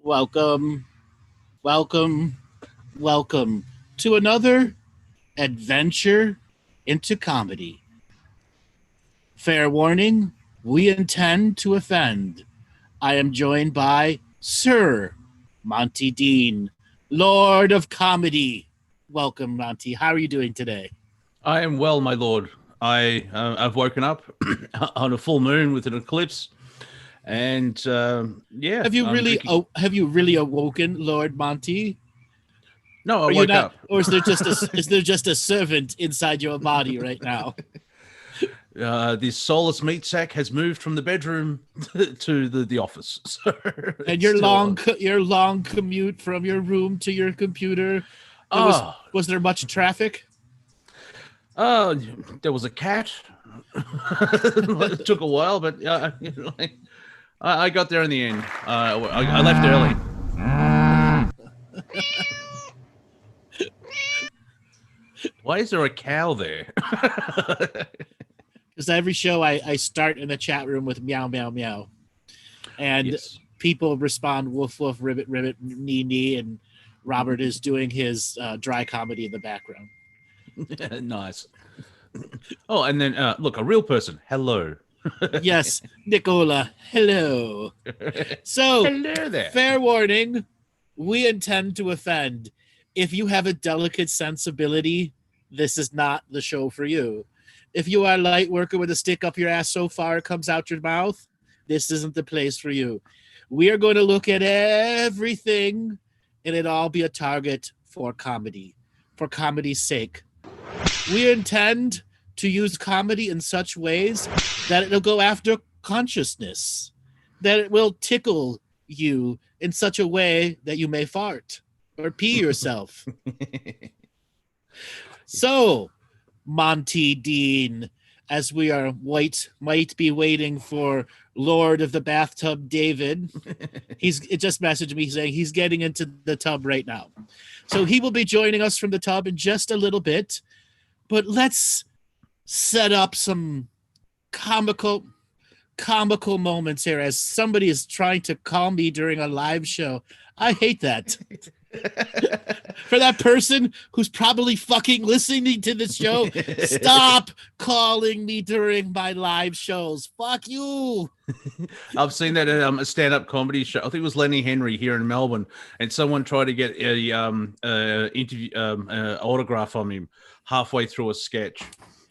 Welcome, welcome, welcome to another adventure into comedy. Fair warning, we intend to offend. I am joined by Sir Monty Dean, Lord of Comedy. Welcome, Monty. How are you doing today? I am well, my lord. I've woken up on a full moon with an eclipse. And yeah, Have you really awoken, Lord Monty? No, I woke up. Or is there just a servant inside your body right now? This soulless meat sack has moved from the bedroom to the office. So and your long commute from your room to your computer. Was there much traffic? There was a cat. It took a while, but I got there in the end. I left early. Why is there a cow there? Because every show I start in the chat room with meow, meow, meow. And yes. People respond woof, woof, ribbit, ribbit, knee, knee. And Robert is doing his dry comedy in the background. Nice. Oh, and then look, a real person. Hello. Yes, Nicola. Hello. So, hello there. Fair warning, we intend to offend. If you have a delicate sensibility, this is not the show for you. If you are a light worker with a stick up your ass so far it comes out your mouth, this isn't the place for you. We are going to look at everything, and it all be a target for comedy, for comedy's sake. We intend to use comedy in such ways that it'll go after consciousness, that it will tickle you in such a way that you may fart or pee yourself. So, Monty Dean, as we are might be waiting for Lord of the Bathtub David, it just messaged me saying he's getting into the tub right now. So he will be joining us from the tub in just a little bit, but let's set up some comical moments here as somebody is trying to call me during a live show. I hate that. For that person who's probably fucking listening to this show, stop calling me during my live shows. Fuck you. I've seen that at a stand-up comedy show. I think it was Lenny Henry here in Melbourne, and someone tried to get a interview autograph from him halfway through a sketch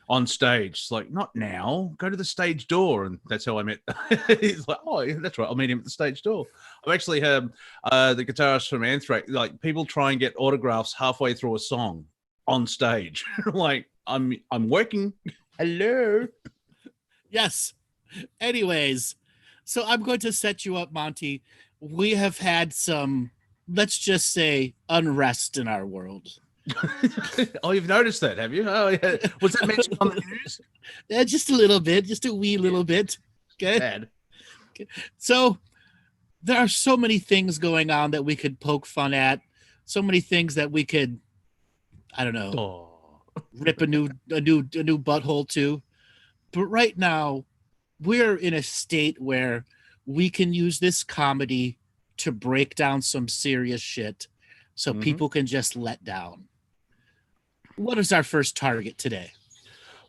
on stage. It's like, not now, go to the stage door. And that's how I met. He's like, oh, yeah, that's right, I'll meet him at the stage door. I've actually had the guitarist from Anthrax, like, people try and get autographs halfway through a song on stage. Like, I'm working. Hello. Yes. Anyways, so I'm going to set you up, Monty. We have had some, let's just say, unrest in our world. Oh, you've noticed that, have you? Oh, yeah. Was that mentioned on the news? Yeah, just a little bit, just a wee little bit. Okay. Bad. Okay. So there are so many things going on that we could poke fun at. So many things that we could, I don't know, rip a new butthole to. But right now, we're in a state where we can use this comedy to break down some serious shit, so people can just let down. What is our first target today?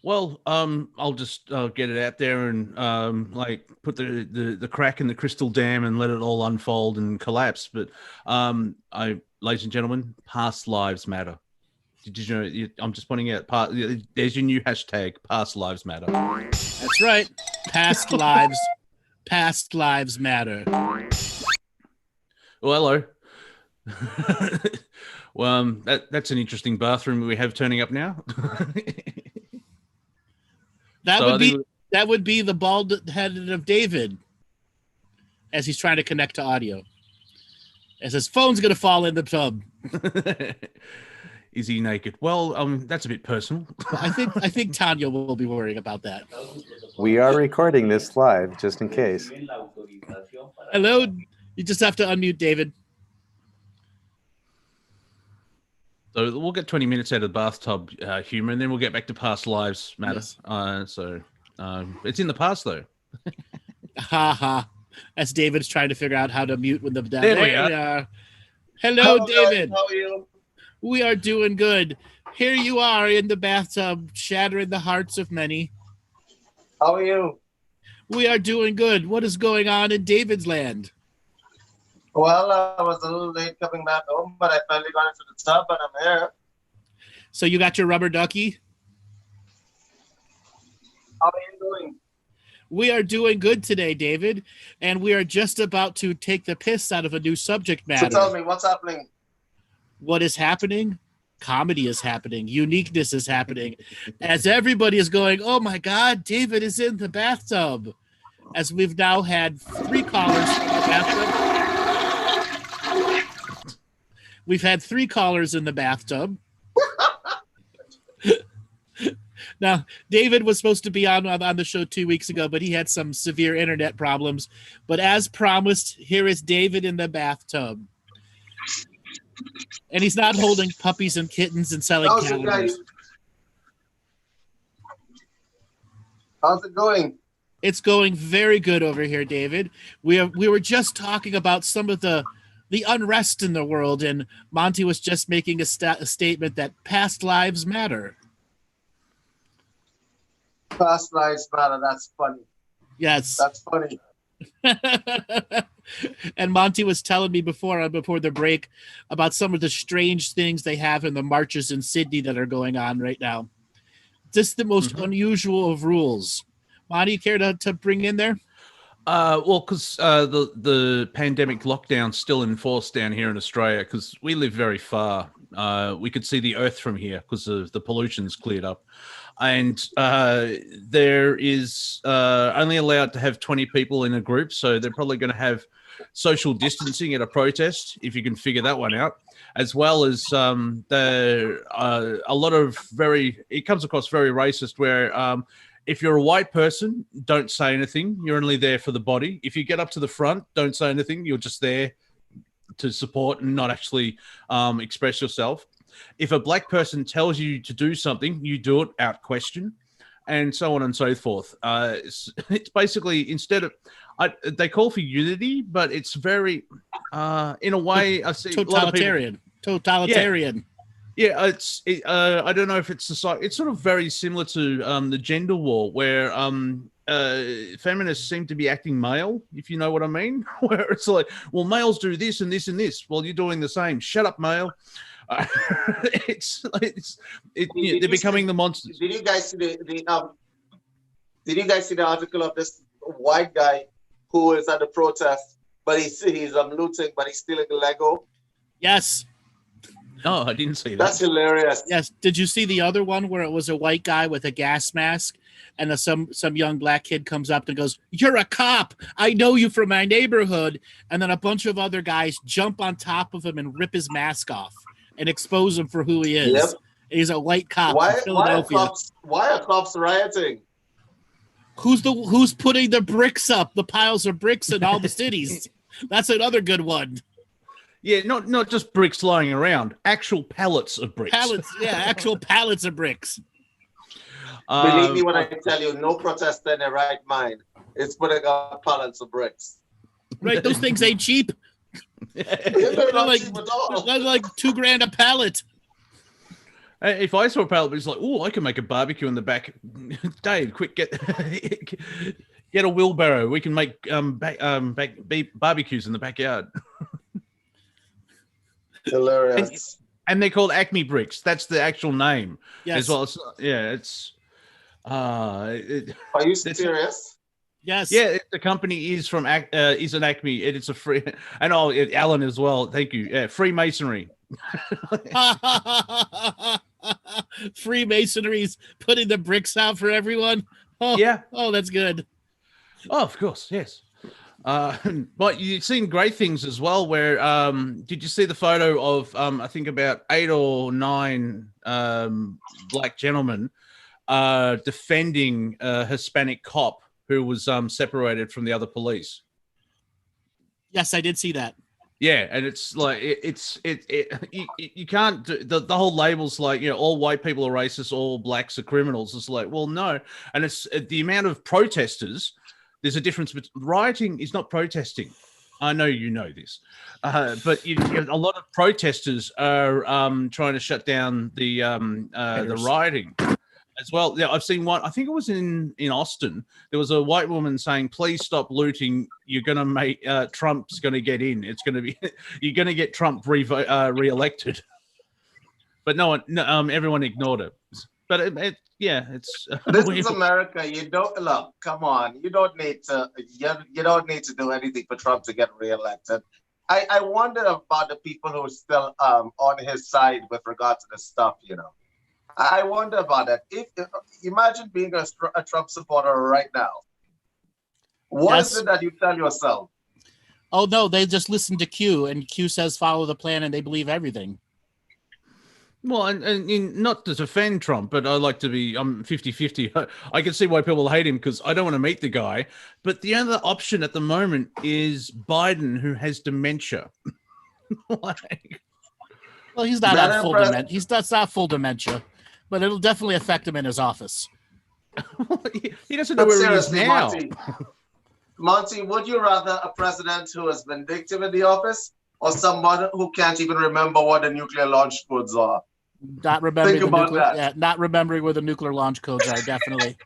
Well, I'll just get it out there and like put the crack in the crystal dam and let it all unfold and collapse. But ladies and gentlemen, past lives matter. Did you know? I'm just pointing out. There's your new hashtag. Past lives matter. That's right. Past lives matter. Well, hello. Well, that's an interesting bathroom we have turning up now. That would be the bald headed of David as he's trying to connect to audio. As his phone's gonna fall in the tub. Is he naked? Well, that's a bit personal. I think Tanya will be worrying about that. We are recording this live, just in case. Hello. You just have to unmute David. So we'll get 20 minutes out of bathtub humor, and then we'll get back to past lives matter. Yes. It's in the past, though. Ha ha. As David's trying to figure out how to mute when There we are. Hello, David. Guys, how are you? We are doing good. Here you are in the bathtub, shattering the hearts of many. How are you? We are doing good. What is going on in David's land? Well, I was a little late coming back home, but I finally got into the tub, and I'm here. So you got your rubber ducky? How are you doing? We are doing good today, David, and we are just about to take the piss out of a new subject matter. So tell me, what's happening? What is happening? Comedy is happening. Uniqueness is happening. As everybody is going, oh my God, David is in the bathtub. As we've now had 3 callers in the bathtub. We've had 3 callers in the bathtub. Now, David was supposed to be on the show 2 weeks ago, but he had some severe internet problems. But as promised, here is David in the bathtub. And he's not holding puppies and kittens and selling How's it calendars. going? How's it going? It's going very good over here, David. We were just talking about some of the unrest in the world, and Monty was just making a statement that past lives matter. Past lives matter. That's funny. Yes. That's funny. And Monty was telling me before the break about some of the strange things they have in the marches in Sydney that are going on right now. Just the most unusual of rules. Monty, you care to bring in there? Well, because the pandemic lockdown's still enforced down here in Australia, because we live very far. We could see the Earth from here because the pollution's cleared up. And there is only allowed to have 20 people in a group, so they're probably going to have social distancing at a protest, if you can figure that one out, as well as there are a lot of it comes across very racist, where if you're a white person, don't say anything. You're only there for the body. If you get up to the front, don't say anything. You're just there to support and not actually express yourself. If a black person tells you to do something, you do it out question, and so on and so forth. It's basically, instead of, they call for unity, but it's very, in a way, I see Totalitarian. Totalitarian. Yeah, I don't know if it's society. It's sort of very similar to the gender war, where feminists seem to be acting male, if you know what I mean. Where it's like, well, males do this and this and this. Well, you're doing the same. Shut up, male. They're becoming the monsters. Did you guys see the article of this white guy who is at the protest, but he's looting, but he's stealing Lego? Yes. No, I didn't see that. That's hilarious. Yes. Did you see the other one where it was a white guy with a gas mask, and some young black kid comes up and goes, "You're a cop. I know you from my neighborhood." And then a bunch of other guys jump on top of him and rip his mask off and expose him for who he is. Yep. He's a white cop Why from Philadelphia. why are cops rioting? Who's putting the bricks up, the piles of bricks in all the cities? That's another good one. Yeah, not just bricks lying around, actual pallets of bricks. Actual pallets of bricks. Believe me when I tell you, no protester in their right mind is putting up pallets of bricks. Right, those things ain't cheap. They're like $2,000 a pallet. If I saw a pallet, it's like, oh, I can make a barbecue in the back. Dave, quick, get a wheelbarrow. We can make barbecues in the backyard. Hilarious. And they're called Acme bricks. That's the actual name. Yes. As well. Are you serious? Yes. Yeah, the company is from is an Acme. It's a free, and Alan as well. Thank you. Yeah, Freemasonry. Freemasonry's putting the bricks out for everyone. Oh, yeah. Oh, that's good. Oh, of course, yes. But you've seen great things as well. Where did you see the photo of I think about 8 or 9 black gentlemen defending a Hispanic cop who was separated from the other police? Yes, I did see that. Yeah, and it's like you can't do, the whole labels like, you know, all white people are racist, all blacks are criminals. It's like, well, no, and it's the amount of protesters. There's a difference. But rioting is not protesting. I know you know this, but a lot of protesters are trying to shut down the rioting as well. Yeah, I've seen one. I think it was in Austin. There was a white woman saying, "Please stop looting. You're going to make Trump's going to get in. It's going to be you're going to get Trump re-elected." But everyone ignored it. But it's this is America. You don't look. Come on, you don't need to. You don't need to do anything for Trump to get reelected. I wonder about the people who are still on his side with regard to this stuff. You know, I wonder about that. If imagine being a Trump supporter right now. What is it that you tell yourself? Oh no, they just listen to Q, and Q says follow the plan, and they believe everything. Well, and not to defend Trump, but I like to be, I'm 50-50. I can see why people hate him because I don't want to meet the guy. But the other option at the moment is Biden, who has dementia. Well, he's not on full dementia. He's not full dementia, but it'll definitely affect him in his office. He doesn't know where he is now. Monty, would you rather a president who is vindictive in the office or someone who can't even remember what the nuclear launch codes are? Not remembering not remembering where the nuclear launch codes are, definitely.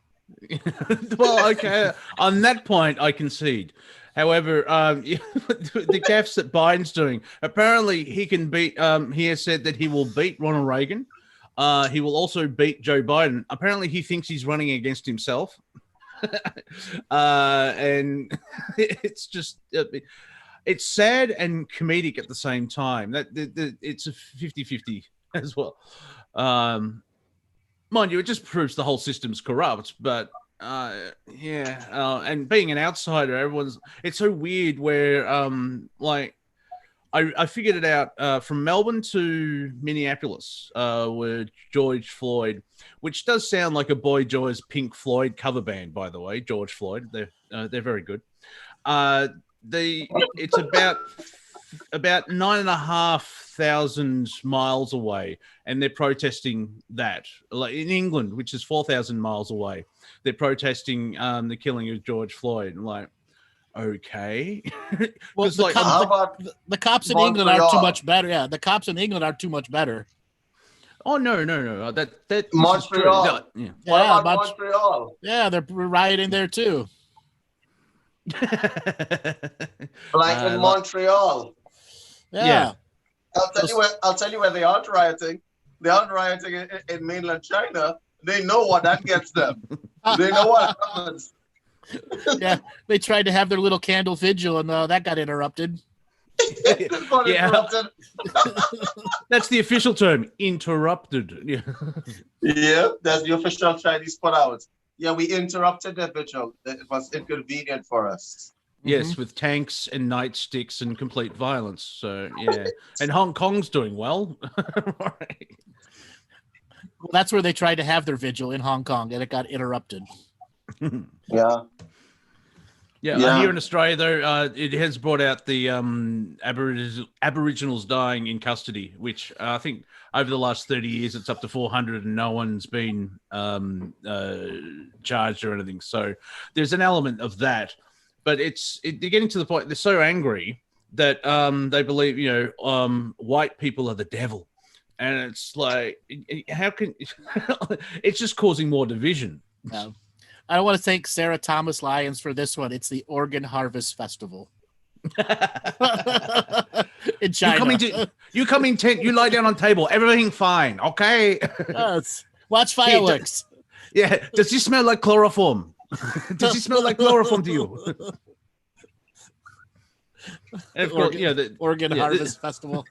Well, okay. On that point, I concede. However, the gaffes that Biden's doing, apparently he can beat, he has said that he will beat Ronald Reagan. He will also beat Joe Biden. Apparently he thinks he's running against himself. And it's just... it's sad and comedic at the same time. That it's a 50-50 as well. Mind you, it just proves the whole system's corrupt. But and being an outsider, it's so weird where I figured it out from Melbourne to Minneapolis with George Floyd, which does sound like a Boy George Pink Floyd cover band, by the way. George Floyd, they're very good. It's about 9,500 miles away, and they're protesting that. Like in England, which is 4,000 miles away, they're protesting the killing of George Floyd. Like, okay, well, the cops in England aren't too much better. Yeah, the cops in England aren't too much better. Oh no! That Montreal. Yeah. What about Montreal? Yeah, they're rioting there too. Like in Montreal. Yeah. I'll tell you where they aren't rioting. They aren't rioting in mainland China. They know what that gets them. They know what happens. Yeah, they tried to have their little candle vigil, and that got interrupted. Interrupted. That's the official term, interrupted. Yeah, that's the official Chinese put out. Yeah, we interrupted the vigil. It was inconvenient for us. Yes, with tanks and nightsticks and complete violence. So, yeah. And Hong Kong's doing well. Right. Well, that's where they tried to have their vigil, in Hong Kong, and it got interrupted. Yeah. Yeah. Here in Australia, though, it has brought out the Aboriginals dying in custody, which I think over the last 30 years, it's up to 400 and no one's been charged or anything. So there's an element of that. But they're getting to the point, they're so angry that they believe, white people are the devil. And it's like, how can... it's just causing more division. No. I want to thank Sarah Thomas Lyons for this one. It's the Organ Harvest Festival. In China. You come in tent, you lie down on table, everything fine, okay? Yes. Watch fireworks. Yeah. Does this smell like chloroform? Does it smell like chloroform to you? And of course, the Organ Harvest Festival.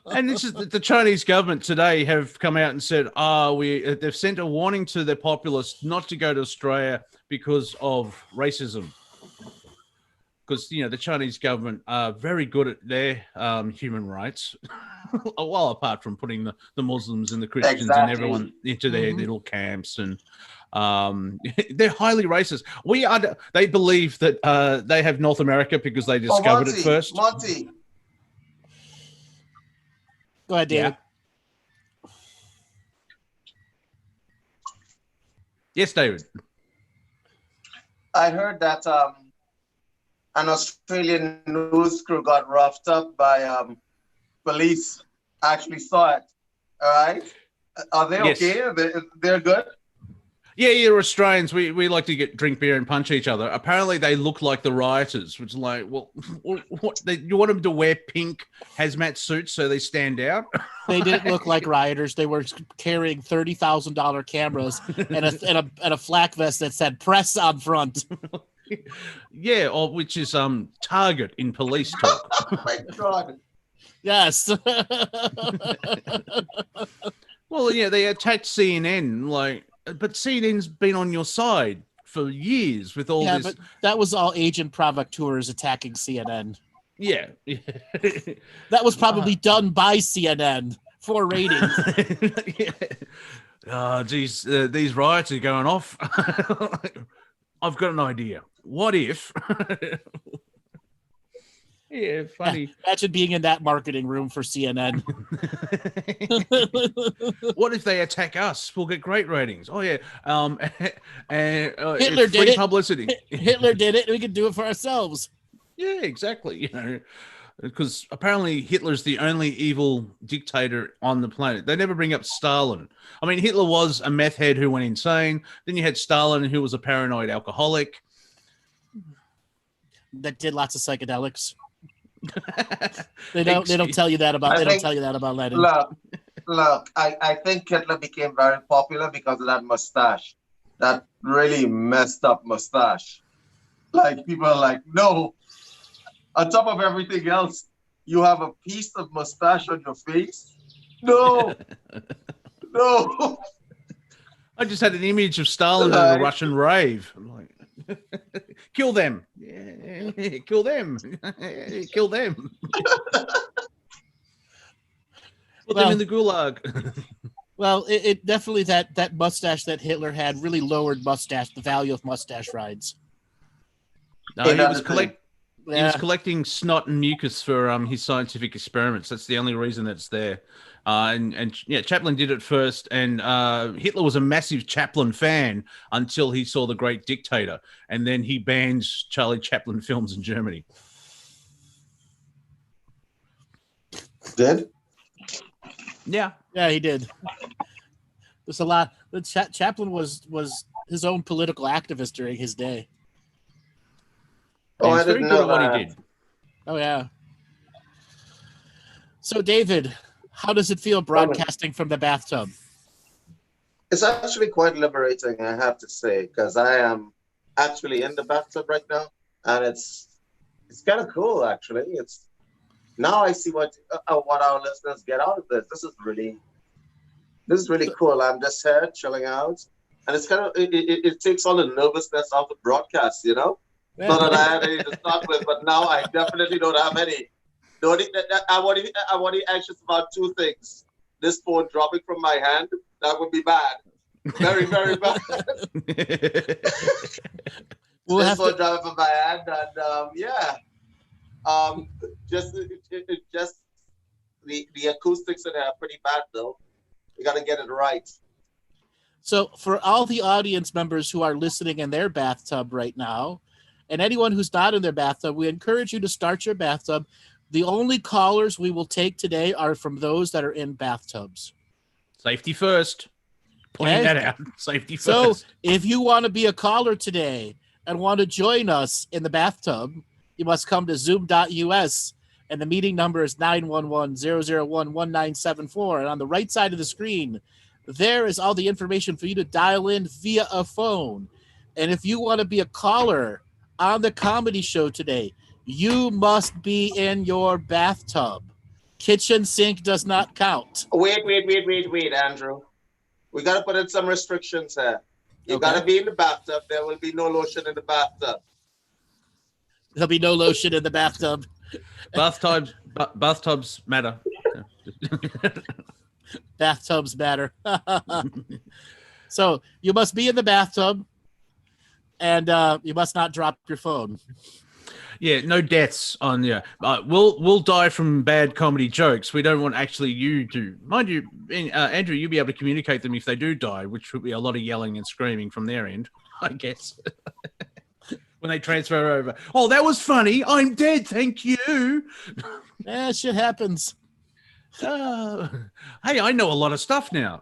And this is the Chinese government today have come out and said, they've sent a warning to their populace not to go to Australia because of racism. because the Chinese government are very good at their human rights. Well, apart from putting the Muslims and the Christians and everyone into their little camps, and they're highly racist. They believe that they have North America because they discovered it first. Monty. Go ahead, David. Yeah. Yes, David. I heard that an Australian news crew got roughed up by police. Actually saw it. All right. Are they okay? They're good? Yeah, Australians, we like to drink beer and punch each other. Apparently, they look like the rioters, which is like, well, what? You want them to wear pink hazmat suits so they stand out? They didn't look like rioters. They were carrying $30,000 cameras and a flak vest that said "press" on front. Yeah, which is target in police talk. Oh my God. Yes. Well, yeah, they attacked CNN, but CNN's been on your side for years with all this. Yeah, but that was all agent provocateurs attacking CNN. Yeah. That was probably done by CNN for ratings. Oh, geez, these riots are going off. I've got an idea. What if... Yeah, funny. Imagine being in that marketing room for CNN. What if they attack us? We'll get great ratings. Oh yeah, Hitler did it. Publicity. Hitler did it. We could do it for ourselves. Yeah, exactly. Because apparently Hitler's the only evil dictator on the planet. They never bring up Stalin. I mean, Hitler was a meth head who went insane. Then you had Stalin, who was a paranoid alcoholic that did lots of psychedelics. They don't tell you that about Lenin. Look, I think Hitler became very popular because of that mustache, that really messed up mustache. Like, people are like, no, on top of everything else, you have a piece of mustache on your face? No. I just had an image of Stalin at a Russian rave. I'm like, kill them. Yeah, kill them. Kill them. Put them in the gulag. Well, it definitely that mustache that Hitler had really lowered the value of mustache rides. No, he was collecting snot and mucus for his scientific experiments. That's the only reason that's there. And Chaplin did it first, and Hitler was a massive Chaplin fan until he saw The Great Dictator, and then he bans Charlie Chaplin films in Germany. Did? Yeah, he did. There's a lot. Chaplin was his own political activist during his day. Oh, I didn't know what he did. Oh yeah. So David, how does it feel broadcasting from the bathtub? It's actually quite liberating, I have to say, because I am actually in the bathtub right now, and it's kind of cool actually. Now I see what our listeners get out of this. This is really cool. I'm just here chilling out, and it's kind of it takes all the nervousness off the broadcast, you know. Yeah. Not that I had any to start with, but now I definitely don't have any. I want to be anxious about two things. This phone dropping from my hand, that would be bad. Very, very bad. This phone dropping from my hand, and just the acoustics in there are pretty bad though. You got to get it right. So for all the audience members who are listening in their bathtub right now, and anyone who's not in their bathtub, we encourage you to start your bathtub. The only callers we will take today are from those that are in bathtubs. Safety first. Pointing that out. Safety first. So if you want to be a caller today and want to join us in the bathtub, you must come to zoom.us, and the meeting number is 911-001-1974. And on the right side of the screen, there is all the information for you to dial in via a phone. And if you want to be a caller on the comedy show today, you must be in your bathtub. Kitchen sink does not count. Wait, Andrew. We got to put in some restrictions here. You got to be in the bathtub. There will be no lotion in the bathtub. There'll be no lotion in the bathtub. Bathtubs matter. Bathtubs matter. So you must be in the bathtub, and you must not drop your phone. Yeah, no deaths on you. We'll die from bad comedy jokes. We don't want actually you to. Mind you, Andrew, you'll be able to communicate them if they do die, which would be a lot of yelling and screaming from their end, I guess. When they transfer over. Oh, that was funny. I'm dead. Thank you. Yeah, shit happens. Hey, I know a lot of stuff now.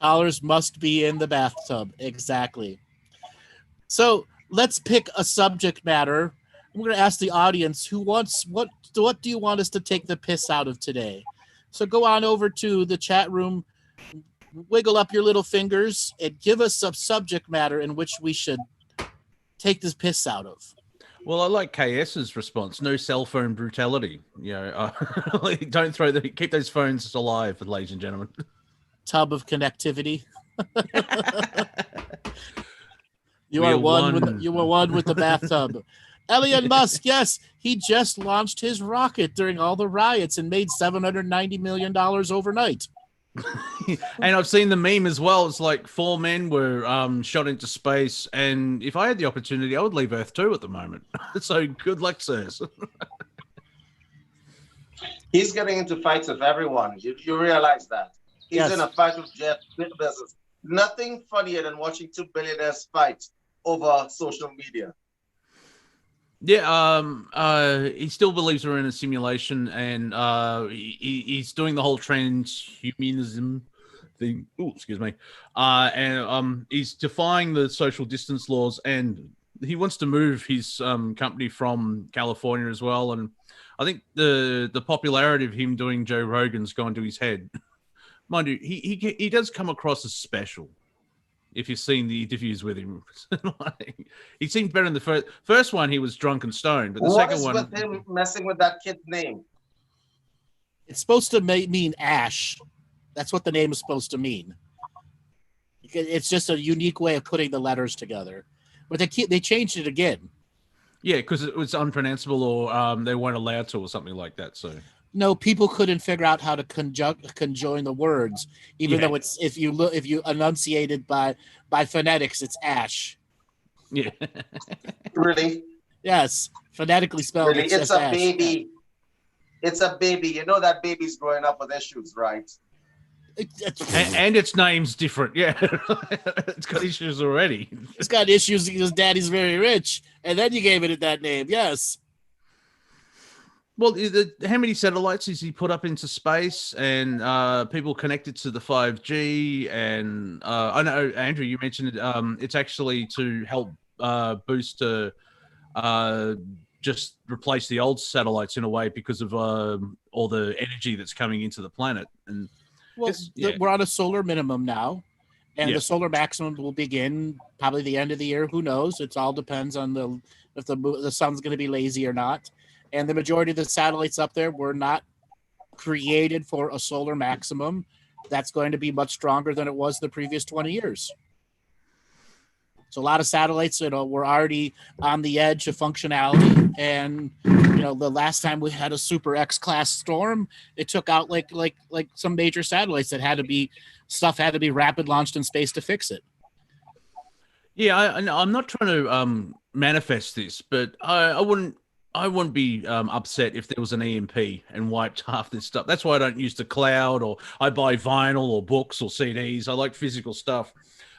Collars must be in the bathtub. Exactly. So let's pick a subject matter. I'm going to ask the audience what do you want us to take the piss out of today? So go on over to the chat room, wiggle up your little fingers, and give us some subject matter in which we should take this piss out of. Well, I like KS's response. No cell phone brutality. You know, don't keep those phones alive, ladies and gentlemen. Tub of connectivity. You We are are one. You were one with the bathtub. Elon Musk, yes, he just launched his rocket during all the riots and made $790 million overnight. And I've seen the meme as well. It's like 4 men were shot into space, and if I had the opportunity, I would leave Earth too at the moment. So good luck, sirs. He's getting into fights with everyone. You realize that? He's Yes. in a fight with Jeff Bezos. Nothing funnier than watching 2 billionaires fight over social media. Yeah, he still believes we're in a simulation, and he's doing the whole transhumanism thing. Oh, excuse me. And he's defying the social distance laws, and he wants to move his company from California as well. And I think the popularity of him doing Joe Rogan's gone to his head. Mind you, he does come across as special. If you've seen the interviews with him, he seemed better in the first one. He was drunk and stoned, but the What second is one, with him messing with that kid's name? It's supposed to mean ash. That's what the name is supposed to mean. It's just a unique way of putting the letters together. But they changed it again. yeah, because it was unpronounceable, or they weren't allowed to, or something like that. So No, people couldn't figure out how to conjoin the words, even though it's if you enunciate it by phonetics, it's ash. yeah, Really? Yes, phonetically spelled. Really? It's a ash. baby. It's a baby. You know that baby's growing up with issues, right? and its name's different. Yeah, it's got issues already. It's got issues because daddy's very rich, and then you gave it that name. Yes. Well, how many satellites has he put up into space, and people connected to the 5G? And I know, Andrew, you mentioned it. It's actually to help boost just replace the old satellites in a way because of all the energy that's coming into the planet. And Well, we're on a solar minimum now, and Yeah. the solar maximum will begin probably the end of the year. Who knows? It all depends on if the sun's going to be lazy or not. And the majority of the satellites up there were not created for a solar maximum. That's going to be much stronger than it was the previous 20 years. So a lot of satellites, were already on the edge of functionality. And, the last time we had a super X-class storm, it took out like some major satellites that had to be rapid launched in space to fix it. yeah, I'm not trying to manifest this, but I wouldn't be upset if there was an EMP and wiped half this stuff. That's why I don't use the cloud, or I buy vinyl or books or CDs. I like physical stuff.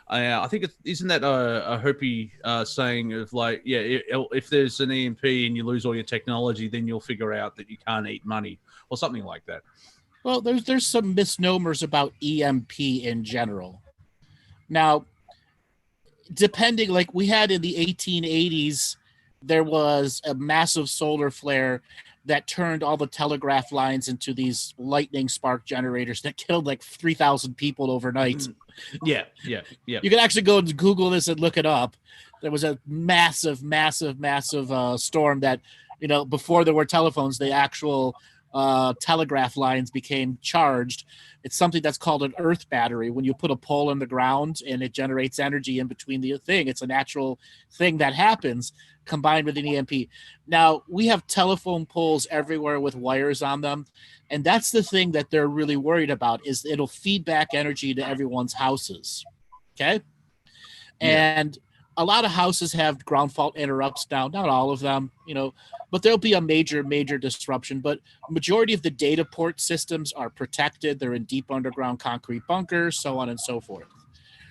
I think isn't that a Hopi saying of like, yeah, if there's an EMP and you lose all your technology, then you'll figure out that you can't eat money or something like that. Well, there's some misnomers about EMP in general. Now, depending, like we had in the 1880s, there was a massive solar flare that turned all the telegraph lines into these lightning spark generators that killed like 3,000 people overnight. Yeah. You can actually go to Google this and look it up. There was a massive storm that, before there were telephones, the actual telegraph lines became charged. It's something that's called an earth battery. When you put a pole in the ground and it generates energy in between the thing, it's a natural thing that happens combined with an EMP. Now, we have telephone poles everywhere with wires on them, and that's the thing that they're really worried about, is it'll feed back energy to everyone's houses. Okay? And a lot of houses have ground fault interrupts now, not all of them, but there'll be a major disruption. But majority of the data port systems are protected. They're in deep underground concrete bunkers, so on and so forth.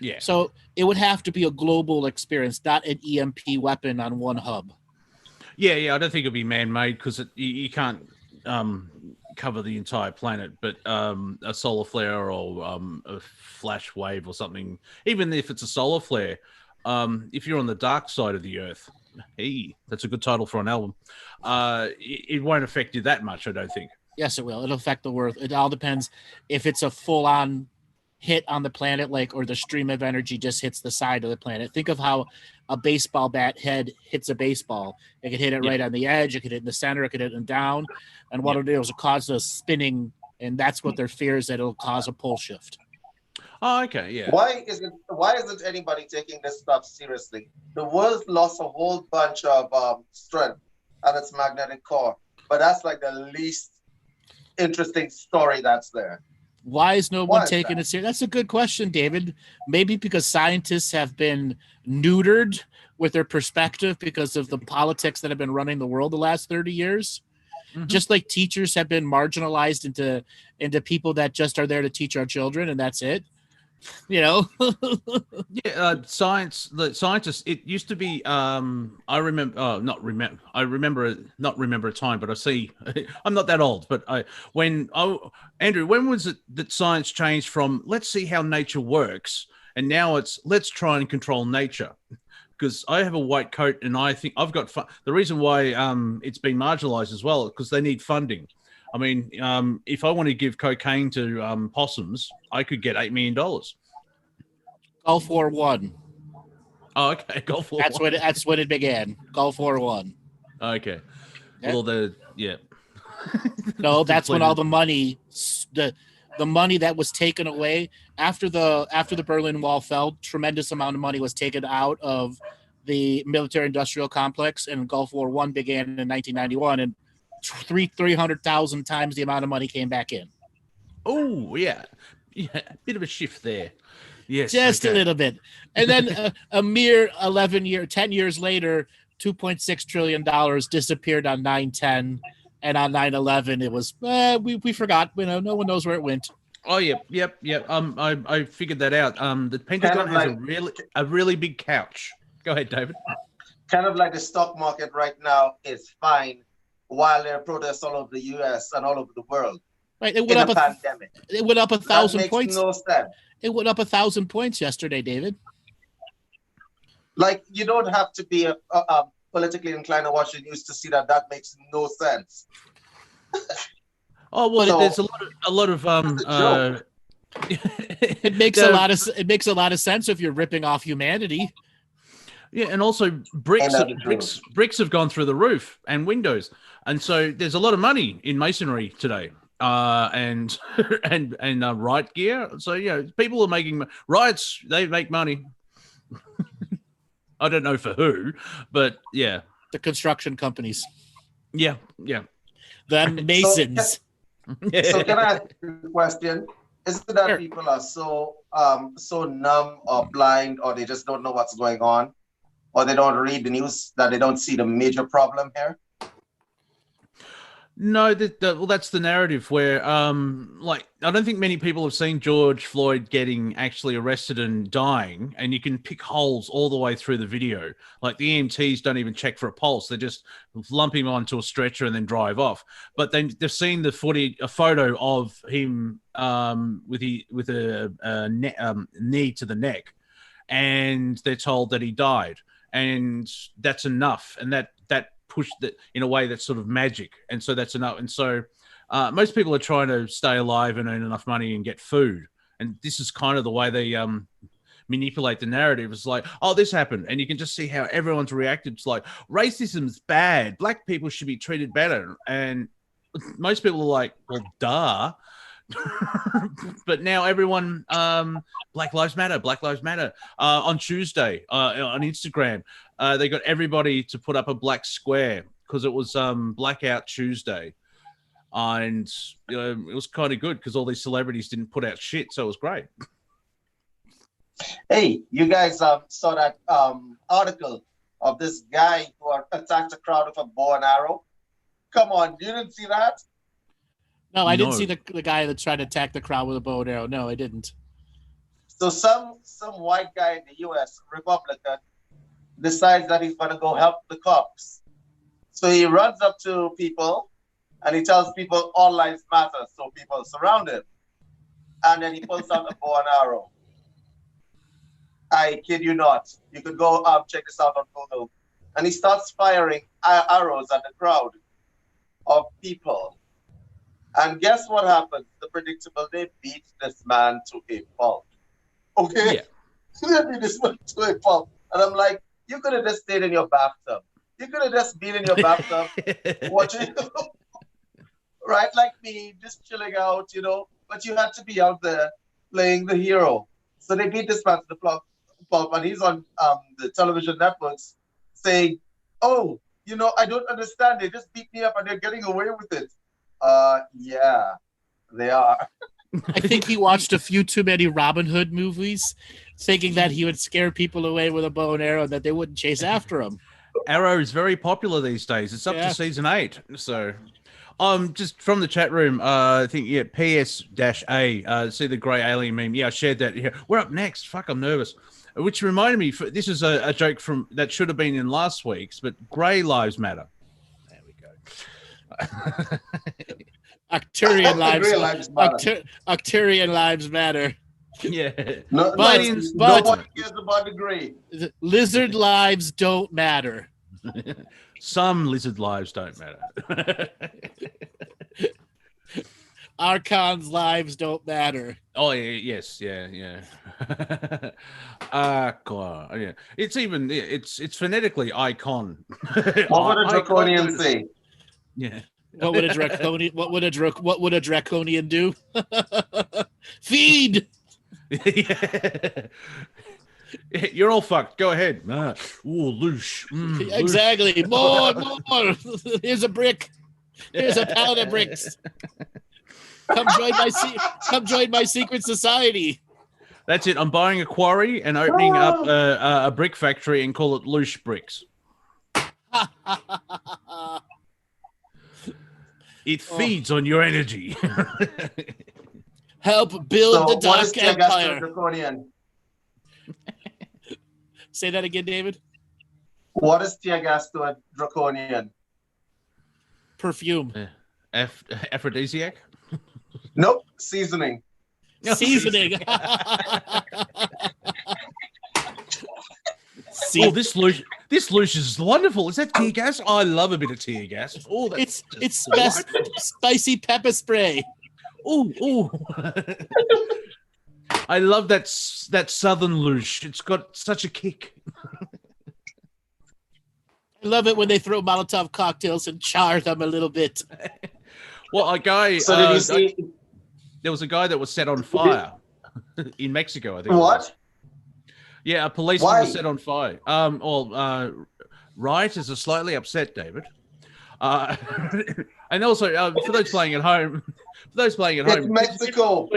Yeah. So it would have to be a global experience, not an EMP weapon on one hub. Yeah. I don't think it'll be man-made, because you can't cover the entire planet. But a solar flare or a flash wave or something, even if it's a solar flare, if you're on the dark side of the earth, hey, that's a good title for an album. It won't affect you that much, I don't think. Yes, it will. It'll affect the earth. It all depends if it's a full-on hit on the planet, or the stream of energy just hits the side of the planet. Think of how a baseball bat head hits a baseball. It could hit it right on the edge. It could hit in the center. It could hit it down. And what it'll do is it'll cause a spinning, and that's what their fear is, that it'll cause a pole shift. Oh, okay, yeah. Why isn't anybody taking this stuff seriously? The world lost a whole bunch of strength at its magnetic core, but that's like the least interesting story that's there. Why is no one taking it serious? That's a good question, David. Maybe because scientists have been neutered with their perspective because of the politics that have been running the world the last 30 years. Mm-hmm. Just like teachers have been marginalized into people that just are there to teach our children, and that's it. Science. The scientists. It used to be. I remember. I remember a time, but I see. I'm not that old, but Andrew, when was it that science changed from let's see how nature works, and now it's let's try and control nature? Because I have a white coat, and I think I've got the reason why it's been marginalized as well, because they need funding. I mean, if I want to give cocaine to possums, I could get $8 million. Gulf War I. Oh, okay. Gulf War. That's when it began. Gulf War I. Okay. Well, no, that's when all the money, the money that was taken away after the Berlin Wall fell. Tremendous amount of money was taken out of the military-industrial complex, and Gulf War I began in 1991, and 300,000 times the amount of money came back in. Oh, yeah, bit of a shift there. Yes, just a little bit. And then a mere 10 years later, $2.6 trillion disappeared on 9/10, and on 9/11 it was we forgot. No one knows where it went. Oh, yep. I figured that out. The Pentagon has a really big couch. Go ahead, David. Kind of like the stock market right now is fine, while there are protests all over the U.S. and all over the world. Right, it went up pandemic. It went up 1,000 points. No sense. It went up 1,000 points yesterday, David. Like, you don't have to be a politically inclined to watch the news to see that makes no sense. Oh well, so, there's a lot of it makes a lot of sense if you're ripping off humanity. Yeah, and also bricks have gone through the roof, and windows, and so there's a lot of money in masonry today, and riot gear. So people are making riots. They make money. I don't know for who, but yeah, the construction companies. Yeah. The masons. So can I ask you a question? Is it that people are so numb or blind, or they just don't know what's going on, or they don't read the news, that they don't see the major problem here? No, that's the narrative where, I don't think many people have seen George Floyd getting actually arrested and dying, and you can pick holes all the way through the video. Like the EMTs don't even check for a pulse; they just lump him onto a stretcher and then drive off. But they've seen a photo of him with a knee to the neck, and they're told that he died, and that's enough, and that push that in a way that's sort of magic, and so that's enough. And so most people are trying to stay alive and earn enough money and get food, and this is kind of the way they manipulate the narrative. It's like, oh, this happened, and you can just see how everyone's reacted. It's like, racism's bad, black people should be treated better, and most people are like, well, duh. But now everyone, Black Lives Matter, Black Lives Matter. On Tuesday, on Instagram, they got everybody to put up a black square because it was Blackout Tuesday. And it was kind of good because all these celebrities didn't put out shit, so it was great. Hey, you guys saw that article of this guy who attacked a crowd with a bow and arrow? Come on, you didn't see that? No, I didn't see the guy that tried to attack the crowd with a bow and arrow. No, I didn't. So some white guy in the U.S., Republican, decides that he's going to go help the cops. So he runs up to people and he tells people all lives matter. So people surround him. And then he pulls out a bow and arrow. I kid you not. You could go check this out on Google. And he starts firing arrows at the crowd of people. And guess what happens? The predictable, they beat this man to a pulp. Okay? Yeah. They beat this man to a pulp. And I'm like, you could have just stayed in your bathtub. You could have just been in your bathtub watching, right? Like me, just chilling out, But you had to be out there playing the hero. So they beat this man to the pulp, and he's on the television networks saying, oh, I don't understand. They just beat me up and they're getting away with it. Yeah, they are. I think he watched a few too many Robin Hood movies, thinking that he would scare people away with a bow and arrow and that they wouldn't chase after him. Arrow is very popular these days. It's up to season 8. So, just from the chat room, I think, PS-A, see the grey alien meme. Yeah, I shared that here. We're up next. Fuck, I'm nervous. Which reminded me, this is a joke from that should have been in last week's, but grey lives matter. There we go. Arcturian lives matter. Yeah. Nobody cares about the grey. Lizard lives don't matter. Some lizard lives don't matter. Archon's lives don't matter. Oh yes, yeah. God, yeah. It's phonetically icon. What would a draconian say? Yeah. What would a draconian do? Feed. Yeah. You're all fucked. Go ahead. Ooh, loosh. Exactly. Loosh. More. Here's a brick. Here's a pallet of bricks. Come join my secret society. That's it. I'm buying a quarry and opening up a brick factory and call it Loosh Bricks. It feeds on your energy. Help build the Dark Empire. Say that again, David. What is tear gas to a draconian? Perfume. Aphrodisiac? Nope. Seasoning. Seasoning. Oh, this Lucius is wonderful. Is that tear gas? Oh, I love a bit of tear gas. Oh, it's spicy pepper spray. Oh. I love that southern louche. It's got such a kick. I love it when they throw Molotov cocktails and char them a little bit. Well, a guy. So did you see? There was a guy that was set on fire in Mexico, I think. What? Yeah, a policeman was set on fire. Rioters are slightly upset, David. And also, for those playing at home, it's Mexico.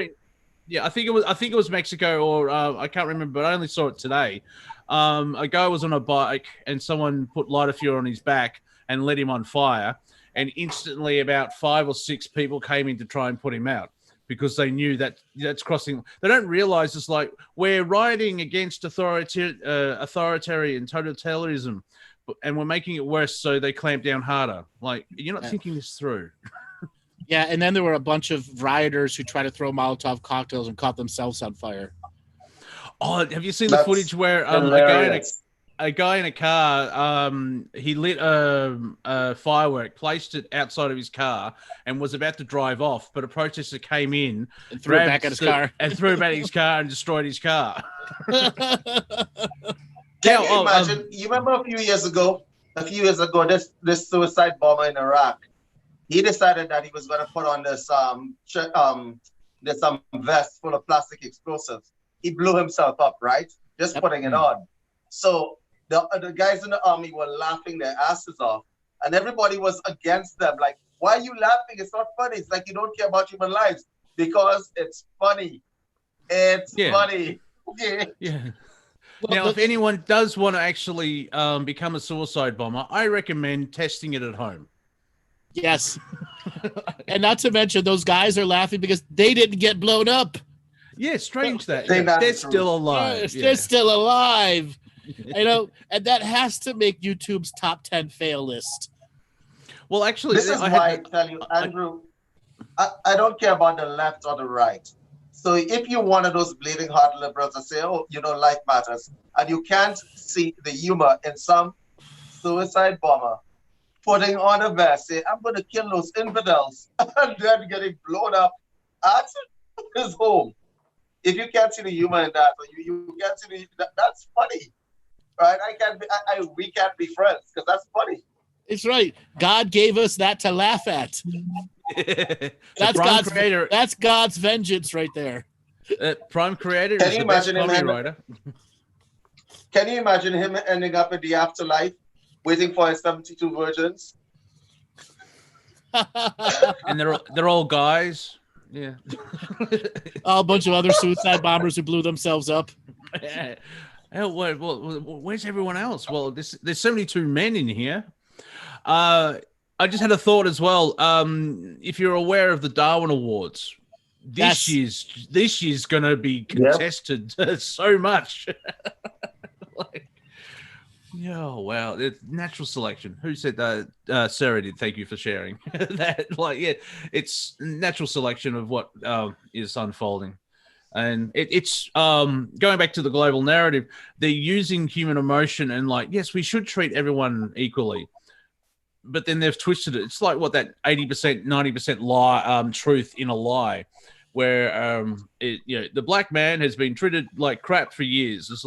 Yeah, I think it was Mexico, or I can't remember, but I only saw it today. A guy was on a bike, and someone put lighter fuel on his back and lit him on fire. And instantly, about 5 or 6 people came in to try and put him out because they knew that that's crossing. They don't realize it's like we're rioting against authoritarian totalitarianism, and we're making it worse, so they clamp down harder. Like, you're not thinking this through. Yeah, and then there were a bunch of rioters who tried to throw Molotov cocktails and caught themselves on fire. Oh, have you seen the footage where a guy in a car, he lit a firework, placed it outside of his car, and was about to drive off, but a protester came in and threw it back at his car, and destroyed his car. Can you imagine? You remember a few years ago, this suicide bomber in Iraq, he decided that he was going to put on this vest full of plastic explosives. He blew himself up, right? Just putting it on. So the guys in the army were laughing their asses off, and everybody was against them. Like, why are you laughing? It's not funny. It's like you don't care about human lives because it's funny. It's funny. Yeah. Well, Now, if anyone does want to actually become a suicide bomber, I recommend testing it at home. Yes. And not to mention, those guys are laughing because they didn't get blown up. Yeah, strange that. They're still alive. They're still alive. And that has to make YouTube's top 10 fail list. Well, actually, this is why I tell you, Andrew, I don't care about the left or the right. So if you're one of those bleeding heart liberals that say, oh, life matters, and you can't see the humor in some suicide bomber putting on a vest, say, I'm going to kill those infidels, and then getting blown up at his home. If you can't see the humor in that, or you can't see that's funny, right? We can't be friends because that's funny. It's right. God gave us that to laugh at. That's God's creator. That's God's vengeance right there. Prime Creator Can is you the best imagine comedy writer. Can you imagine him ending up in the afterlife, waiting for his 72 virgins? And they're all guys. Yeah. A bunch of other suicide bombers who blew themselves up. Where's everyone else? Well, there's 72 men in here. I just had a thought as well. If you're aware of the Darwin Awards, this year's going to be contested so much. Oh, wow. It's natural selection. Who said that? Sarah did. Thank you for sharing that. It's natural selection of what is unfolding. And it's going back to the global narrative. They're using human emotion and yes, we should treat everyone equally. But then they've twisted it. It's like that 80%, 90% lie, truth in a lie, where the black man has been treated like crap for years. It's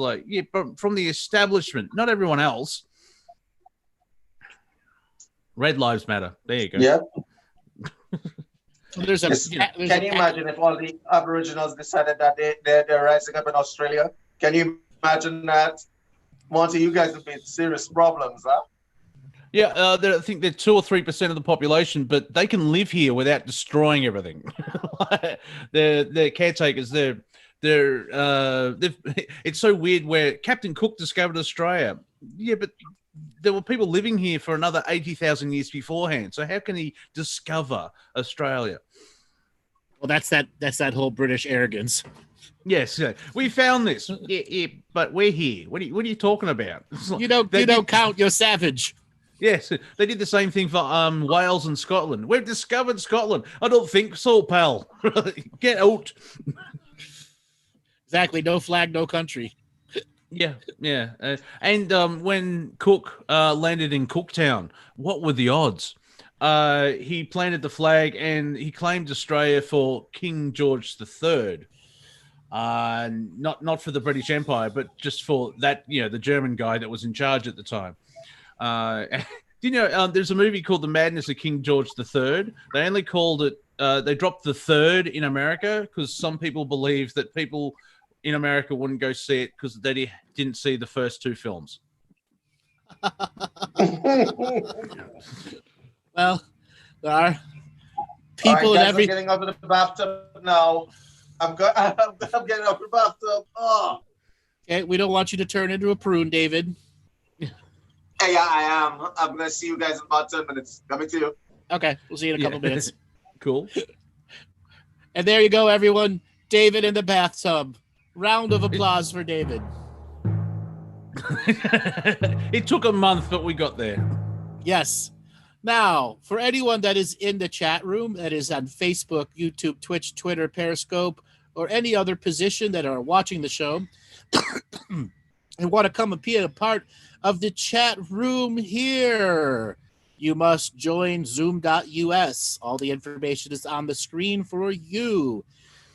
but from the establishment, not everyone else. Red lives matter. There you go. Yeah. Can you imagine if all the Aboriginals decided that they're rising up in Australia? Can you imagine that? Monty, you guys have been serious problems, huh? Yeah, I think they're 2 or 3% of the population, but they can live here without destroying everything. They're caretakers. It's so weird where Captain Cook discovered Australia. Yeah, but there were people living here for another 80,000 years beforehand. So how can he discover Australia? Well, that's that whole British arrogance. Yes, we found this. Yeah, but we're here. What are you talking about? You don't count. You're savage. Yes, they did the same thing for Wales and Scotland. We've discovered Scotland. I don't think so, pal. Get out. Exactly. No flag, no country. Yeah. And when Cook landed in Cooktown, what were the odds? He planted the flag and he claimed Australia for King George III. Not for the British Empire, but just for that, the German guy that was in charge at the time. Do you know, there's a movie called The Madness of King George III. They only called it, they dropped the third in America because some people believe that people in America wouldn't go see it because they didn't see the first 2 films. Well, there are people in in every... I'm getting out of the bathtub now. I'm getting out of the bathtub. Oh. Okay, we don't want you to turn into a prune, David. Yeah, I am. I'm going to see you guys in about 10 minutes. Coming to you. Okay, we'll see you in a couple minutes. Cool. And there you go, everyone. David in the bathtub. Round of applause for David. It took a month, but we got there. Yes. Now, for anyone that is in the chat room, that is on Facebook, YouTube, Twitch, Twitter, Periscope, or any other position that are watching the show and want to come and be a part of the chat room here, you must join zoom.us. All the information is on the screen for you.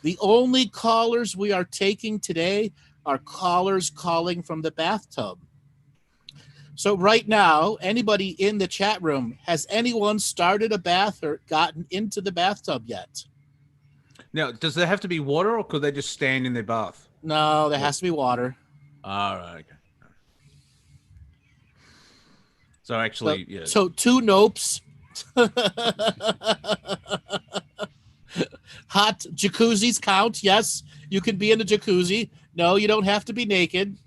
The only callers we are taking today are callers calling from the bathtub. So right now, anybody in the chat room, has anyone started a bath or gotten into the bathtub yet? Now, does there have to be water, or could they just stand in their bath? No, there has to be water. All right. Okay. So actually, yeah. So 2 nopes. Hot jacuzzis count. Yes, you can be in a jacuzzi. No, you don't have to be naked.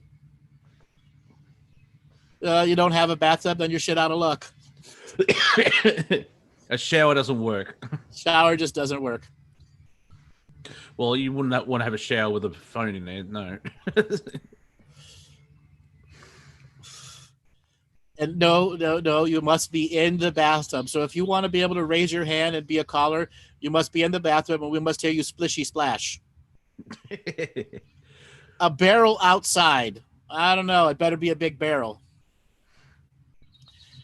You don't have a bathtub, then you're shit out of luck. A shower doesn't work. Shower just doesn't work. Well, you wouldn't want to have a shower with a phone in there, no. And no, you must be in the bathtub. So if you want to be able to raise your hand and be a caller, you must be in the bathtub, and we must hear you splishy splash. A barrel outside. I don't know. It better be a big barrel.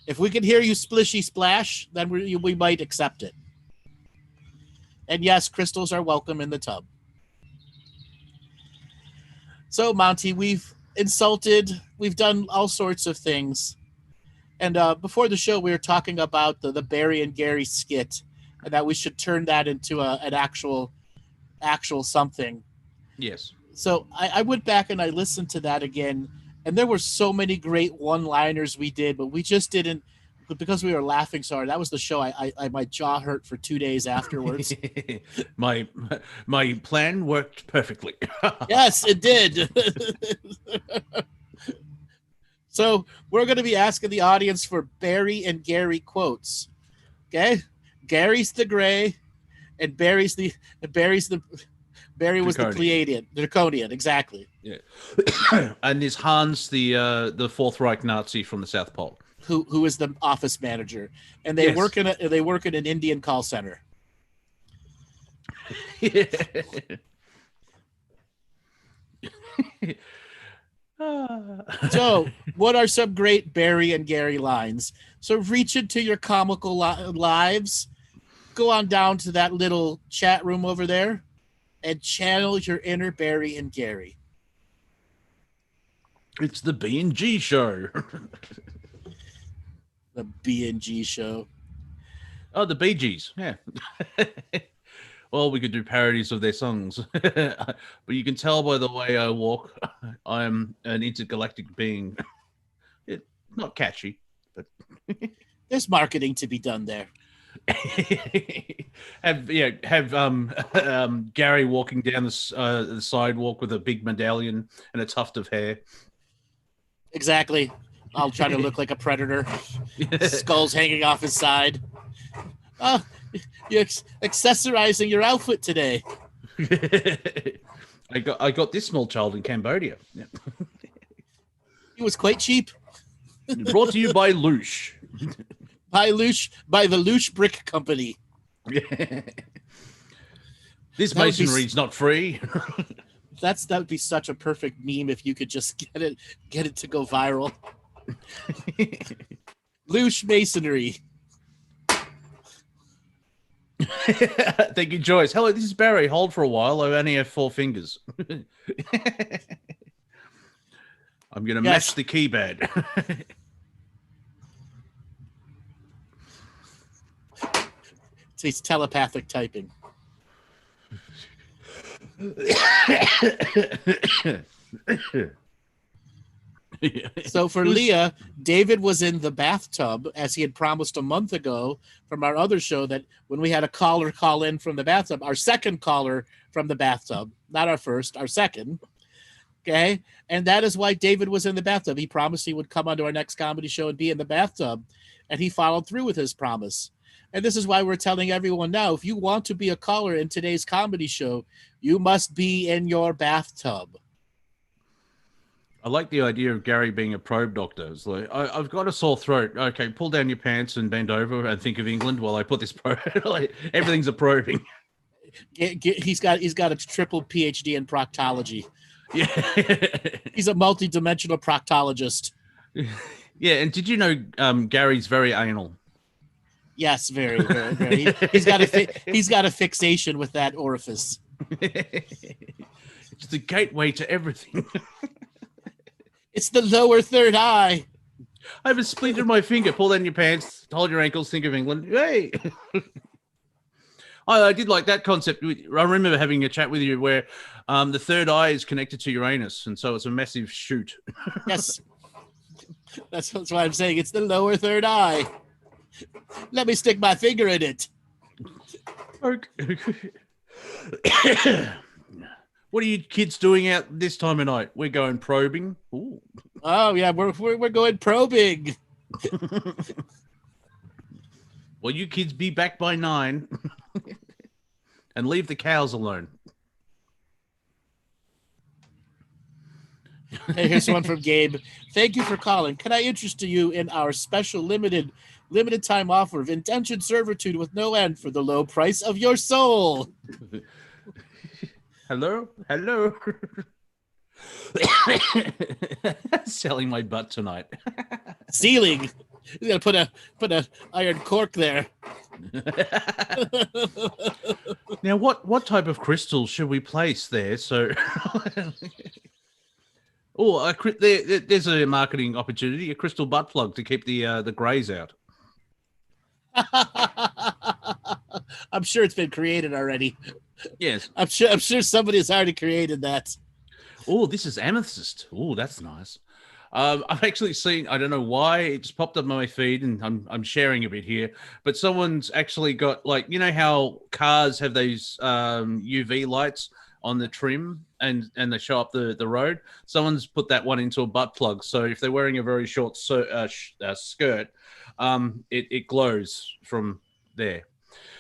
If we can hear you splishy splash, then we might accept it. And yes, crystals are welcome in the tub. So, Monty, we've insulted, we've done all sorts of things. And before the show, we were talking about the Barry and Gary skit, and that we should turn that into an actual something. Yes. So I went back and I listened to that again, and there were so many great one-liners we did, but we just didn't, because we were laughing so hard. That was the show. My jaw hurt for 2 days afterwards. my plan worked perfectly. Yes, it did. So we're going to be asking the audience for Barry and Gary quotes. Okay, Gary's the gray, and Barry was the Pleiadian, the Draconian, exactly. Yeah. And is Hans the Fourth Reich Nazi from the South Pole? Who is the office manager, and they work in an Indian call center. So, what are some great Barry and Gary lines? So, reach into your comical lives, go on down to that little chat room over there, and channel your inner Barry and Gary. It's the B&G show. The B&G show. Oh, the Bee Gees, yeah. Well, we could do parodies of their songs. But you can tell by the way I walk, I'm an intergalactic being. Not catchy, but... There's marketing to be done there. have Gary walking down the sidewalk with a big medallion and a tuft of hair. Exactly. I'll try to look like a predator. Skulls hanging off his side. Oh, you're accessorizing your outfit today. I got this small child in Cambodia. Yeah. It was quite cheap. Brought to you by Loosh. By the Loosh Brick Company. This masonry's not free. That would be such a perfect meme if you could just get it to go viral. Loosh Masonry. Thank you, Joyce. Hello, this is Barry. Hold for a while. I only have 4 fingers. I'm going to match the keypad. It's telepathic typing. So for Leah, David was in the bathtub, as he had promised a month ago from our other show, that when we had a caller call in from the bathtub, our second caller from the bathtub, not our first, our second. Okay. And that is why David was in the bathtub. He promised he would come onto our next comedy show and be in the bathtub. And he followed through with his promise. And this is why we're telling everyone now, if you want to be a caller in today's comedy show, you must be in your bathtub. I like the idea of Gary being a probe doctor. It's like, I've got a sore throat. Okay, pull down your pants and bend over and think of England while I put this probe. Like, everything's a probing. He's got a triple PhD in proctology. Yeah. He's a multi-dimensional proctologist. Yeah, and did you know Gary's very anal? Yes, very, very, very. He's got a fixation with that orifice. It's the gateway to everything. It's the lower third eye. I have a splinter in my finger. Pull down your pants, hold your ankles, think of England. Hey. I did like that concept. I remember having a chat with you where the third eye is connected to Uranus, and so it's a massive shoot. Yes. That's why I'm saying it's the lower third eye. Let me stick my finger in it. What are you kids doing out this time of night? We're going probing. Ooh. Oh yeah, we're going probing. Well, you kids be back by 9 and leave the cows alone. Hey, here's one from Gabe. Thank you for calling. Can I interest you in our special limited time offer of indentured servitude with no end for the low price of your soul? Hello? Selling my butt tonight. Ceiling. He's gonna put a iron cork there. Now, what type of crystal should we place there? So, there's a marketing opportunity: a crystal butt plug to keep the greys out. I'm sure it's been created already. Yes, I'm sure somebody's already created that. Oh, this is amethyst. Oh, that's nice. I've actually seen, I don't know why, it just popped up on my feed, and I'm sharing a bit here, but someone's actually got, like, you know how cars have those UV lights on the trim and they show up the road? Someone's put that one into a butt plug, so if they're wearing a very short skirt, it glows from there.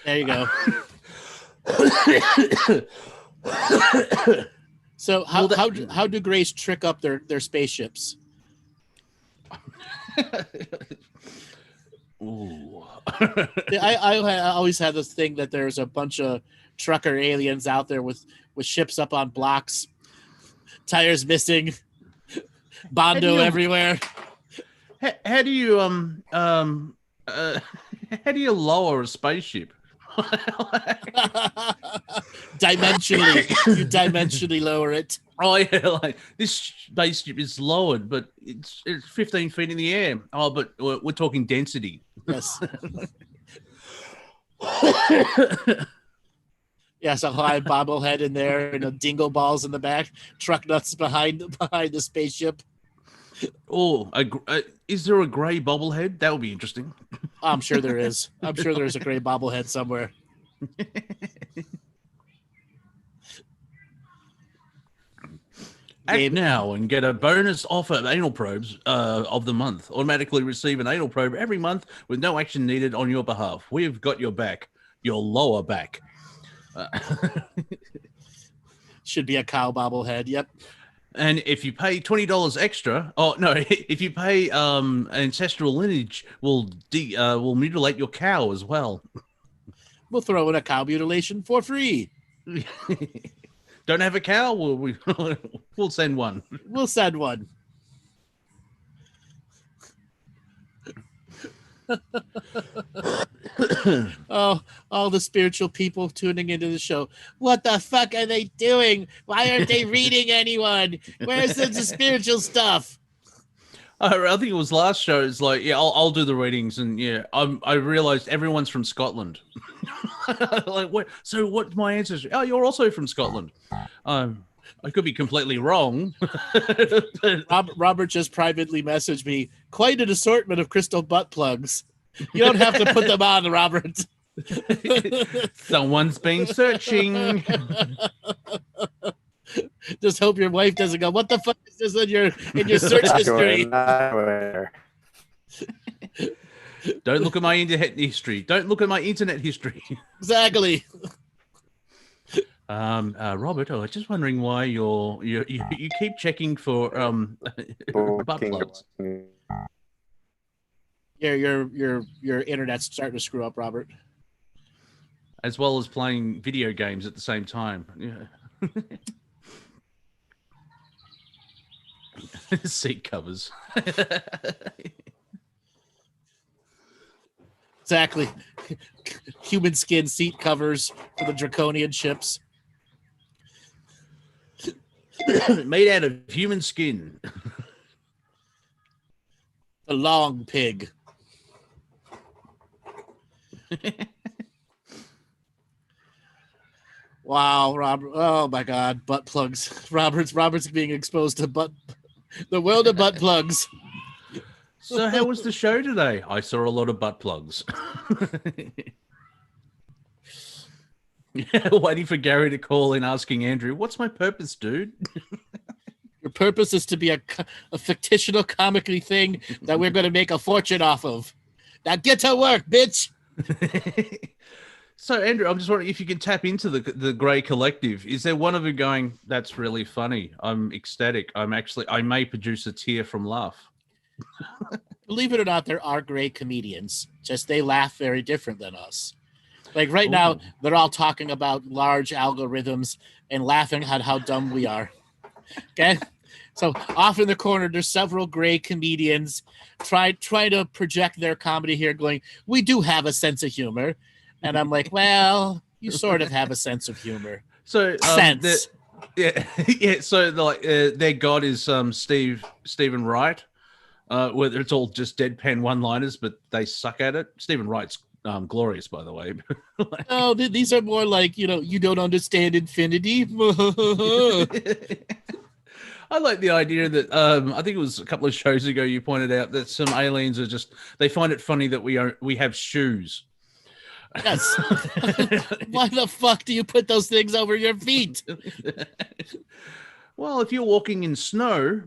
There you go. So how do Greys trick up their spaceships? Ooh. I always had this thing that there's a bunch of trucker aliens out there with ships up on blocks, tires missing, Bondo everywhere. How do you how do you lower a spaceship? Dimensionally, you dimensionally lower it. Oh yeah, like this spaceship is lowered, but it's 15 feet in the air. Oh, but we're talking density. Yes. Yes, a high bobblehead in there and a dingle balls in the back, truck nuts behind the spaceship. Oh, is there a gray bobblehead? That would be interesting. I'm sure there is. I'm sure there's a gray bobblehead somewhere. Act now and get a bonus offer of anal probes of the month. Automatically receive an anal probe every month with no action needed on your behalf. We've got your back, your lower back. Should be a cow bobblehead. Yep. And if you pay $20 extra, if you pay ancestral lineage, we'll mutilate your cow as well. We'll throw in a cow mutilation for free. Don't have a cow? We'll send one. We'll send one. Oh, all the spiritual people tuning into the show. What the fuck are they doing? Why aren't they reading anyone? Where's the spiritual stuff? I think it was last show. It's like, yeah, I'll do the readings, and yeah, I realized everyone's from Scotland. Like, what? So what's my ancestry? Oh, you're also from Scotland. I could be completely wrong. Robert just privately messaged me. Quite an assortment of crystal butt plugs. You don't have to put them on, Robert. Someone's been searching. Just hope your wife doesn't go, what the fuck is this in your search history? Don't look at my internet history. Don't look at my internet history. Exactly. Robert, I was just wondering why you keep checking for butt plugs. Your internet's starting to screw up, Robert. As well as playing video games at the same time. Yeah. Seat covers. Exactly. Human skin seat covers for the draconian ships. Made out of human skin. The long pig. Wow, Robert. Oh my God, butt plugs. Robert's being exposed to the world of butt plugs. So how was the show today? I saw a lot of butt plugs. Waiting for Gary to call in asking Andrew, what's my purpose, dude? Your purpose is to be a fictional comedy thing that we're going to make a fortune off of. Now get to work, bitch. So, Andrew, I'm just wondering if you can tap into the Grey Collective. Is there one of you going, that's really funny, I'm ecstatic, I may produce a tear from laugh? Believe it or not, there are great comedians. Just they laugh very different than us. Like right now, they're all talking about large algorithms and laughing at how dumb we are. Okay? So off in the corner, there's several great comedians trying to project their comedy here, going, we do have a sense of humor. And I'm like, well, you sort of have a sense of humor. So sense. Yeah. So like their god is Stephen Wright. Whether it's all just deadpan one-liners, but they suck at it. Stephen Wright's glorious, by the way. Oh, these are more like, you don't understand infinity. I like the idea that I think it was a couple of shows ago you pointed out that some aliens are they find it funny that we have shoes. Yes. Why the fuck do you put those things over your feet? Well, if you're walking in snow,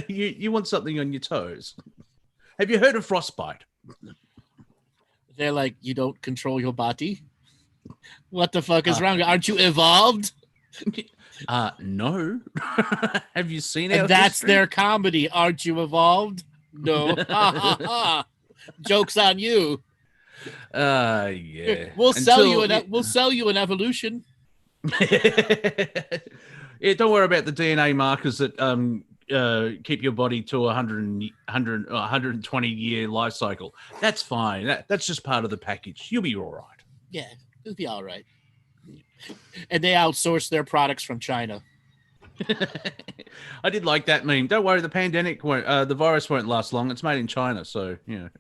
you want something on your toes. Have you heard of frostbite? They're like, you don't control your body? What the fuck is wrong? Aren't you evolved? No. Have you seen it? Our That's history? their comedy. Aren't you evolved? No. Joke's on you. Yeah. We'll sell you an evolution. Yeah, don't worry about the DNA markers that keep your body to 120 year life cycle. That's fine. That's just part of the package. You'll be all right. Yeah, it'll be all right. And they outsource their products from China. I did like that meme. Don't worry, the pandemic the virus won't last long. It's made in China, so And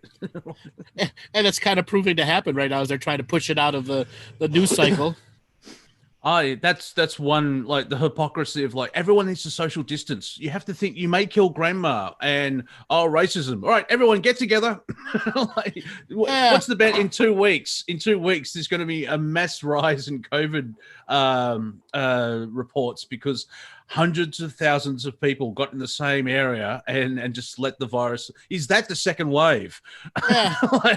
it's kind of proving to happen right now as they're trying to push it out of the news cycle. That's one, like the hypocrisy of like everyone needs to social distance. You have to think you may kill grandma and racism. All right, everyone get together. What's the bet in 2 weeks? In 2 weeks, there's going to be a mass rise in COVID reports because hundreds of thousands of people got in the same area and just let the virus. Is that the second wave? Yeah.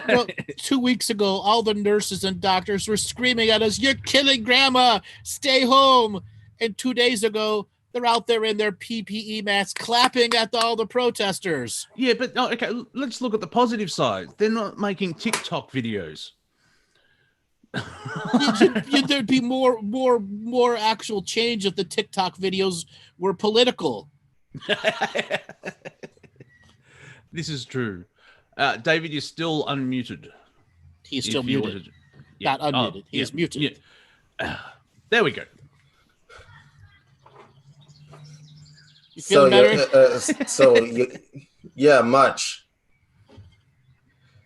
Well, 2 weeks ago, all the nurses and doctors were screaming at us, "You're killing grandma, stay home." And 2 days ago, they're out there in their PPE masks clapping at all the protesters. Yeah, but okay, let's look at the positive side. They're not making TikTok videos. There'd be more actual change if the TikTok videos were political. This is true. David, you're still unmuted. He's still muted. Not unmuted. He is muted. Yeah. There we go. You feeling better?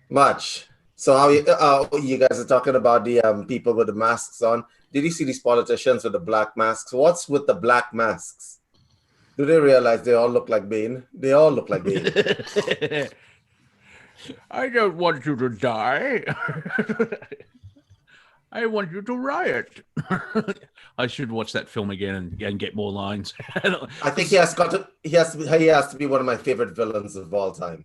Much. So how you guys are talking about the people with the masks on. Did you see these politicians with the black masks? What's with the black masks? Do they realize they all look like Bane? They all look like Bane. I don't want you to die. I want you to riot. I should watch that film again and get more lines. I think he has to be one of my favorite villains of all time.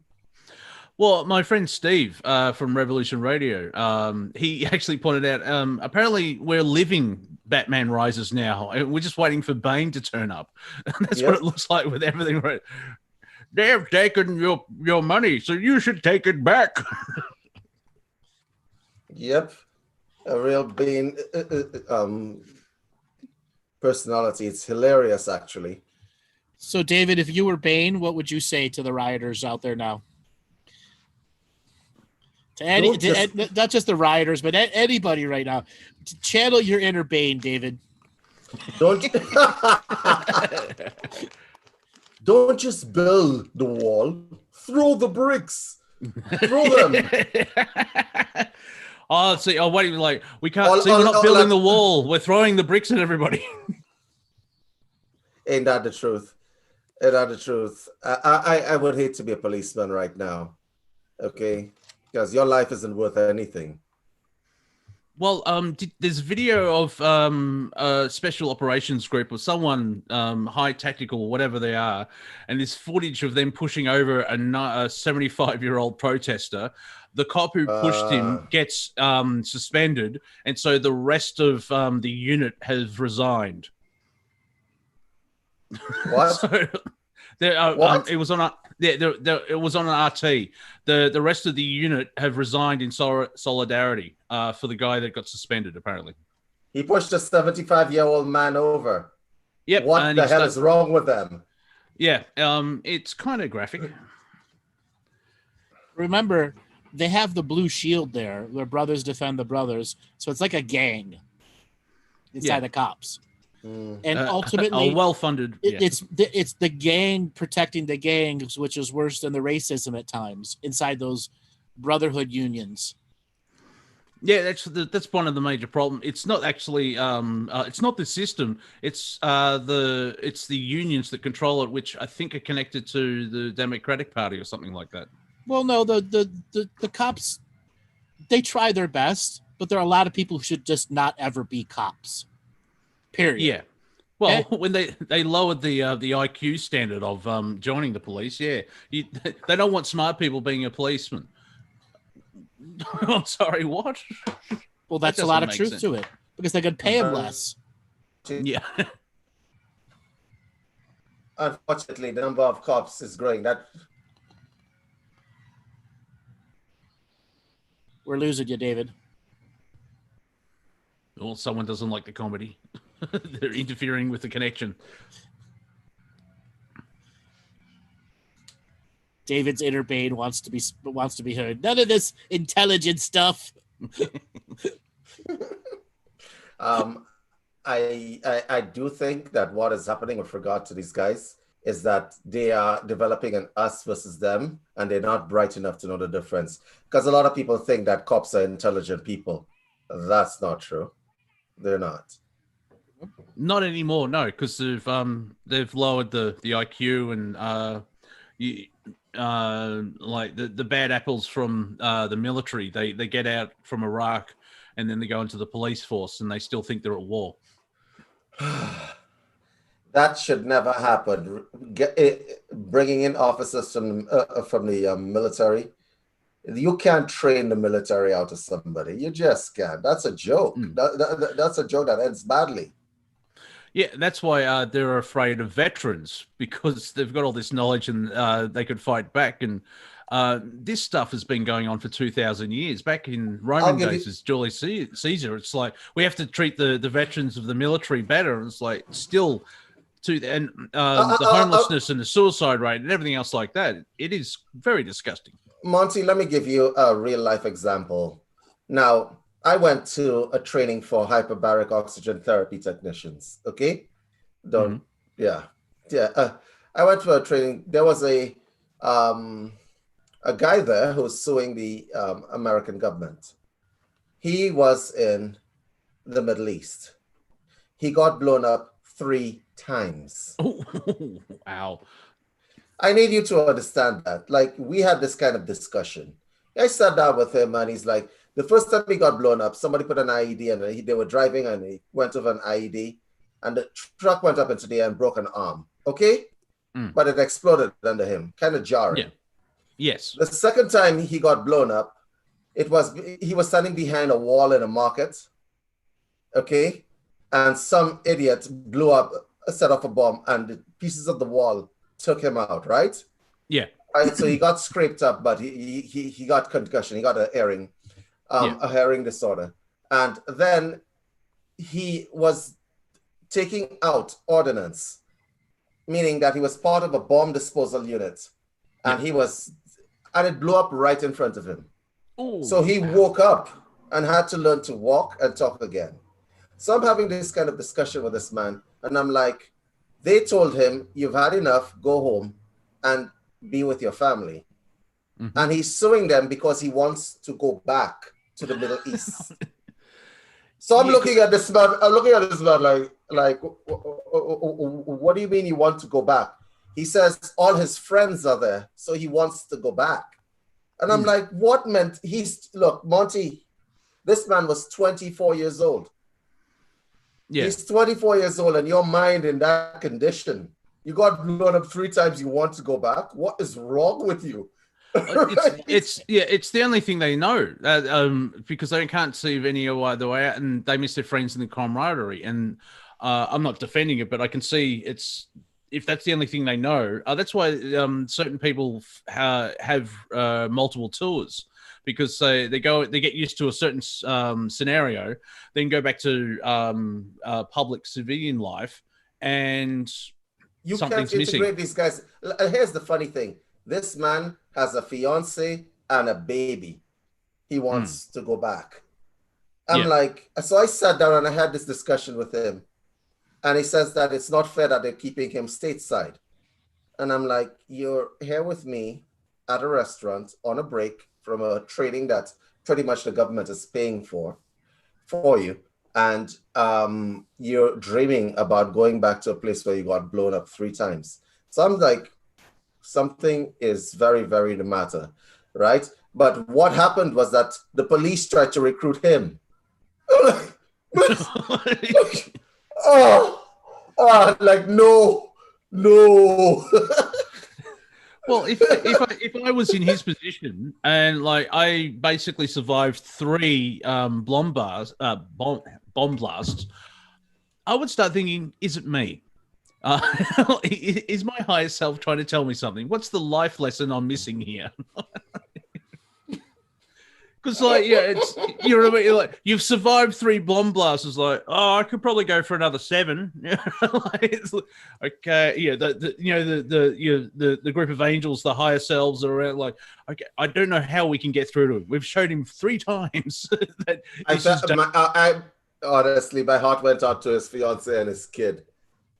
Well, my friend Steve from Revolution Radio, he actually pointed out, apparently we're living Batman Rises now. We're just waiting for Bane to turn up. That's what it looks like with everything. Right? They have taken your money, so you should take it back. Yep. A real Bane personality. It's hilarious, actually. So, David, if you were Bane, what would you say to the rioters out there now? Not just the rioters, but anybody right now. Channel your inner Bane, David. Don't just build the wall. Throw the bricks. Throw them. Oh, see, oh, wait, like, we can't see, we're not building the wall. We're throwing the bricks at everybody. Ain't that the truth? Ain't that the truth? I would hate to be a policeman right now, okay? Because your life isn't worth anything. Well, there's a video of a special operations group or someone, high tactical, whatever they are, and there's footage of them pushing over a 75-year-old protester. The cop who pushed him gets suspended, and so the rest of the unit has resigned. What? So, What? it was on a it was on an RT. The rest of the unit have resigned in solidarity for the guy that got suspended. Apparently, He pushed a 75-year-old man over. yep. What and the he hell starts- is wrong with them? Yeah, it's kind of graphic. Remember, they have the blue shield there. Their brothers defend the brothers, so it's like a gang inside Yeah. the cops. And a ultimately, well-funded. it's the gang protecting the gangs, which is worse than the racism at times inside those brotherhood unions. Yeah, that's one of the major problems. It's not actually it's not the system. It's the unions that control it, which I think are connected to the Democratic Party or something like that. Well, no, the cops, they try their best, but there are a lot of people who should just not ever be cops. Period. Yeah. Well, Okay. when they lowered the IQ standard of joining the police, yeah, they don't want smart people being a policeman. I'm sorry, what? Well, that's a doesn't lot of make truth sense. to it because they could pay them less. Yeah. Unfortunately, the number of cops is growing. We're losing you, David. Well, someone doesn't like the comedy. They're interfering with the connection. David's inner Bane wants to be heard. None of this intelligent stuff. I do think that what is happening with regard to these guys is that they are developing an us versus them, and they're not bright enough to know the difference. Because a lot of people think that cops are intelligent people. That's not true. They're not. Not anymore, no, because they've lowered the IQ and like the bad apples from the military. They get out from Iraq and then they go into the police force and they still think they're at war. That should never happen. Bringing in officers from the military. You can't train the military out of somebody. You just can't. That's a joke. That's a joke that ends badly. Yeah, that's why they're afraid of veterans, because they've got all this knowledge and they could fight back. And this stuff has been going on for 2,000 years. Back in Roman days, as Julius Caesar, it's like we have to treat the veterans of the military better. And it's like still the homelessness and the suicide rate and everything else like that. It is very disgusting. Monty, let me give you a real life example. Now, I went to a training for hyperbaric oxygen therapy technicians. Okay, I went to a training. There was a guy there who was suing the American government. He was in the Middle East. He got blown up 3 times. Oh, wow. I need you to understand that. Like, we had this kind of discussion. I sat down with him and he's like, the first time he got blown up, somebody put an IED and they were driving and he went over an IED and the truck went up into the air and broke an arm. Okay? But it exploded under him. Kind of jarring. Yeah. Yes. The second time he got blown up, he was standing behind a wall in a market. Okay? And some idiot set off a bomb and the pieces of the wall took him out, right? Yeah. Right. So he got scraped up, but he got concussion. He got a hearing disorder. And then he was taking out ordnance, meaning that he was part of a bomb disposal unit. And it blew up right in front of him. Ooh. So he woke up and had to learn to walk and talk again. So I'm having this kind of discussion with this man, and I'm like, they told him, you've had enough, go home and be with your family. and he's suing them because he wants to go back to the Middle East. So I'm looking at this man. Like, what do you mean you want to go back? He says all his friends are there, so he wants to go back. And I'm like, what meant? Look, Monty, this man was 24 years old. Yeah. He's 24 years old, and your mind in that condition. You got blown up 3 times. You want to go back? What is wrong with you? Right? It's the only thing they know, because they can't see any other way out, and they miss their friends and the camaraderie. And I'm not defending it, but I can see if that's the only thing they know. That's why certain people have multiple tours, because they get used to a certain scenario, then go back to public civilian life, and you something's can't missing. Integrate these guys. Here's the funny thing: this man has a fiance and a baby. He wants to go back. I'm like, so I sat down and I had this discussion with him, and he says that it's not fair that they're keeping him stateside. And I'm like, you're here with me at a restaurant on a break from a training that pretty much the government is paying for you. And you're dreaming about going back to a place where you got blown up 3 times. So I'm like, something is very, very the matter, right? But what happened was that the police tried to recruit him. Like, no. Well, if I was in his position and like I basically survived 3 bomb blasts, I would start thinking, is it me? Is my higher self trying to tell me something? What's the life lesson I'm missing here? Because it's you've survived 3 bomb blasts. It's like, oh, I could probably go for another 7. Okay, the group of angels, the higher selves are around. Like, okay, I don't know how we can get through to him. We've showed him 3 times. Honestly, my heart went out to his fiance and his kid,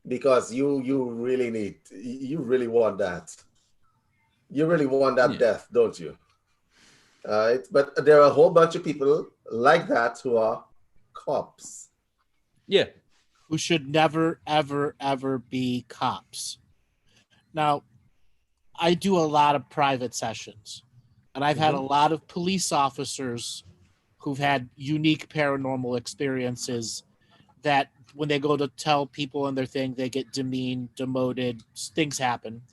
because you really want that. You really want that death, don't you? All right, but there are a whole bunch of people like that who are cops. Yeah, who should never, ever, ever be cops. Now, I do a lot of private sessions, and I've had a lot of police officers who've had unique paranormal experiences that when they go to tell people in their thing, they get demeaned, demoted, things happen.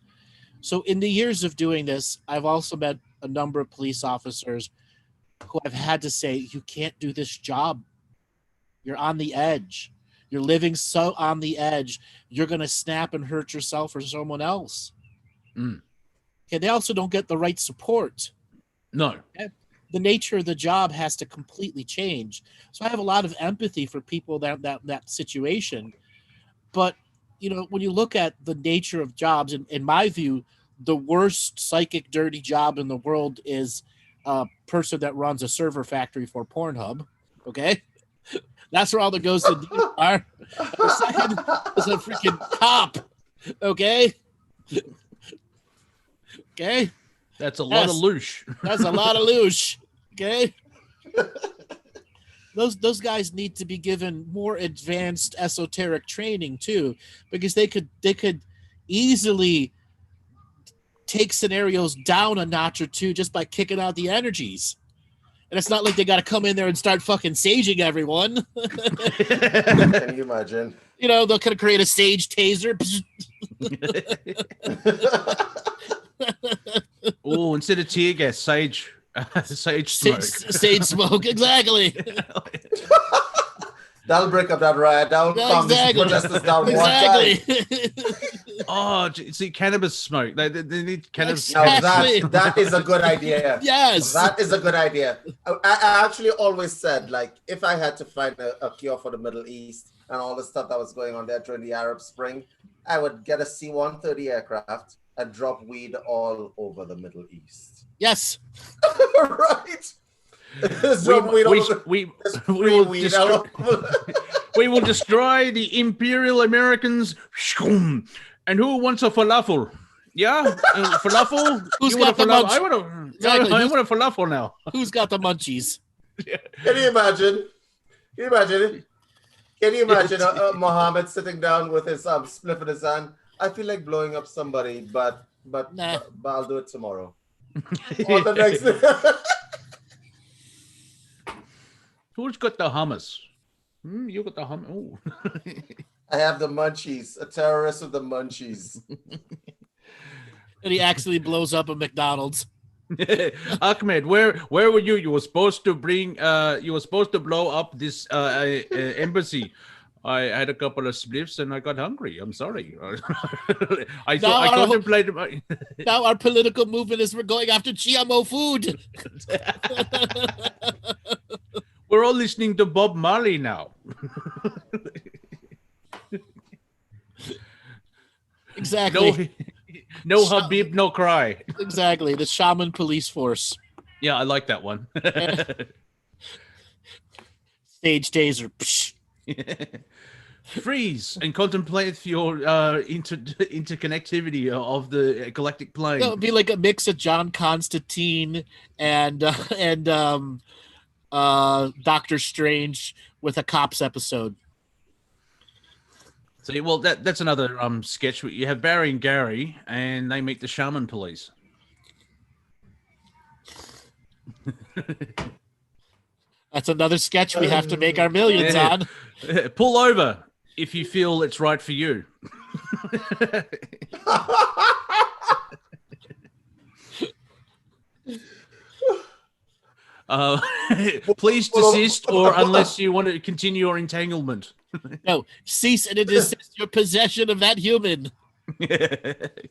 So in the years of doing this, I've also met a number of police officers who I've had to say, you can't do this job. You're on the edge. You're living so on the edge. You're going to snap and hurt yourself or someone else. Okay, they also don't get the right support. No. Okay? The nature of the job has to completely change. So I have a lot of empathy for people that situation. But, when you look at the nature of jobs, in my view, the worst psychic dirty job in the world is a person that runs a server factory for Pornhub. Okay? That's where all the ghosts and demons are. The second is a freaking cop. Okay? Okay? That's a lot of loosh. That's a lot of loosh. Okay? Those guys need to be given more advanced esoteric training too, because they could easily take scenarios down a notch or 2 just by kicking out the energies. And it's not like they got to come in there and start fucking saging everyone. Can you imagine? They'll kind of create a sage taser. Oh, instead of tear gas, sage smoke. Sage smoke, exactly. That'll break up that riot. That'll calm these protesters down one time. Oh, see, cannabis smoke. They need cannabis. Exactly. Now that is a good idea. Yes. That is a good idea. I actually always said, like, if I had to find a cure for the Middle East and all the stuff that was going on there during the Arab Spring, I would get a C-130 aircraft and drop weed all over the Middle East. Yes. Right. We will destroy the Imperial Americans. And who wants a falafel? Yeah, falafel. Who's You got want a the falafel? munch? I want Exactly. I want a falafel now. Who's got the munchies? Can you imagine? Can you imagine? Can you imagine Muhammad sitting down with his spliff in his hand? I feel like blowing up somebody, but Nah. but I'll do it tomorrow. Or the next. Who's got the hummus? You got the hummus. Oh. I have the munchies. A terrorist with the munchies. And he actually blows up a McDonald's. Ahmed, where were you? You were supposed to blow up this embassy. I had a couple of spliffs and I got hungry. I'm sorry. I contemplated my... Now our political movement is we're going after GMO food. We're all listening to Bob Marley now. Exactly. No Habib, no cry. Exactly. The Shaman police force. Yeah, I like that one. Stage taser. Psh. Freeze and contemplate your interconnectivity of the galactic plane. That would be like a mix of John Constantine and Doctor Strange with a cops episode. See, well, that's another sketch. You have Barry and Gary, and they meet the Shaman police. That's another sketch we have to make our millions on. Pull over if you feel it's right for you. Please desist, or unless you want to continue your entanglement. No, cease and desist your possession of that human.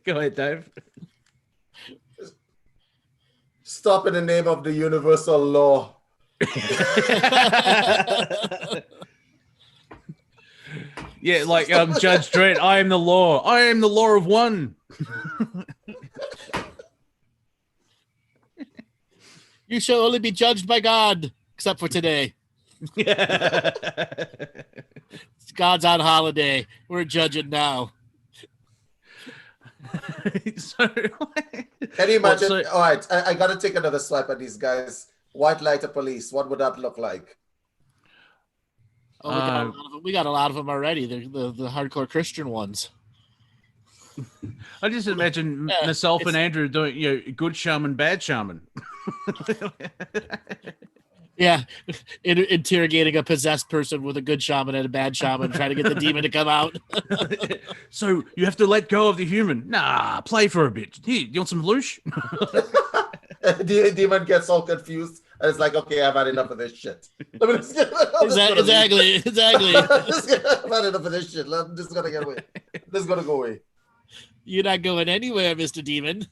Go ahead, Dave. Stop in the name of the universal law. Yeah, like Judge Dredd, I am the law. I am the law of one. You shall only be judged by God, except for today. God's on holiday. We're judging now. So, can you imagine? All right, I got to take another swipe at these guys. White lighter police. What would that look like? Oh, we got a lot of them already. They're the hardcore Christian ones. I just imagine myself and Andrew doing, good shaman, bad shaman. Yeah, interrogating a possessed person with a good shaman and a bad shaman, trying to get the demon to come out. So you have to let go of the human. Nah, play for a bit. Here, you want some loosh? The demon gets all confused and it's like, okay, I've had enough of this shit. Exactly. I've had enough of this shit. This is gonna get away. This is gonna go away. You're not going anywhere, Mr. Demon.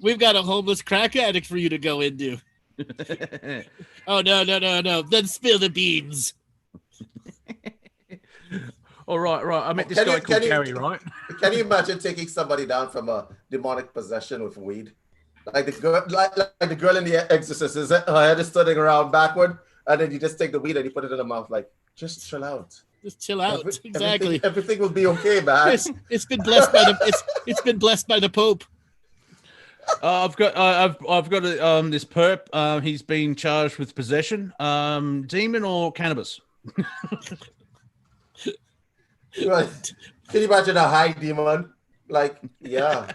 We've got a homeless crack addict for you to go into. Oh, no. Then spill the beans. All right. I met this guy called Gary, right? Can you imagine taking somebody down from a demonic possession with weed? Like the girl in The Exorcist, her head is turning around backward, and then you just take the weed and you put it in the mouth, like, just chill out. Just chill out. Exactly. Everything will be okay, man. It's been blessed by it's been blessed by the Pope. I've got this perp. He's being charged with possession. Demon or cannabis? Right. Can you imagine a high demon? Like, yeah.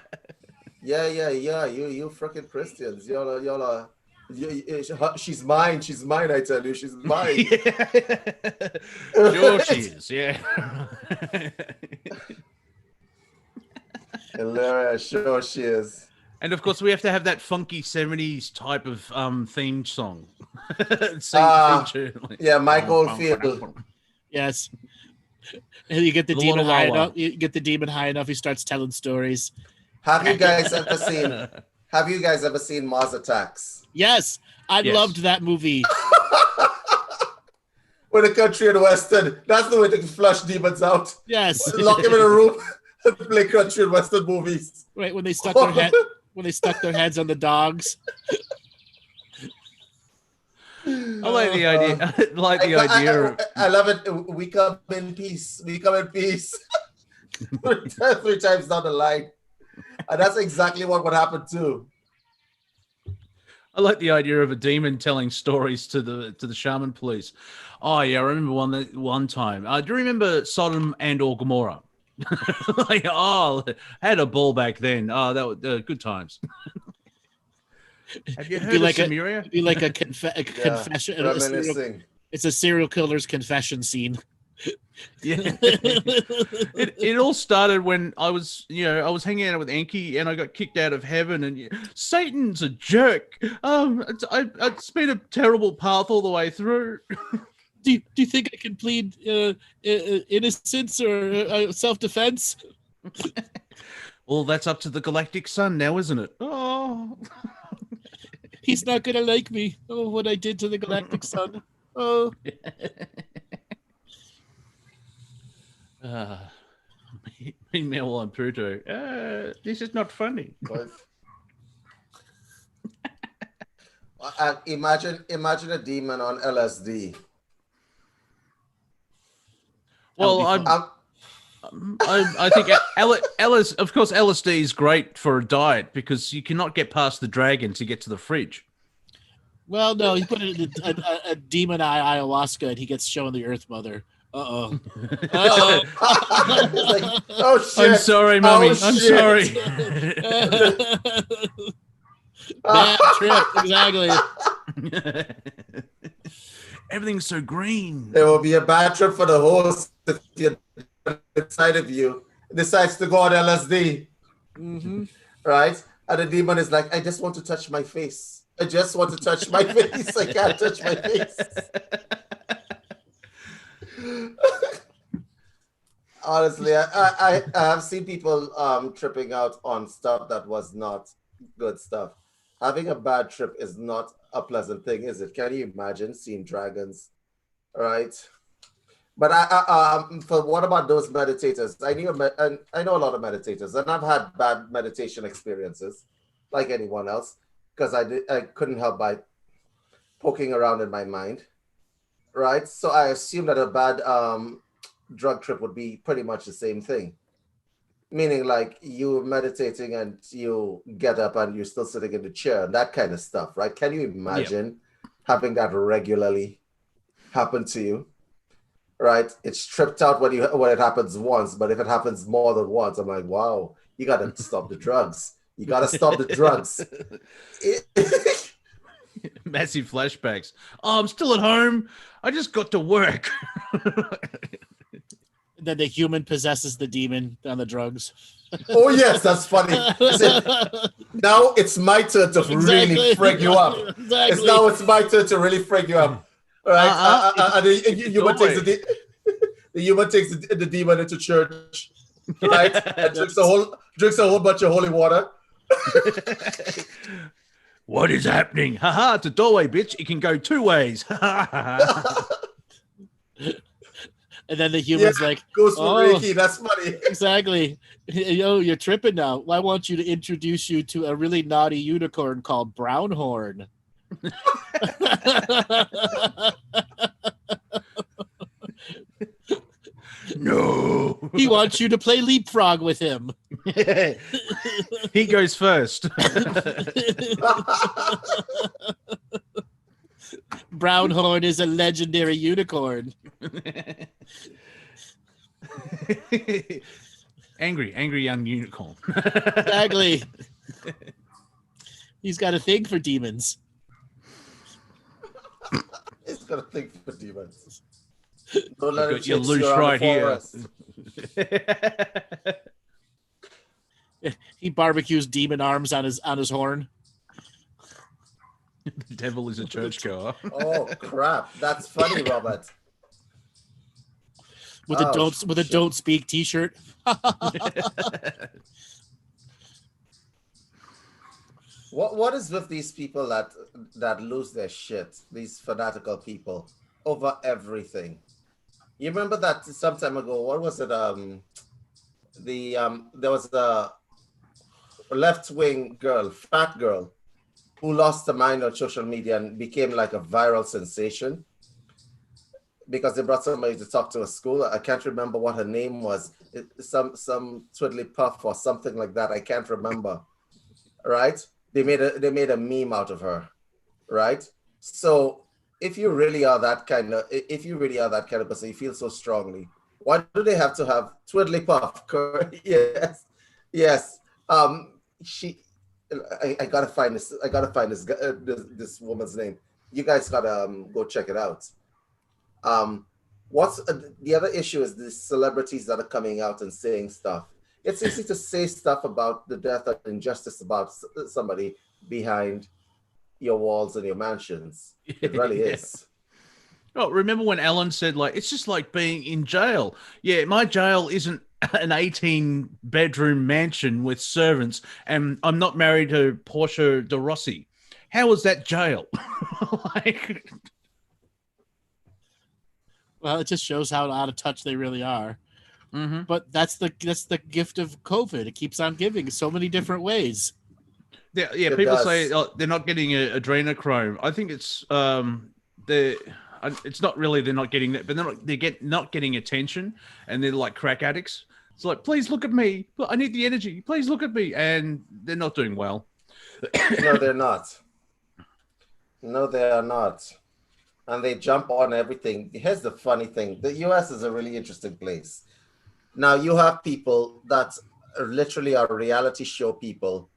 You freaking Christians. Y'all are. She's mine. I tell you, she's mine. Sure she is. Yeah. Hilarious. Sure she is. And of course, we have to have that funky 70s type of theme song. Yeah, Mike Oldfield. Yes. And you get the demon high enough. You get the demon high enough. He starts telling stories. Have you guys ever seen Mars Attacks? Yes, I loved that movie. With the country and western, that's the way to flush demons out. Yes. Lock him in a room and play country and western movies. Right when they stuck their heads on the dogs. I like the idea. I love it. We come in peace. three times down the line. And that's exactly what would happen too. I like the idea of a demon telling stories to the shaman police. Oh yeah, I remember one time. Do you remember Sodom and or Gomorrah? Like, oh, had a ball back then. Oh, that was good times. Have you heard of Samaria? It'd be like a confession. It's a serial killer's confession scene. Yeah. It all started when I was hanging out with Enki and I got kicked out of heaven, and Satan's a jerk. It's been a terrible path all the way through. Do you think I can plead innocence or self-defense? Well, that's up to the Galactic Sun now, isn't it? Oh, he's not gonna like me. Oh, what I did to the Galactic Sun. Oh. Meanwhile, on Pluto, this is not funny. Imagine a demon on LSD. Well, I think Ellis, of course, LSD is great for a diet because you cannot get past the dragon to get to the fridge. Well, no, he put it in a demon ayahuasca and he gets shown the Earth Mother. Uh-oh. Like, oh, shit. I'm sorry, Mommy. I'm sorry. Bad trip, exactly. Everything's so green. There will be a bad trip for the host if you're inside of you decides to go on LSD. Mm-hmm. Right? And the demon is like, I just want to touch my face. I just want to touch my face. I can't touch my face. Honestly, I have seen people tripping out on stuff that was not good stuff. Having a bad trip is not a pleasant thing, is it? Can you imagine seeing dragons? All right. But for what about those meditators? I know a lot of meditators, and I've had bad meditation experiences, like anyone else, because I couldn't help by poking around in my mind, right? So I assume that a bad drug trip would be pretty much the same thing, meaning like you meditating and you get up and you're still sitting in the chair and that kind of stuff, right? Can you imagine having that regularly happen to you? Right, it's tripped out when it happens once, but if it happens more than once, I'm like, wow, you gotta stop the drugs. You gotta stop the drugs. Massive flashbacks. Oh, I'm still at home. I just got to work. Then the human possesses the demon on the drugs. Oh yes, that's funny. Now it's my turn to really frig you up. Exactly. It's my turn to really frig you up. Right? And the human takes the demon into church, right? And drinks a whole bunch of holy water. What is happening? Haha, it's a doorway, bitch. It can go two ways. And then the human's like, goes for Reiki. That's funny. Exactly. Yo, you're tripping now. I want you to introduce you to a really naughty unicorn called Brownhorn. No. He wants you to play leapfrog with him. He goes first. Brownhorn is a legendary unicorn. Angry young unicorn. Exactly. He's got a thing for demons. He's got a thing for demons. Don't let it you loose right here. He barbecues demon arms on his horn. The devil is a churchgoer. Oh crap! That's funny, Robert. With a don't speak T-shirt. What is with these people that lose their shit? These fanatical people over everything. You remember that some time ago? What was it? There was a left-wing girl, fat girl, who lost her mind on social media and became like a viral sensation because they brought somebody to talk to a school. I can't remember what her name was. Some Twiddly Puff or something like that. I can't remember. Right? They made a meme out of her. Right? So if you really are that kind of person, you feel so strongly. Why do they have to have Twiddly Puff? Yes, yes. I gotta find this. I gotta find this woman's name. You guys gotta go check it out. What's the other issue is the celebrities that are coming out and saying stuff. It's easy to say stuff about the death and injustice about somebody behind your walls and your mansions. It really is. Oh, remember when Alan said, like, it's just like being in jail. Yeah, my jail isn't an 18-bedroom mansion with servants, and I'm not married to Portia de Rossi. How is that jail? Like, Well, it just shows how out of touch they really are. mm-hmm. But that's the gift of COVID. It keeps on giving so many different ways. Yeah, It people does. say they're not getting adrenochrome. I think it's it's not really they're not getting that, but they're not getting attention, and they're like crack addicts. It's like, please look at me. I need the energy. Please look at me, and they're not doing well. No, they're not. No, they are not. And they jump on everything. Here's the funny thing. The US is a really interesting place. Now you have people that literally are reality show people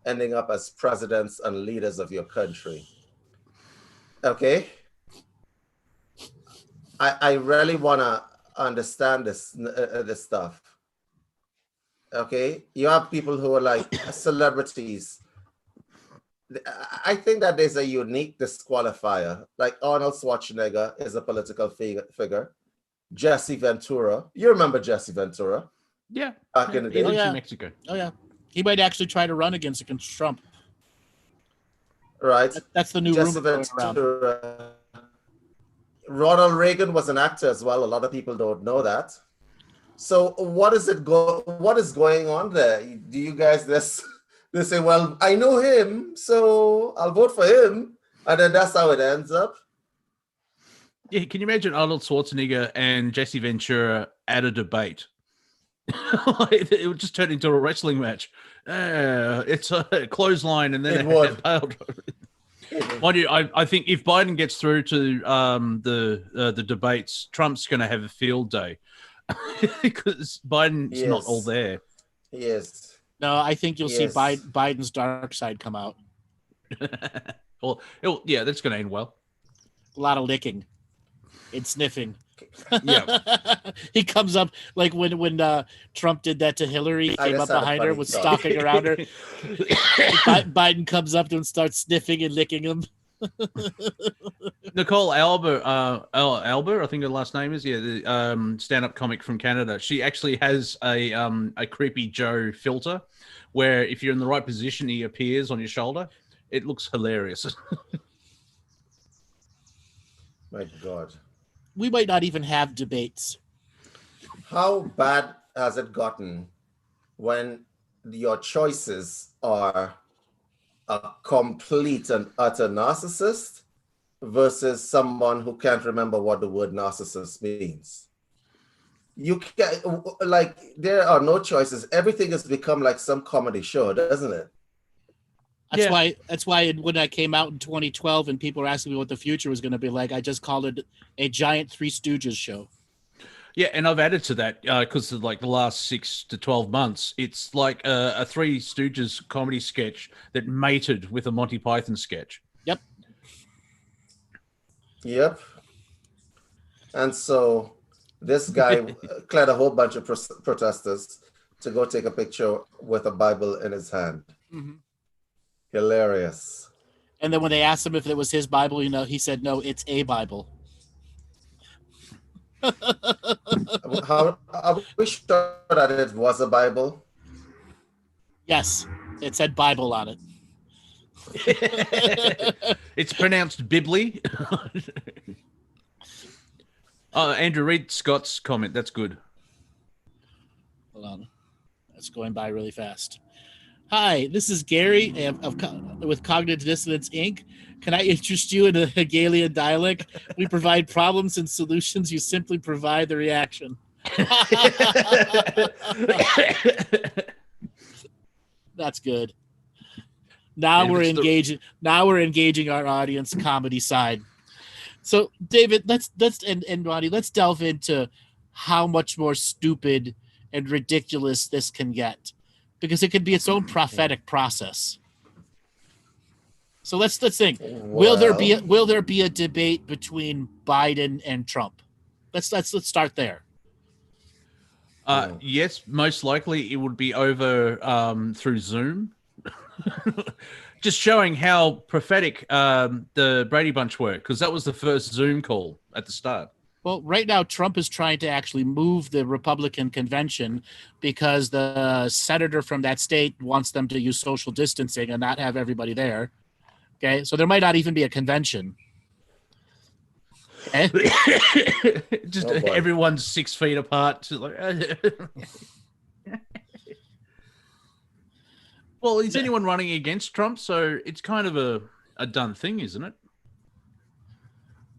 ending up as presidents and leaders of your country. Okay? I really want to understand this stuff. Okay? You have people who are like celebrities. I think that there's a unique disqualifier. Like Arnold Schwarzenegger is a political figure. Jesse Ventura. You remember Jesse Ventura? Yeah. Back in the He day. lives yeah. in Mexico. Oh yeah, he might actually try to run against Trump. Right. That's the new Jesse rumor going around. Ventura. Ronald Reagan was an actor as well. A lot of people don't know that. So what is going on there? Do you guys they say, well, I know him, so I'll vote for him, and then that's how it ends up. Yeah, can you imagine Arnold Schwarzenegger and Jesse Ventura at a debate? It would just turn into a wrestling match. It's a clothesline, and then It would. Mind you, I think if Biden gets through to the debates, Trump's going to have a field day because Biden's not all there. Yes. No, I think you'll see Yes. Biden's dark side come out. Well, yeah, that's going to end well. A lot of licking and sniffing. Yeah. He comes up like when Trump did that to Hillary. He I came just up had a behind her, funny was thought. stalking around her. Biden comes up to him and starts sniffing and licking him. Nicole Albert, I think her last name is, the stand-up comic from Canada. She actually has a Creepy Joe filter where if you're in the right position, he appears on your shoulder. It looks hilarious. My God. We might not even have debates. How bad has it gotten when your choices are a complete and utter narcissist versus someone who can't remember what the word narcissist means? You can't, like, there are no choices. Everything has become like some comedy show, doesn't it? That's why when I came out in 2012 and people were asking me what the future was going to be like, I just called it a giant Three Stooges show. Yeah, and I've added to that because of like the last 6 to 12 months, it's like a Three Stooges comedy sketch that mated with a Monty Python sketch. Yep. And so this guy cleared a whole bunch of protesters to go take a picture with a Bible in his hand. Mm-hmm. Hilarious. And then when they asked him if it was his Bible, he said, no, it's a Bible. How are we sure that it was a Bible? Yes, it said Bible on it. It's pronounced Bibly. Andrew, read Scott's comment. That's good. Hold on. That's going by really fast. Hi, this is Gary with Cognitive Dissonance Inc. Can I interest you in a Hegelian dialect? We provide problems and solutions. You simply provide the reaction. That's good. Now And we're it's the- engaging. Now we're engaging our audience comedy side. So, David, let's and Monty, let's delve into how much more stupid and ridiculous this can get, because it could be its own prophetic process. So let's think. Will there be a debate between Biden and Trump? Let's start there. Yes, most likely it would be over through Zoom. Just showing how prophetic the Brady Bunch were, because that was the first Zoom call at the start. Well, right now, Trump is trying to actually move the Republican convention because the senator from that state wants them to use social distancing and not have everybody there. Okay, so there might not even be a convention. Okay? Just Oh, boy. everyone's 6 feet apart. Well, is anyone running against Trump? So it's kind of a done thing, isn't it?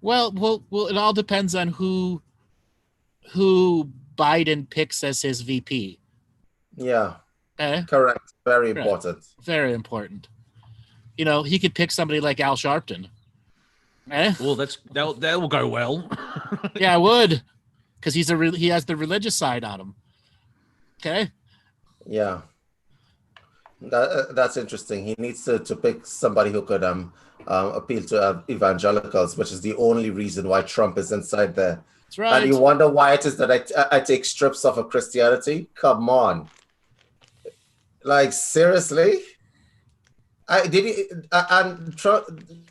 Well, it all depends on who Biden picks as his VP. Yeah, Okay, correct. Very Correct. important. very important. You know, he could pick somebody like Al Sharpton. Eh? Well, that will go well. Yeah, I would, because he has the religious side on him. Okay. Yeah, that's interesting. He needs to pick somebody who could appeal to evangelicals, which is the only reason why Trump is inside there. That's right. And you wonder why it is that I take strips off of Christianity? Come on. Like, seriously?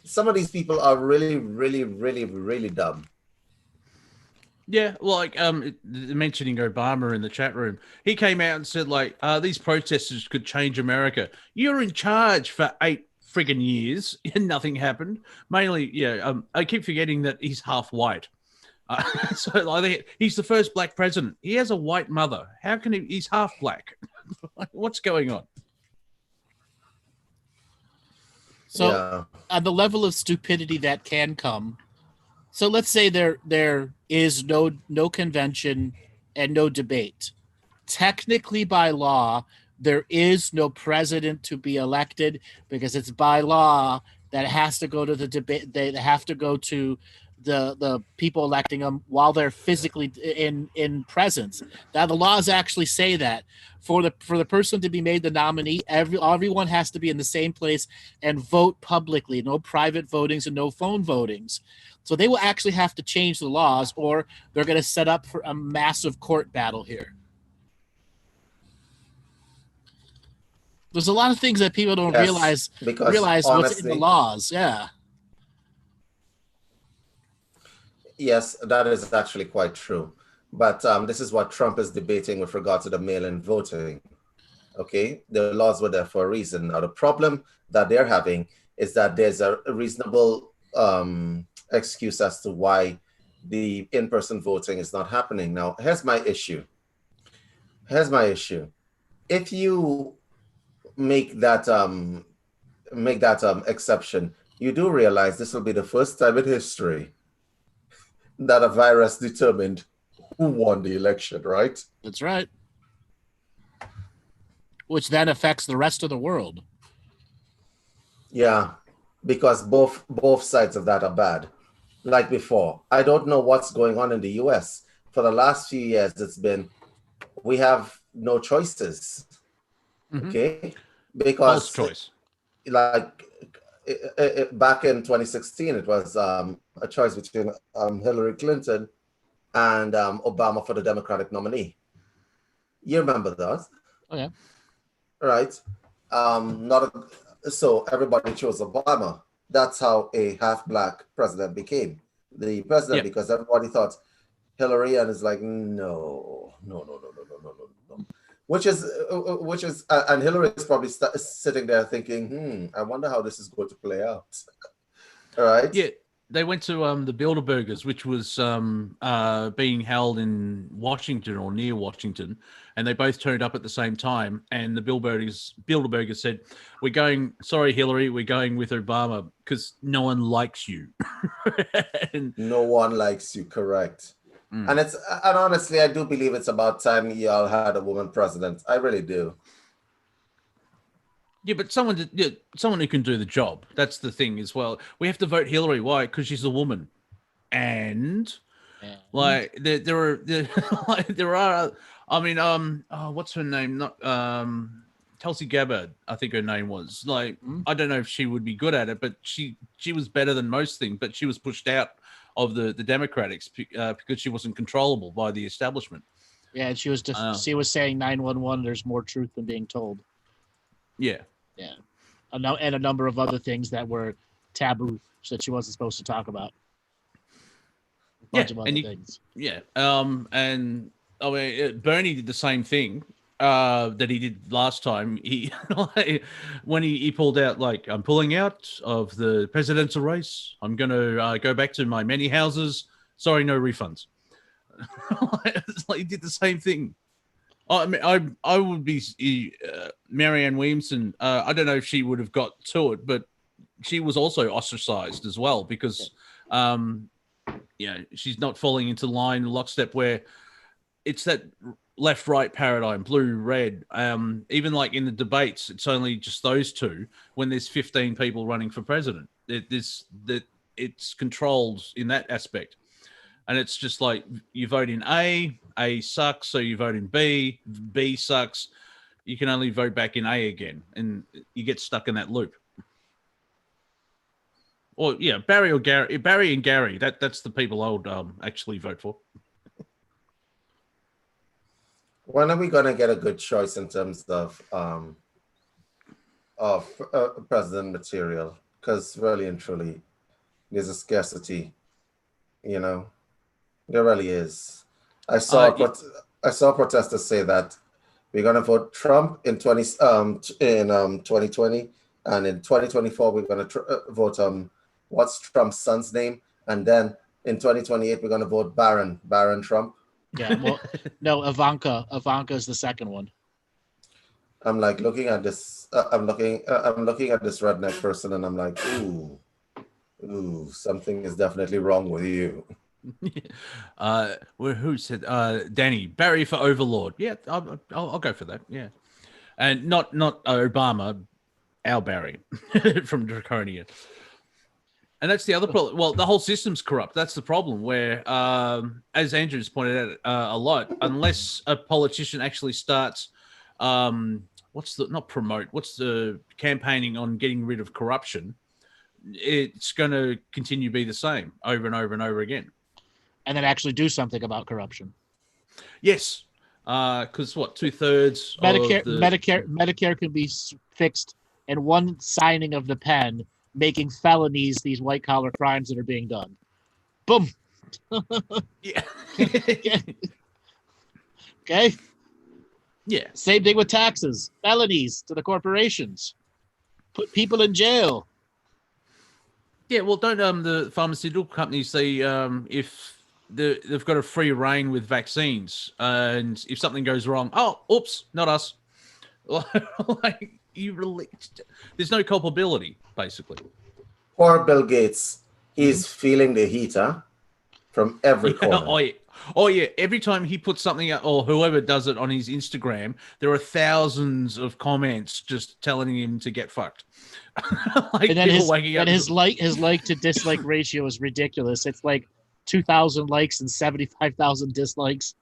Some of these people are really, really, really, really dumb. Yeah, like mentioning Obama in the chat room, he came out and said like these protesters could change America. You're in charge for 8 friggin' years and nothing happened. Mainly, I keep forgetting that he's half white. So like, he's the first black president. He has a white mother. How can he? He's half black. Like, what's going on? So, Yeah. on the level of stupidity that can come, so let's say there is no convention and no debate. Technically, by law, there is no president to be elected because it's by law that it has to go to the debate. They have to go to the people electing them while they're physically in presence. Now, the laws actually say that for the person to be made the nominee, everyone has to be in the same place and vote publicly. No private votings and no phone votings. So they will actually have to change the laws, or they're going to set up for a massive court battle here. There's a lot of things that people don't Yes, realize what's in the honestly, laws. Yeah. yes, that is actually quite true. But this is what Trump is debating with regard to the mail-in voting. Okay, the laws were there for a reason. Now, the problem that they're having is that there's a reasonable excuse as to why the in-person voting is not happening. Now, here's my issue. If you make that exception, you do realize this will be the first time in history that a virus determined who won the election, right? That's right. Which then affects the rest of the world. Yeah, because both sides of that are bad. Like before, I don't know what's going on in the US. For the last few years, it's been, we have no choices. Mhm. Okay? False Because choice. like back in 2016, it was a choice between Hillary Clinton and Obama for the Democratic nominee. You remember that? Oh, yeah. Right? So everybody chose Obama. That's how a half-black president became the president, Yep. because everybody thought Hillary, and it's like, no. Which is, and Hillary is probably sitting there thinking, I wonder how this is going to play out. All right. Yeah. they went to the Bilderbergers, which was being held in Washington or near Washington, and they both turned up at the same time. And the Bilderbergers said, "We're going. Sorry, Hillary, we're going with Obama because no one likes you." And, No one likes you, correct? And honestly, I do believe it's about time y'all had a woman president. I really do. yeah, but someone who can do the job. That's the thing as well. We have to vote Hillary. Why? Because she's a woman. And like there are. I mean, what's her name? Not Tulsi Gabbard, I think her name was. Like, I don't know if she would be good at it, but she was better than most things. But she was pushed out of the Democrats because she wasn't controllable by the establishment. Yeah, and she was she was saying 911. There's more truth than being told. Yeah. Yeah, and a number of other things that were taboo that she wasn't supposed to talk about. A bunch of other things. Yeah. And I mean, Bernie did the same thing that he did last time. He when he pulled out, like, I'm pulling out of the presidential race. I'm going to go back to my many houses. Sorry, no refunds. It's like he did the same thing. I mean, I would be Marianne Williamson. I don't know if she would have got to it, but she was also ostracized as well because, she's not falling into line lockstep where it's that left-right paradigm, blue-red. Even like in the debates, it's only just those two. When there's 15 people running for president, it's controlled in that aspect. And it's just like you vote in A sucks, so you vote in B sucks. You can only vote back in A again, and you get stuck in that loop. Or yeah, Barry and Gary. That's the people I would actually vote for. When are we gonna get a good choice in terms of president material? Because really and truly, there's a scarcity, you know. There really is. I saw protesters say that we're gonna vote Trump in 2020, and in 2024 we're gonna vote what's Trump's son's name, and then in 2028 we're gonna vote Barron Trump. Yeah, well, no, Ivanka is the second one. I'm like looking at this. I'm looking at this redneck person, and I'm like, ooh, something is definitely wrong with you. Who said Danny Barry for Overlord? Yeah, I'll go for that. Yeah, and not Obama, our Barry from Draconia. And that's the other problem. Well, the whole system's corrupt. That's the problem. Where, as Andrew's pointed out a lot, unless a politician actually starts, what's the campaigning on getting rid of corruption, it's going to continue to be the same over and over and over again. And then actually do something about corruption. Yes, because 2/3 Medicare can be fixed in one signing of the pen, making felonies these white collar crimes that are being done. Boom. Yeah. Okay. Yeah. Same thing with taxes, felonies to the corporations. Put people in jail. Yeah. Well, don't the pharmaceutical companies say if they've got a free reign with vaccines, and if something goes wrong, oops, not us. Like there's no culpability, basically. Poor Bill Gates, he's feeling the heat, from every corner. Oh yeah. Every time he puts something out, or whoever does it on his Instagram, there are thousands of comments just telling him to get fucked. Like, and then his like to dislike ratio is ridiculous. It's like 2,000 likes and 75,000 dislikes.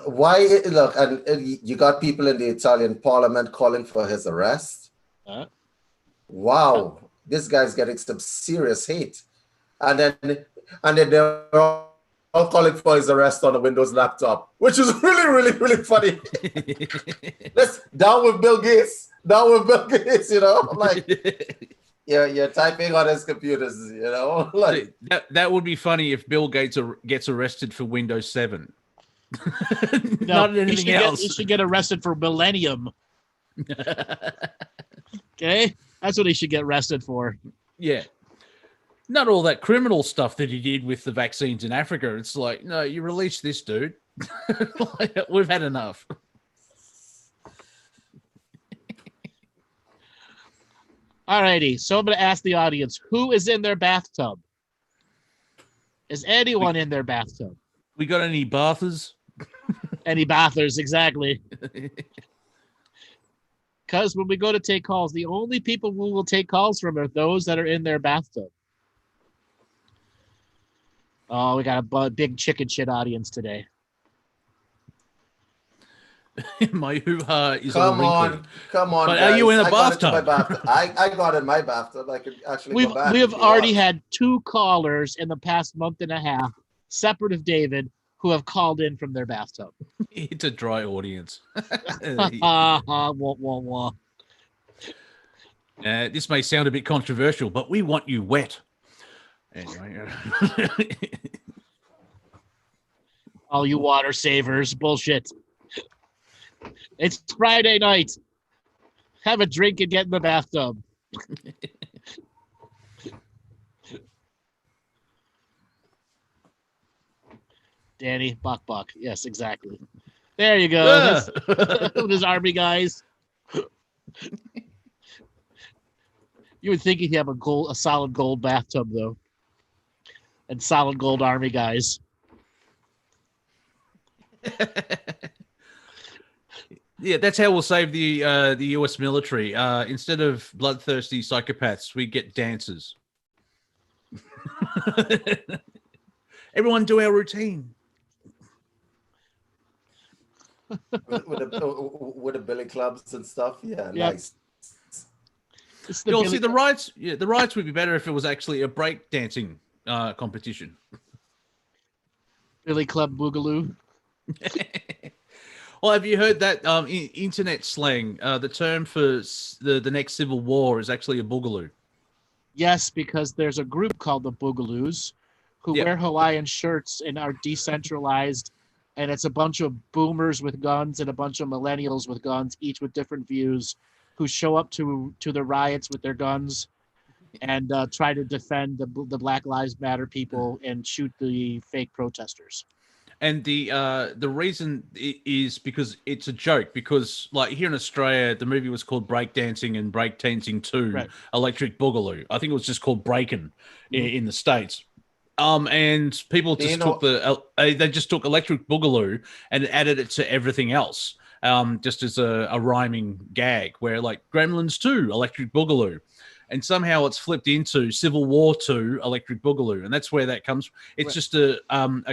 Why? Look, and you got people in the Italian parliament calling for his arrest. Wow, this guy's getting some serious hate, and then they're all calling for his arrest on a Windows laptop, which is really, really, really funny. Let's down with Bill Gates, you know, like. You're typing on his computers, you know. Like that would be funny if Bill Gates gets arrested for Windows 7. No, not anything else. He should get arrested for Millennium. Okay, that's what he should get arrested for. Yeah. Not all that criminal stuff that he did with the vaccines in Africa. It's like, no, you release this dude. We've had enough. Alrighty, so I'm going to ask the audience, who is in their bathtub? Is anyone in their bathtub? We got any bathers? Any bathers, exactly. Because when we go to take calls, the only people we will take calls from are those that are in their bathtub. Oh, we got a big chicken shit audience today. My hoo-ha is Come all on, wrinkly. come on. But guys. are you in a I got into my bathtub? I got in my bathtub. I could actually go back. We have if you already want. had 2 callers in the past month and a half, separate of David, who have called in from their bathtub. It's a dry audience. Wah, wah, wah. This may sound a bit controversial, but we want you wet. Anyway. All you water savers, bullshit. It's Friday night. Have a drink and get in the bathtub. Danny, buck. Yes, exactly. There you go. Those army guys. You would think he'd have a solid gold bathtub, though. And solid gold army guys. Yeah, that's how we'll save the U.S. military. Instead of bloodthirsty psychopaths, we get dancers. Everyone do our routine. with the billy clubs and stuff. Yeah, Yep. nice. You'll see the riots. Yeah, the riots would be better if it was actually a break dancing competition. Billy Club Boogaloo. Well, have you heard that internet slang? The term for the next civil war is actually a boogaloo. Yes, because there's a group called the Boogaloos who Yep. wear Hawaiian shirts and are decentralized. And it's a bunch of boomers with guns and a bunch of millennials with guns, each with different views, who show up to the riots with their guns and try to defend the Black Lives Matter people and shoot the fake protesters. And the reason is because it's a joke. Because like here in Australia, the movie was called Breakdancing and Breakdancing 2, Right. Electric Boogaloo. I think it was just called Breakin' in the States. And people just took they just took Electric Boogaloo and added it to everything else, just as a rhyming gag. Where like Gremlins 2, Electric Boogaloo. And somehow it's flipped into Civil War 2, Electric Boogaloo, and that's where that comes from. It's just a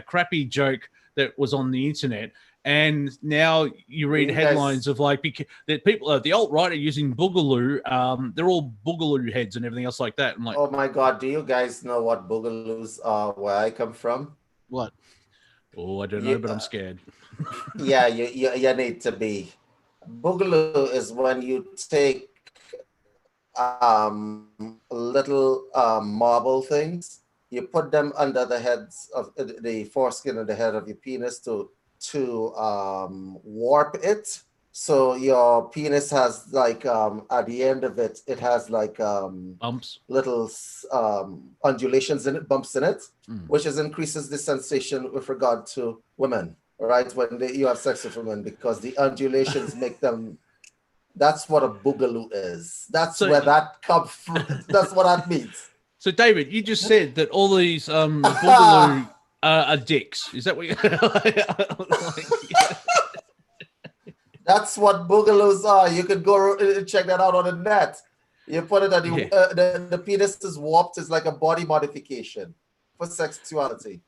crappy joke that was on the internet, and now you read headlines of like that people, the alt-right are using Boogaloo. They're all Boogaloo heads and everything else like that. I'm like, Oh my God, do you guys know what boogaloos are where I come from? What? oh, I don't know, but I'm scared. Yeah, you need to be. Boogaloo is when you take little marble things, you put them under the heads of the foreskin of the head of your penis to warp it. So your penis has like at the end of it, it has like Bumps. little undulations in it, bumps in it, which increases the sensation with regard to women, right? When you have sex with women, because the undulations make them. That's what a boogaloo is. That's where that comes from. That's what that means. So, David, you just said that all these Boogaloo are dicks. Is that what you That's what boogaloos are. You could go check that out on the net. You put it on the penis is warped. It's like a body modification for sexuality.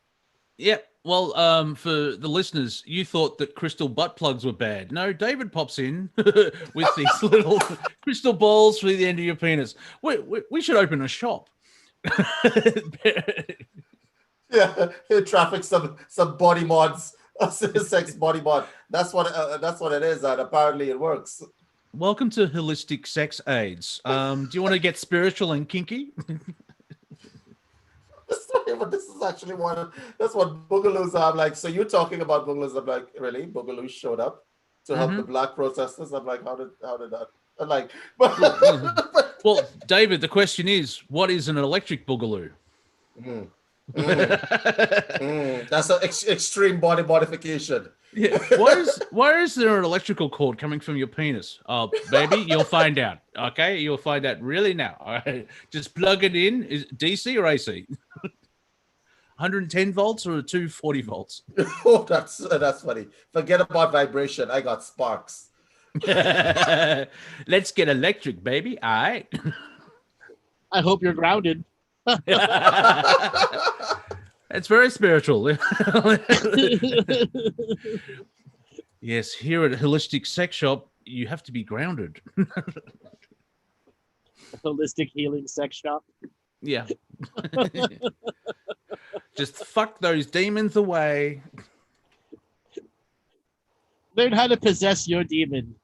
Yeah. Well, for the listeners, you thought that crystal butt plugs were bad. No, David pops in with these little crystal balls for the end of your penis. We should open a shop. Yeah, traffic some body mods, sex body mod. That's what it is, and apparently it works. Welcome to Holistic Sex AIDS. Do you want to get spiritual and kinky? But this is actually that's what boogaloos are. I'm like, so you're talking about boogaloos? I'm like, really? Boogaloo showed up to help the black protesters? I'm like, how did that? I'm like, but Well, David, the question is, what is an electric boogaloo? That's an extreme body modification. Yeah. Why is there an electrical cord coming from your penis? Oh, baby, you'll find out. Okay, you'll find out really now. All right, just plug it in. Is it DC or AC? 110 volts or 240 volts? Oh, that's funny. Forget about vibration. I got sparks. Let's get electric, baby. All right. I hope you're grounded. That's very spiritual. Yes, here at Holistic Sex Shop, you have to be grounded. Holistic healing sex shop. Yeah. Just fuck those demons away. Learn how to possess your demon.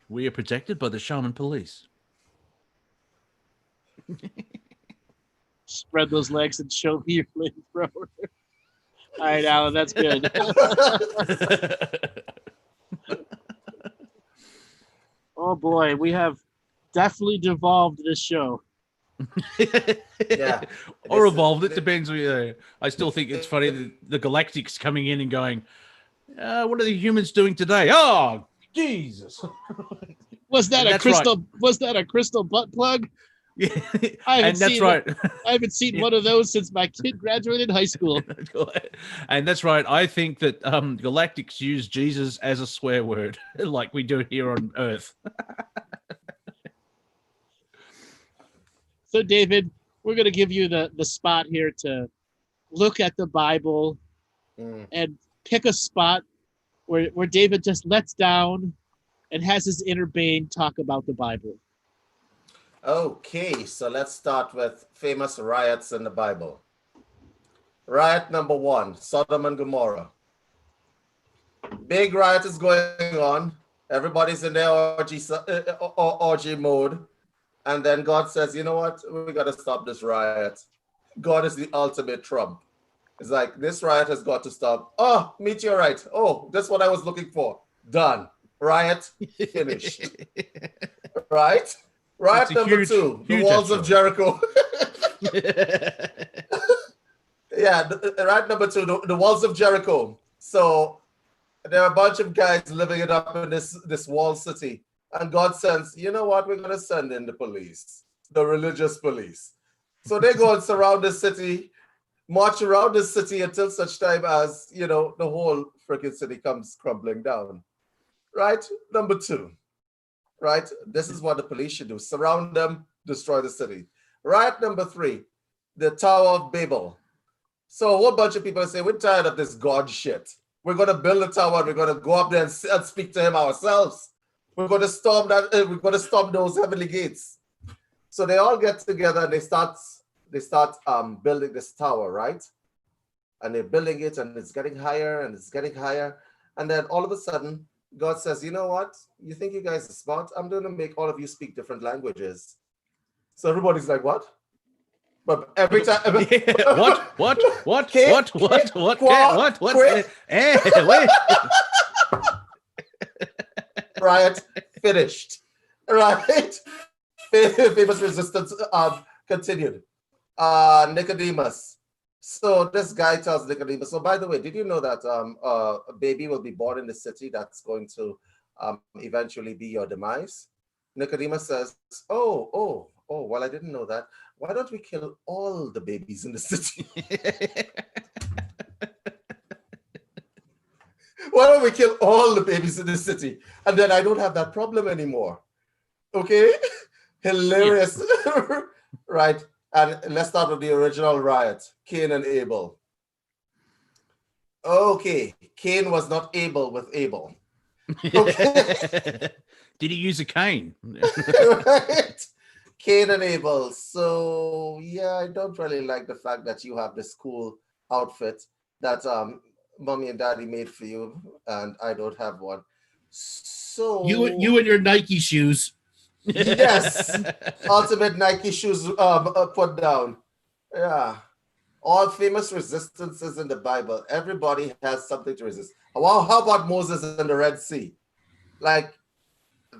We are protected by the Shaman police. Spread those legs and show me your flamethrower. All right, Alan, that's good. Oh boy, we have definitely devolved this show. Yeah. Or evolved. It depends. I still think it's funny that the Galactic's coming in and going, what are the humans doing today? Oh, Jesus. Was that And a crystal? Right. Was that a crystal butt plug? Yeah, I haven't seen one of those since my kid graduated high school. And that's right. I think that Galactics use Jesus as a swear word, like we do here on Earth. So, David, we're going to give you the spot here to look at the Bible and pick a spot where David just lets down and has his inner Bane talk about the Bible. Okay, so let's start with famous riots in the Bible. Riot number 1, Sodom and Gomorrah. Big riot is going on. Everybody's in their orgy mode. And then God says, you know what? We got to stop this riot. God is the ultimate Trump. It's like, this riot has got to stop. Oh, meteorite. Oh, that's what I was looking for. Done. Riot finished. Right? Riot number 2, the walls of Jericho. Yeah, riot number 2, the walls of Jericho. So there are a bunch of guys living it up in this wall city. And God sends, you know what? We're going to send in the police, the religious police. So they go and surround the city, march around the city until such time as, the whole freaking city comes crumbling down. Right? Number 2. Right? This is what the police should do. Surround them, destroy the city. Riot number 3, the Tower of Babel. So a whole bunch of people say, we're tired of this God shit. We're going to build a tower. We're going to go up there and speak to him ourselves. We're going to storm that. We're going to storm those heavenly gates. So they all get together and they start building this tower, right? And they're building it and it's getting higher and it's getting higher. And then all of a sudden, God says, you know what? You think you guys are smart? I'm going to make all of you speak different languages. So everybody's like, what? But every time... What? Wait. Riot finished. Right? Famous resistance continued. Nicodemus. So this guy tells Nicodemus, so by the way, did you know that a baby will be born in the city that's going to eventually be your demise? Nicodemus says, oh, well, I didn't know that. Why don't we kill all the babies in the city? Why don't we kill all the babies in the city? And then I don't have that problem anymore. Okay? Hilarious. Yeah. Right. And let's start with the original riot, Cain and Abel. Okay, Cain was not able with Abel. Okay. Did he use a cane? Right? Cain and Abel. So, yeah, I don't really like the fact that you have this cool outfit that mommy and daddy made for you, and I don't have one. So you and your Nike shoes. Yes, ultimate Nike shoes put down. Yeah, all famous resistances in the Bible. Everybody has something to resist. Wow, how about Moses in the Red Sea? Like,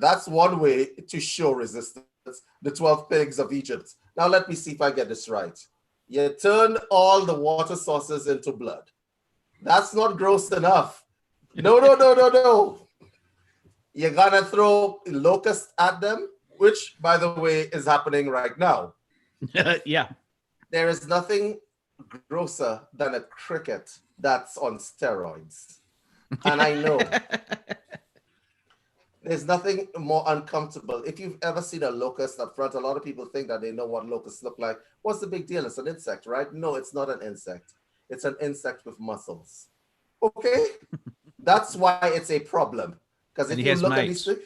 That's one way to show resistance. The 12 pigs of Egypt. Now let me see if I get this right. You turn all the water sources into blood. That's not gross enough. No. You're gonna throw locusts at them, which, by the way, is happening right now. Yeah. There is nothing grosser than a cricket that's on steroids. And I know there's nothing more uncomfortable. If you've ever seen a locust up front, a lot of people think that they know what locusts look like. What's the big deal? It's an insect, right? No, it's not an insect. It's an insect with muscles. Okay? That's why it's a problem. Because if you look at these things,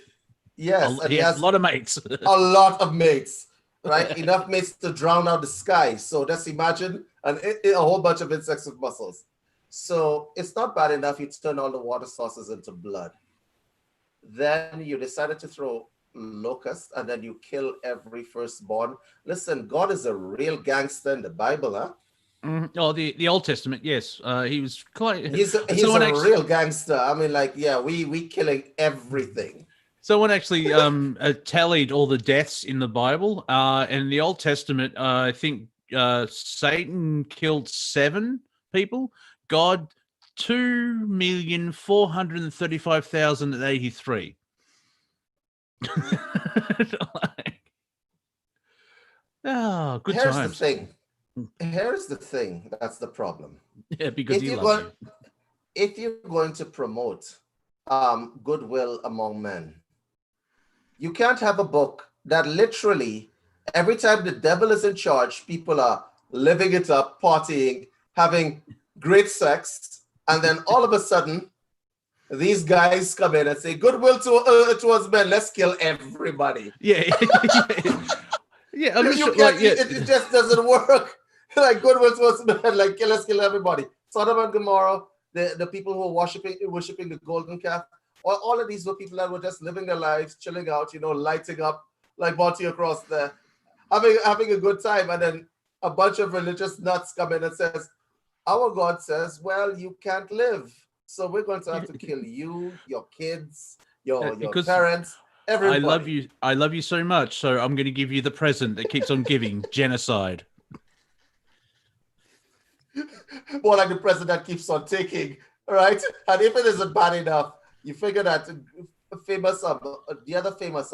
yes, he has a lot of mates. A lot of mates, right? Enough mates to drown out the sky. So just imagine a whole bunch of insects with muscles. So it's not bad enough you turn all the water sources into blood. Then you decided to throw locusts and then you kill every firstborn. Listen, God is a real gangster in the Bible, huh? Oh, the Old Testament, yes. He was quite. He's a real gangster. I mean, like, yeah, we killing everything. Someone actually tallied all the deaths in the Bible. In the Old Testament, I think Satan killed 7 people. God, 2,435,083. Oh, good Here's times. the thing. Here's the thing. That's the problem. Yeah, because he loves you. If you're going to promote goodwill among men, you can't have a book that literally every time the devil is in charge, people are living it up, partying, having great sex, and then all of a sudden, these guys come in and say, goodwill towards men, let's kill everybody. Yeah. Yeah, I'm sure, it just doesn't work. Like goodwill towards men, like let's kill everybody. Sodom and Gomorrah, the people who are worshiping the golden calf, all of these were people that were just living their lives, chilling out, lighting up like Monty across there, having a good time, and then a bunch of religious nuts come in and says, our God says, well, you can't live, so we're going to have to kill you, your kids, your parents. Everybody. I love you so much, so I'm going to give you the present that keeps on giving, genocide. More like the present that keeps on taking, right? And if it isn't bad enough, you figure that the other famous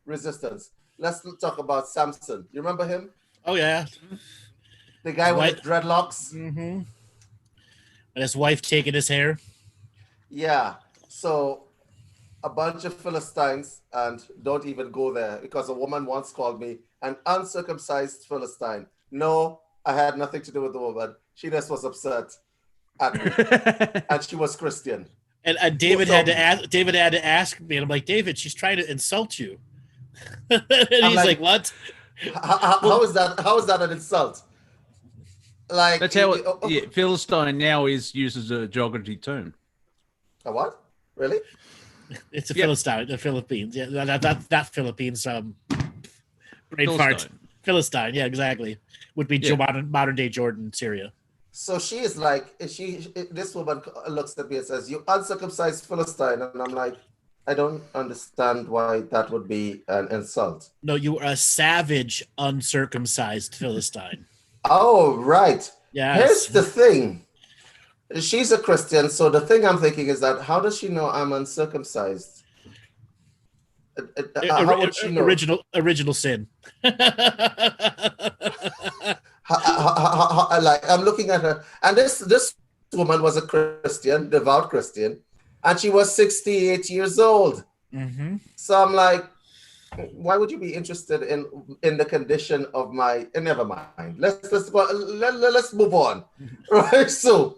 resistance. Let's talk about Samson. You remember him? Oh yeah, the guy with the dreadlocks. Mm-hmm. And his wife taking his hair. Yeah. So a bunch of Philistines, and don't even go there because a woman once called me an uncircumcised Philistine. No, I had nothing to do with the woman. She just was upset at me, and she was Christian. And David had to ask me, and I'm like, David, she's trying to insult you. And he's like, what? How is that an insult? Like that's how Philistine now is used as a derogatory term. A what? Really? It's a Philistine, the Philippines. Yeah, that Philippines. Brain fart. Philistine. Yeah, exactly. Would be modern day Jordan, Syria. So she is like, this woman looks at me and says, you uncircumcised Philistine. And I'm like, I don't understand why that would be an insult. No, you are a savage, uncircumcised Philistine. Oh, right. Yeah. Here's the thing. She's a Christian. So the thing I'm thinking is that how does she know I'm uncircumcised? How would she know? Original sin. Like I'm looking at her, and this woman was a Christian, devout Christian, and she was 68 years old. Mm-hmm. So I'm like, why would you be interested in the condition of my? Never mind. Let's move on, right? So,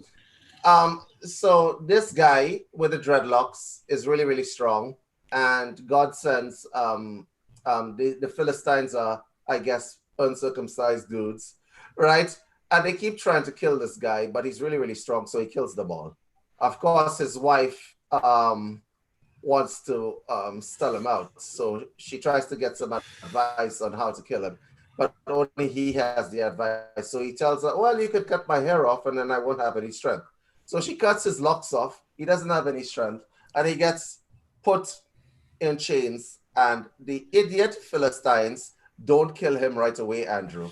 so this guy with the dreadlocks is really, really strong, and God sends the Philistines are, I guess, uncircumcised dudes. Right? And they keep trying to kill this guy, but he's really, really strong, so he kills them all. Of course, his wife wants to sell him out. So she tries to get some advice on how to kill him, but only he has the advice. So he tells her, well, you could cut my hair off and then I won't have any strength. So she cuts his locks off. He doesn't have any strength. And he gets put in chains, and the idiot Philistines don't kill him right away, Andrew.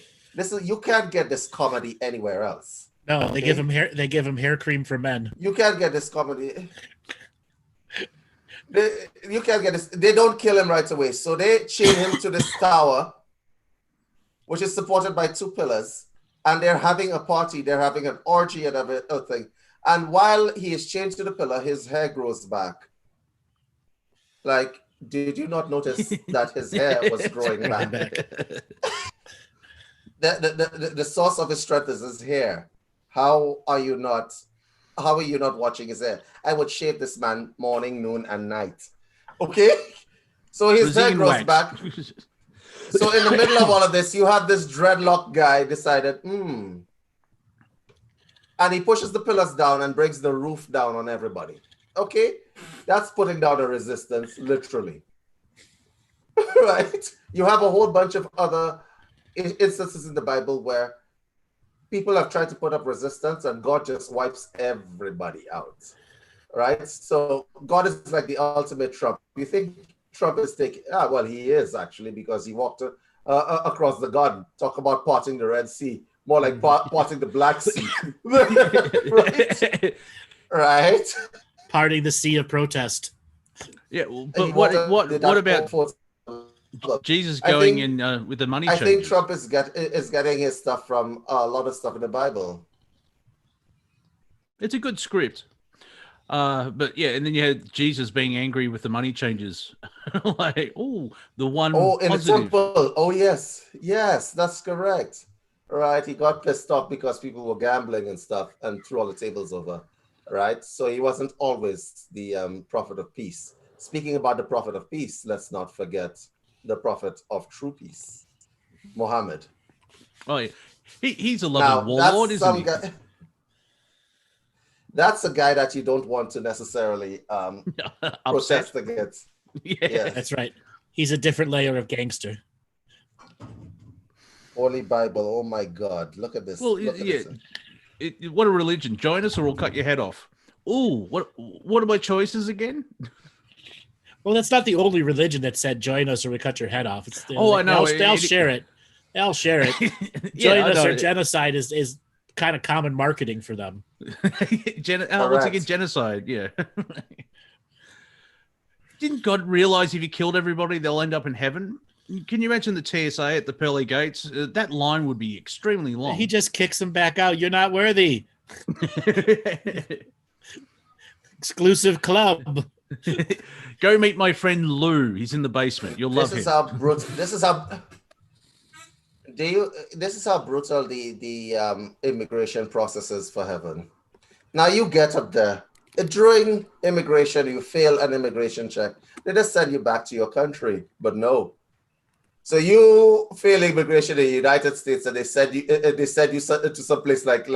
You can't get this comedy anywhere else. No, okay? they give him hair. They give him hair cream for men. You can't get this comedy. You can't get this. They don't kill him right away. So they chain him to this tower, which is supported by 2 pillars, and they're having a party. They're having an orgy and everything. And while he is chained to the pillar, his hair grows back. Like, did you not notice that his hair was growing back? The source of his strength is his hair. How are you not watching his hair? I would shave this man morning, noon, and night. Okay? So his hair grows back. So in the middle of all of this, you have this dreadlock guy decided, and he pushes the pillars down and brings the roof down on everybody. Okay? That's putting down a resistance, literally. Right? You have a whole bunch of other instances in the Bible where people have tried to put up resistance and God just wipes everybody out. Right? So God is like the ultimate Trump. You think Trump is taking, well, he is actually, because he walked across the garden. Talk about parting the Red Sea. More like parting the Black Sea. Right? Right? Parting the sea of protest. Yeah, but what about Jesus going in with the money changes? I think Trump is getting his stuff from a lot of stuff in the Bible. It's a good script. But yeah, and then you had Jesus being angry with the money changers. Like, the one in the temple. Oh, yes. Yes, that's correct. Right. He got pissed off because people were gambling and stuff and threw all the tables over. Right. So he wasn't always the prophet of peace. Speaking about the prophet of peace, let's not forget the prophet of true peace, Muhammad. Oh, yeah. He's a loving warlord, isn't he? That's a guy that you don't want to necessarily protest against. Yeah, that's right. He's a different layer of gangster. Holy Bible, oh my God! Look at this. Well, what a religion! Join us, or we'll cut your head off. Ooh, what are my choices again? Well, that's not the only religion that said "join us or we cut your head off." It's I know. They'll share it. They'll share it. Join us or genocide is kind of common marketing for them. Once again, genocide. Yeah. Didn't God realize if you killed everybody, they'll end up in heaven? Can you imagine the TSA at the pearly gates? That line would be extremely long. He just kicks them back out. You're not worthy. Exclusive club. Go meet my friend Lou. He's in the basement. You'll love him. This is how brutal the immigration process is for heaven. Now you get up there. During immigration, you fail an immigration check. They just send you back to your country. But no. So you fail immigration in the United States, and they send you to some place like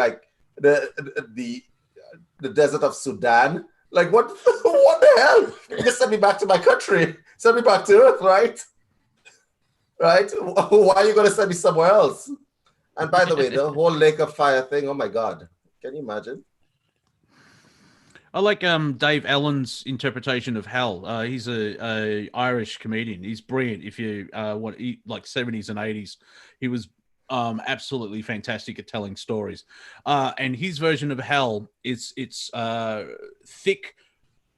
the desert of Sudan. Like what the hell? Just send me back to my country. Send me back to Earth, right? Right? Why are you going to send me somewhere else? And by the way, the whole lake of fire thing, oh my God. Can you imagine? I like Dave Allen's interpretation of hell. He's a Irish comedian. He's brilliant. If you want, like 70s and 80s, he was absolutely fantastic at telling stories. And his version of hell is it's thick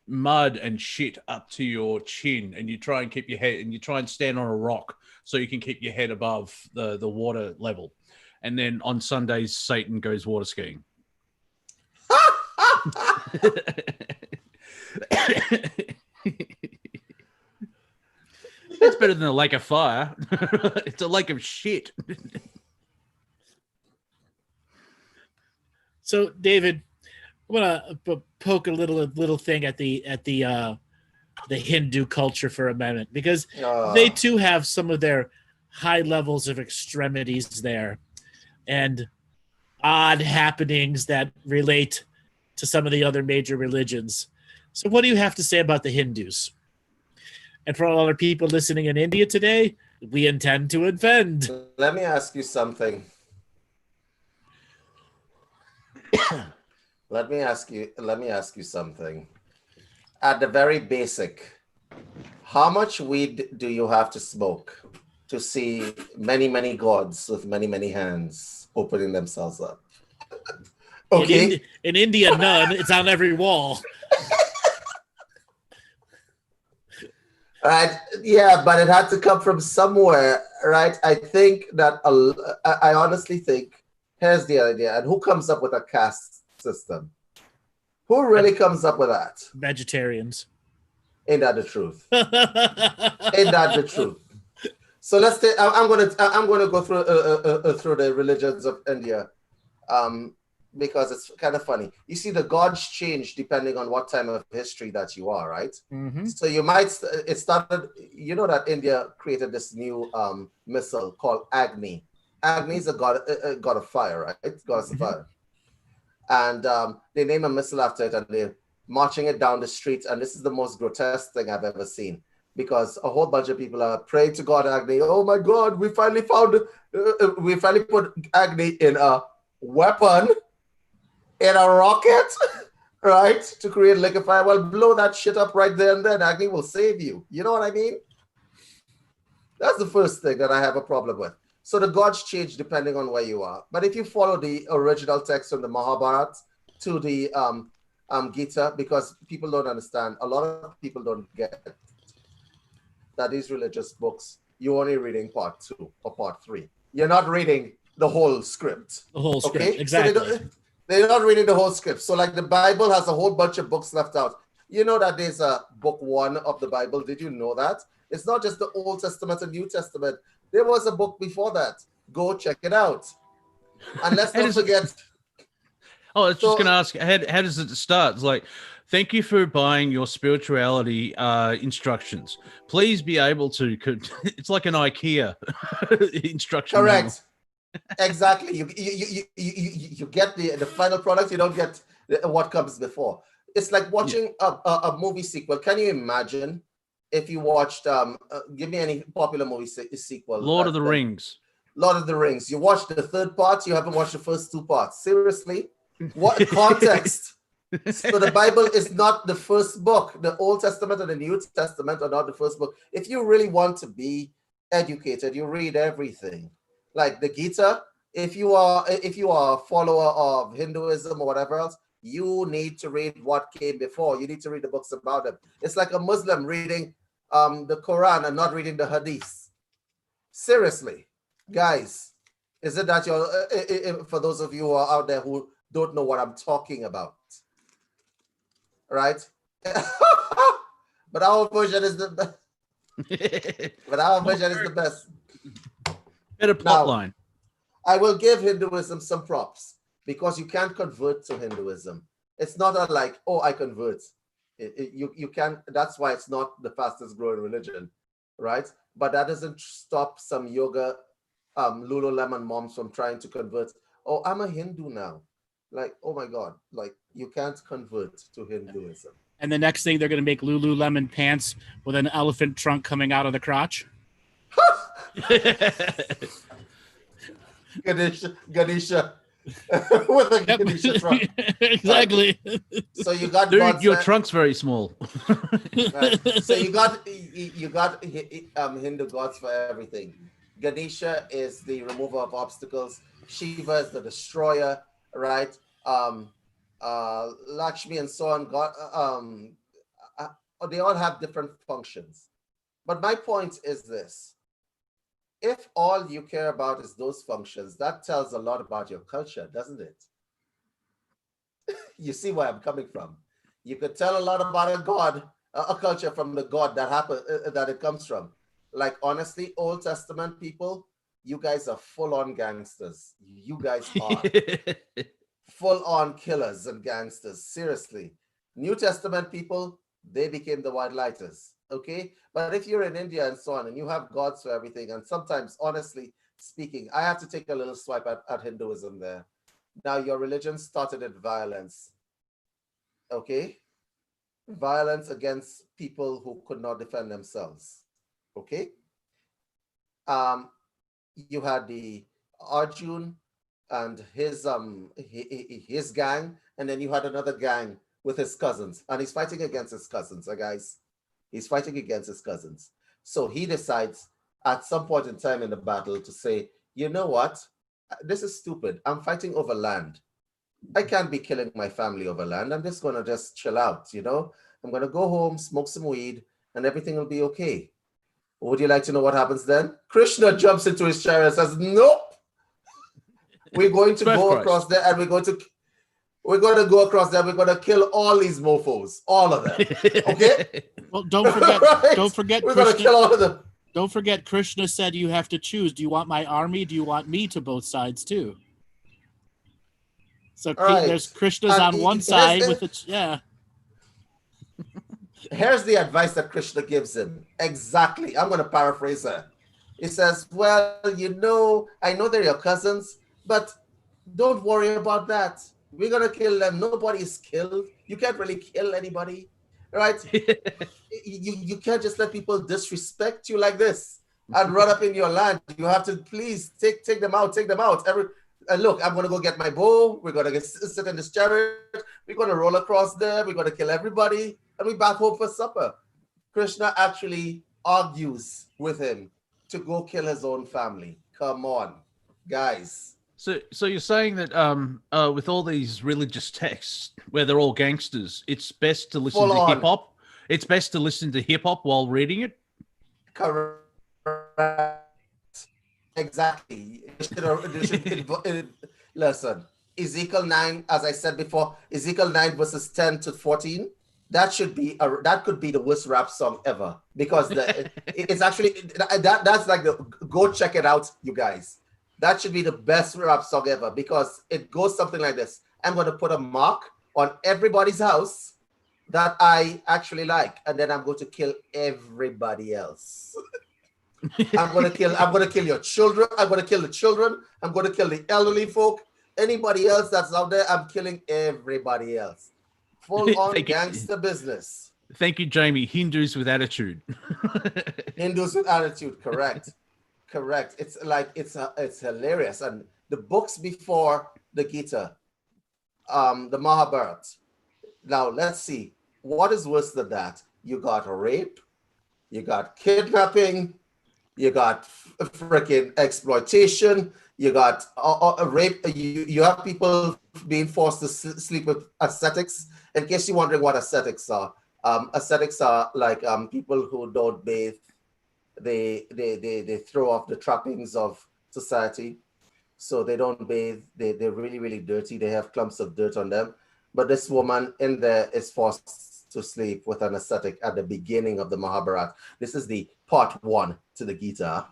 mud and shit up to your chin, and you try and keep your head, and you try and stand on a rock so you can keep your head above the water level. And then on Sundays, Satan goes water skiing. That's better than a lake of fire. It's a lake of shit. So, David, I want to poke a little thing at the Hindu culture for a minute, because they too have some of their high levels of extremities there, and odd happenings that relate to some of the other major religions. So what do you have to say about the Hindus? And for all other people listening in India today, we intend to offend. Let me ask you something. Let me ask you something. At the very basic, How much weed do you have to smoke to see many, many gods with many, many hands opening themselves up? Okay. In India, none. It's on every wall. Right. Yeah, but it had to come from somewhere, right? I think that I honestly think here's the idea. And who comes up with a caste system? Who really comes up with that? Vegetarians. Ain't that the truth? Ain't that the truth? So let's take. I'm gonna go through the religions of India, because it's kind of funny. You see, the gods change depending on what time of history that you are, right? Mm-hmm. So you might. It started. You know that India created this new missile called Agni. Agni is a god of fire, right? Goddess of fire. And they name a missile after it, and they're marching it down the street. And this is the most grotesque thing I've ever seen, because a whole bunch of people are praying to God Agni. Oh my God, we finally found, we finally put Agni in a weapon, in a rocket, right? To create liquefy. Well, blow that shit up right there and then. Agni will save you. You know what I mean? That's the first thing that I have a problem with. So the gods change depending on where you are. But if you follow the original text from the Mahabharata to the Gita, because people don't understand, a lot of people don't get that these religious books, you're only reading part 2 or part 3. You're not reading the whole script. The whole script, okay? exactly. So they're not reading the whole script. So like the Bible has a whole bunch of books left out. You know that there's a book 1 of the Bible. Did you know that? It's not just the Old Testament and New Testament. There was a book before that. Go check it out. And let's not forget. I was just going to ask, how does it start? It's like, thank you for buying your spirituality instructions. Please be able to. It's like an IKEA instruction. Correct. Exactly. You get the final product. You don't get what comes before. It's like watching a movie sequel. Can you imagine if you watched? Give me any popular movie sequel. Lord of the Rings. Lord of the Rings. You watched the 3rd part. You haven't watched the first 2 parts. Seriously? What context? So the Bible is not the first book. The Old Testament and the New Testament are not the first book. If you really want to be educated, you read everything. Like the Gita, if you are a follower of Hinduism or whatever else, you need to read what came before. You need to read the books about them. It's like a Muslim reading the Quran and not reading the Hadith. Seriously, guys, is it that you're for those of you who are out there who don't know what I'm talking about, right? But our version is the best. But our version is the best. Better plot line. I will give Hinduism some props because you can't convert to Hinduism. It's not like, oh, I convert. You can't. That's why it's not the fastest growing religion, right? But that doesn't stop some yoga Lululemon moms from trying to convert. Oh, I'm a Hindu now. Like, oh my God, like you can't convert to Hinduism. And the next thing, they're going to make Lululemon pants with an elephant trunk coming out of the crotch. Ganesha. With a Ganesha trunk. Exactly. So you got dude, your trunk's very small. Right. So you got Hindu gods for everything. Ganesha is the remover of obstacles. Shiva is the destroyer, right? Lakshmi and so on. God, they all have different functions. But my point is this. If all you care about is those functions, that tells a lot about your culture, doesn't it? You see where I'm coming from. You could tell a lot about a god, a culture from the god that it comes from. Like, honestly, Old Testament people, you guys are full-on gangsters. You guys are full-on killers and gangsters. Seriously. New Testament people, they became the white lighters. Okay, but if you're in India and so on, and you have gods for everything, and sometimes, honestly speaking, I have to take a little swipe at Hinduism there. Now, your religion started at violence. Okay, violence against people who could not defend themselves. Okay, you had the Arjun and his gang, and then you had another gang with his cousins, and he's fighting against his cousins, guys. He's fighting against his cousins. So he decides at some point in time in the battle to say, you know what? This is stupid. I'm fighting over land. I can't be killing my family over land. I'm just going to just chill out, you know? I'm going to go home, smoke some weed, and everything will be okay. Would you like to know what happens then? Krishna jumps into his chariot and says, nope. We're going to go across there and we're going to go across there. We're going to kill all these mofos, all of them. Okay? Well, don't forget, Right? don't forget, We're going to kill all of them. Don't forget, Krishna said you have to choose. Do you want my army? Do you want me to both sides too? So Right. there's Krishna's And on one side with it. Yeah. Here's the advice that Krishna gives him. Exactly. I'm going to paraphrase her. He says, well, you know, I know they're your cousins, but don't worry about that. We're going to kill them. Nobody is killed. You can't really kill anybody, right? you can't just let people disrespect you like this and run up in your land. You have to please take them out, take them out. Look, I'm going to go get my bow. We're going to sit in this chariot. We're going to roll across there. We're going to kill everybody. And we back home for supper. Krishna actually argues with him to go kill his own family. Come on, guys. So you're saying that with all these religious texts where they're all gangsters, it's best to listen to hip hop. It's best to listen to hip hop while reading it. Correct. Exactly. Listen, Ezekiel 9, as I said before, Ezekiel 9 verses 10 to 14. That could be the worst rap song ever, because it's actually that's like go check it out, you guys. That should be the best rap song ever, because it goes something like this. I'm going to put a mark on everybody's house that I actually like, and then I'm going to kill everybody else. I'm going to kill your children. I'm going to kill the children. I'm going to kill the elderly folk. Anybody else that's out there, I'm killing everybody else. Full on gangster business. Thank you, Jamie. Hindus with attitude. Hindus with attitude, correct. Correct. It's like it's hilarious. And the books before the Gita, the Mahabharata. Now let's see. What is worse than that? You got rape, you got kidnapping, you got freaking exploitation, you got rape. You have people being forced to sleep with ascetics. In case you're wondering what ascetics are like people who don't bathe. They throw off the trappings of society, so they don't bathe. They're really, really dirty. They have clumps of dirt on them. But this woman in there is forced to sleep with an ascetic at the beginning of the Mahabharata. This is the part 1 to the Gita.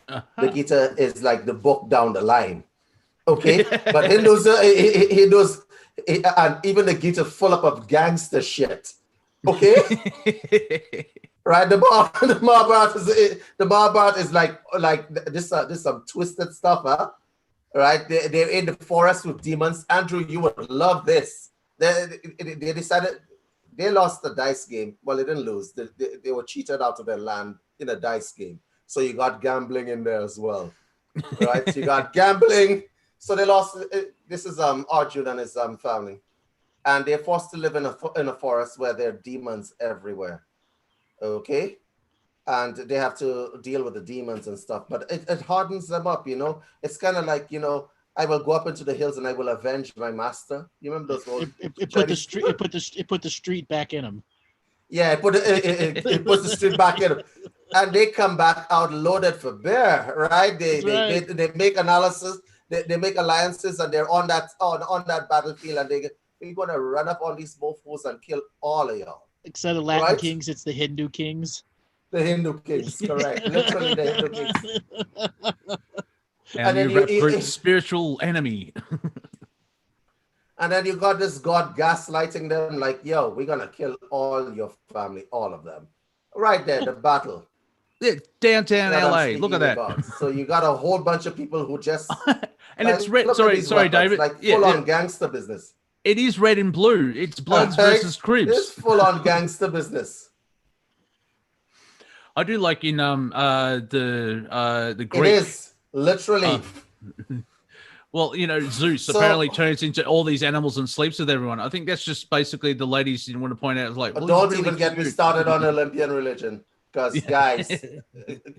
The Gita is like the book down the line. Okay, but Hindus, and even the Gita full up of gangster shit. Okay, right? The Mahabharata is like this some twisted stuff, huh? Right? They're in the forest with demons. Andrew, you would love this. They decided they lost the dice game. Well, they didn't lose. They were cheated out of their land in a dice game. So you got gambling in there as well, right? So you got gambling. So they lost. This is Arjun and his family, and they're forced to live in a forest where there are demons everywhere. Okay, and they have to deal with the demons and stuff. But it hardens them up, you know. It's kind of like, you know, I will go up into the hills and I will avenge my master. You remember those old? It put the street back in them. Yeah, it puts the street back in them. And they come back out loaded for bear, right? They make analysis, they make alliances, and they're on that battlefield, and they're gonna run up on these mofos and kill all of y'all. Instead of Latin kings, it's the Hindu kings. The Hindu kings, correct. Literally the Hindu kings. And then you spiritual enemy. And then you got this god gaslighting them like, yo, we're gonna kill all your family, all of them. Right there, the battle. Yeah, downtown LA. Look at that. About. So you got a whole bunch of people who just and it's red. Sorry, David. Like full on gangster business. It is red and blue. It's Bloods versus Cribs. It's full on gangster business. I do like in the Greek. It is literally. Well, you know, Zeus So- apparently turns into all these animals and sleeps with everyone. I think that's just basically the ladies didn't want to point out. It's like, well, Don't he's really even get me cute. started on Olympian religion, because guys,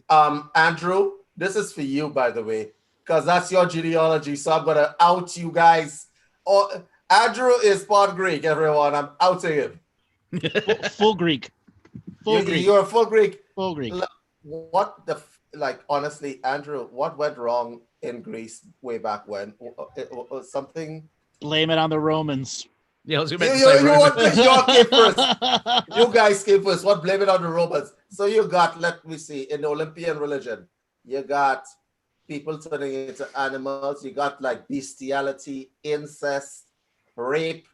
Andrew, this is for you, by the way, because that's your genealogy. So I'm gonna out you guys. Oh, Andrew is part Greek, everyone. I'm outing him. Full Greek. Full Greek. You're a full Greek. Full Greek. What the honestly, Andrew, what went wrong in Greece way back when? Something. Blame it on the Romans. Yeah, I was about to You say want Roman. you came first. You guys came first. What, blame it on the Romans? So you got, let me see, in the Olympian religion, you got people turning into animals. You got like bestiality, incest, rape,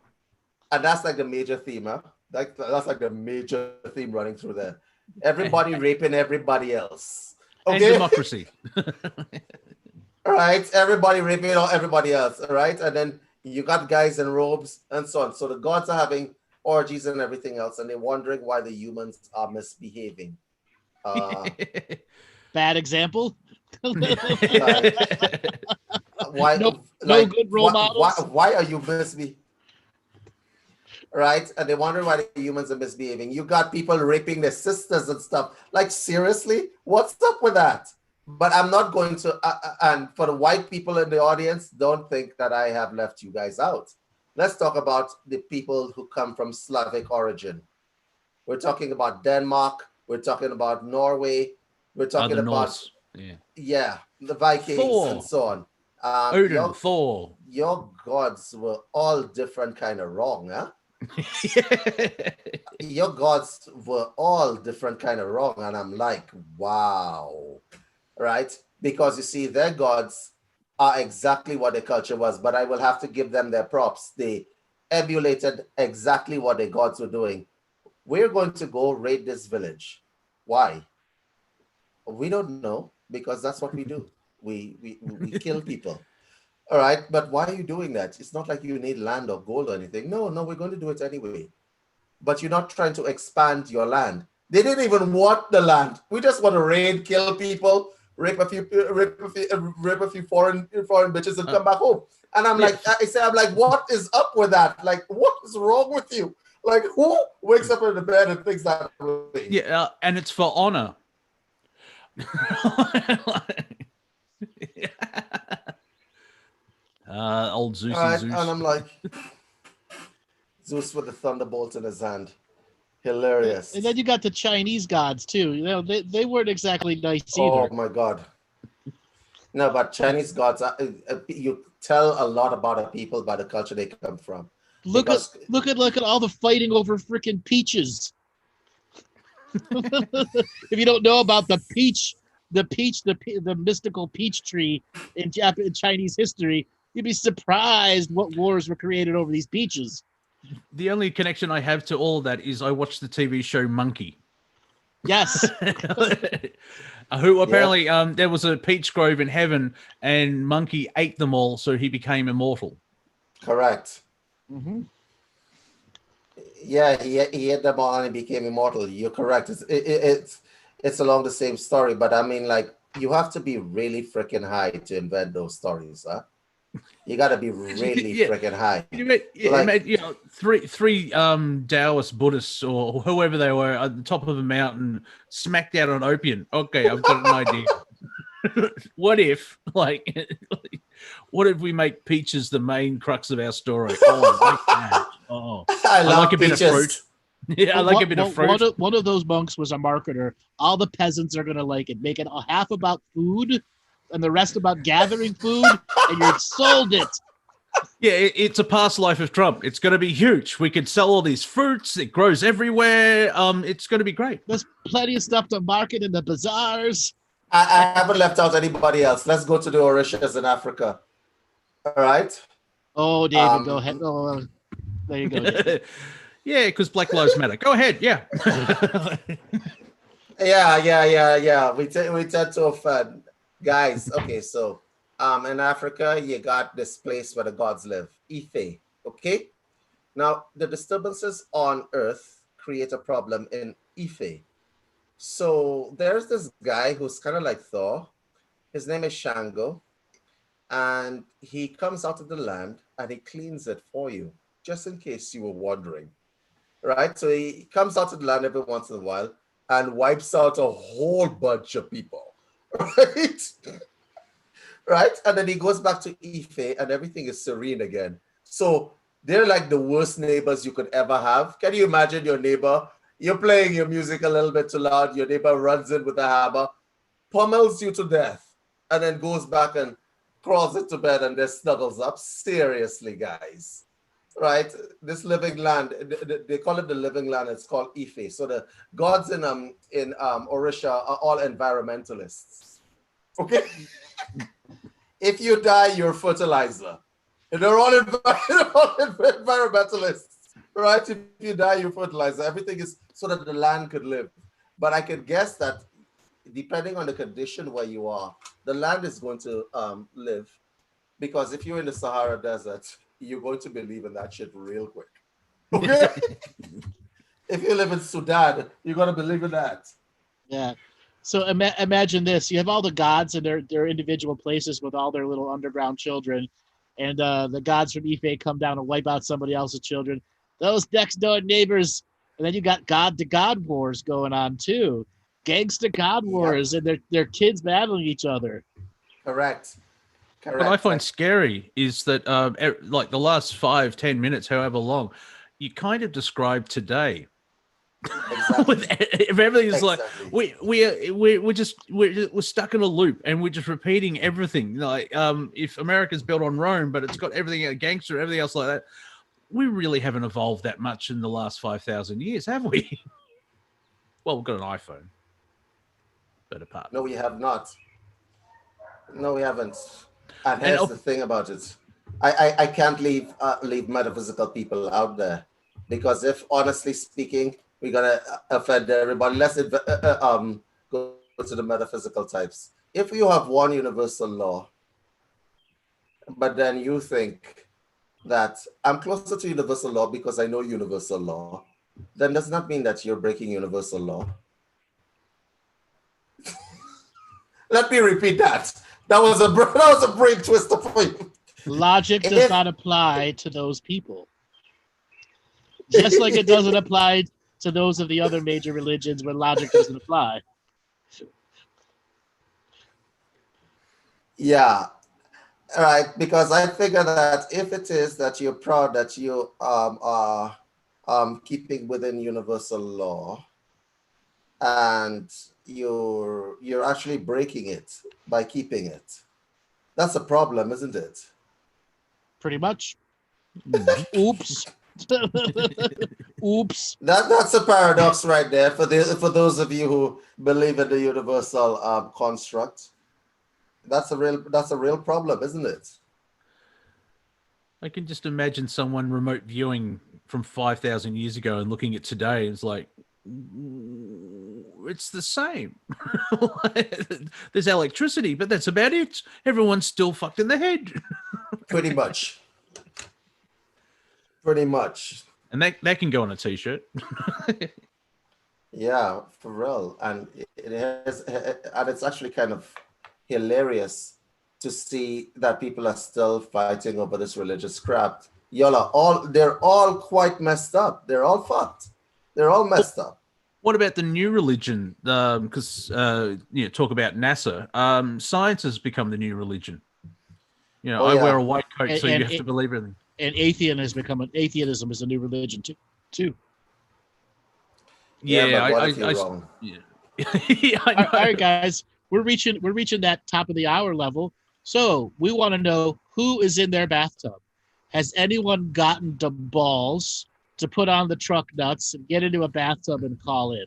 and that's like the major theme, huh? That's like the major theme running through there. Everybody raping everybody else. And Okay, democracy. all right. Everybody raping everybody else. All right, and then you got guys in robes and so on. So the gods are having orgies and everything else, and they're wondering why the humans are misbehaving. Bad example. Why? No good role models. Why are you misbehaving? Right, and they wonder why the humans are misbehaving. You got people raping their sisters and stuff. Like, seriously, what's up with that? But I'm not going to. And for the white people in the audience, don't think that I have left you guys out. Let's talk about the people who come from Slavic origin. We're talking about Denmark. We're talking about Norway. We're talking about Norse. Yeah. the Vikings Thor. and so on. Odin, Thor. Your gods were all different kind of wrong, huh? Your gods were all different kind of wrong, and I'm like, wow, right? Because you see, their gods are exactly what their culture was, but I will have to give them their props. They emulated exactly what their gods were doing. We're going to go raid this village. Why? We don't know, because that's what we do. We kill people. All right, but why are you doing that? It's not like you need land or gold or anything. No, we're going to do it anyway. But you're not trying to expand your land. They didn't even want the land. We just want to raid, kill people, rape a few foreign bitches and come back home. And I'm like, what is up with that? Like, what is wrong with you? Like, who wakes up in the bed and thinks that way? Yeah, and it's for honor. Old Zeus and Zeus. And I'm like, Zeus with the thunderbolt in his hand. Hilarious. And then you got the Chinese gods too. You know, they weren't exactly nice either. Oh my God. No, but Chinese gods, you tell a lot about a people by the culture they come from. Look at all the fighting over freaking peaches. If you don't know about the mystical peach tree in Chinese history, you'd be surprised what wars were created over these peaches. The only connection I have to all of that is I watched the TV show Monkey. Yes. Who apparently there was a peach grove in heaven and Monkey ate them all, so he became immortal. Correct. Mm-hmm. Yeah, he ate them all and he became immortal. You're correct. It's along the same story, but I mean, like, you have to be really freaking high to invent those stories, huh? You got to be really freaking high. Three Taoist Buddhists or whoever they were at the top of a mountain smacked out on opium. Okay, I've got an idea. What if we make peaches the main crux of our story? Oh, I like that. Oh, I like a peaches. bit of fruit. Yeah, I like a bit of fruit. One of those monks was a marketer. All the peasants are going to like it. Make it half about food and the rest about gathering food, and you sold it. Yeah, it's a past life of Trump. It's going to be huge. We could sell all these fruits. It grows everywhere. It's going to be great. There's plenty of stuff to market in the bazaars. I haven't left out anybody else. Let's go to the Orishas in Africa. All right. Oh, David, go ahead. Oh, there you go. David. Yeah, because Black Lives Matter. Go ahead. Yeah. Yeah. We tend to offend. Guys, okay, so in Africa, you got this place where the gods live, Ife, okay? Now, the disturbances on Earth create a problem in Ife. So there's this guy who's kind of like Thor. His name is Shango. and he comes out of the land and he cleans it for you, just in case you were wondering, right? So he comes out of the land every once in a while and wipes out a whole bunch of people, right? Right? And then he goes back to Ife and everything is serene again. So they're like the worst neighbors you could ever have. Can you imagine your neighbor? You're playing your music a little bit too loud. Your neighbor runs in with a hammer, pummels you to death, and then goes back and crawls into bed and then snuggles up. Seriously, guys. Right? This living land, they call it the living land. It's called Ife. So the gods in Orisha are all environmentalists. Okay? If you die, you're fertilizer. They're all environmentalists, right? If you die, you're fertilizer. Everything is so that the land could live. But I could guess that depending on the condition where you are, the land is going to live. Because if you're in the Sahara Desert, you're going to believe in that shit real quick. Okay? If you live in Sudan, you're going to believe in that. Yeah. So imagine this: you have all the gods in their individual places with all their little underground children, and the gods from Ife come down and wipe out somebody else's children. Those next door neighbors, and then you got god to god wars going on too, gangster god wars, and their kids battling each other. Correct. What I find scary is that, like the last 5-10 minutes, however long, you kind of describe today. Exactly. If everything is like we're stuck in a loop and we're just repeating everything. Like if America's built on Rome, but it's got everything a gangster, everything else like that. We really haven't evolved that much in the last 5,000 years, have we? Well, we've got an iPhone, but apart. No, we have not. No, we haven't. And here's the thing about it. I can't leave metaphysical people out there, because if honestly speaking, we're gonna offend everybody. Let's go to the metaphysical types. If you have one universal law, but then you think that I'm closer to universal law because I know universal law, then does not mean that you're breaking universal law. Let me repeat that. That was a brain twister for you. Logic does not apply to those people. Just like it doesn't apply to those of the other major religions where logic doesn't apply. Yeah, right. Because I figure that if it is that you're proud that you are keeping within universal law, and you're actually breaking it by keeping it, that's a problem, isn't it? Pretty much. Oops. Oops. That's a paradox right there for those of you who believe in the universal construct. That's a real problem, isn't it? I can just imagine someone remote viewing from 5,000 years ago and looking at today. It's like, it's the same. There's electricity, but that's about it. Everyone's still fucked in the head. Pretty much. Pretty much. And that can go on a t-shirt. Yeah, for real. And it's actually kind of hilarious to see that people are still fighting over this religious crap. They're all quite messed up. They're all fucked. They're all messed up. What about the new religion? Because talk about NASA. Science has become the new religion. I wear a white coat, so you have to believe everything. And atheism is a new religion too. Yeah, but what if you're wrong? Yeah. All right, guys, we're reaching that top of the hour level. So we want to know who is in their bathtub. Has anyone gotten the balls to put on the truck nuts and get into a bathtub and call in?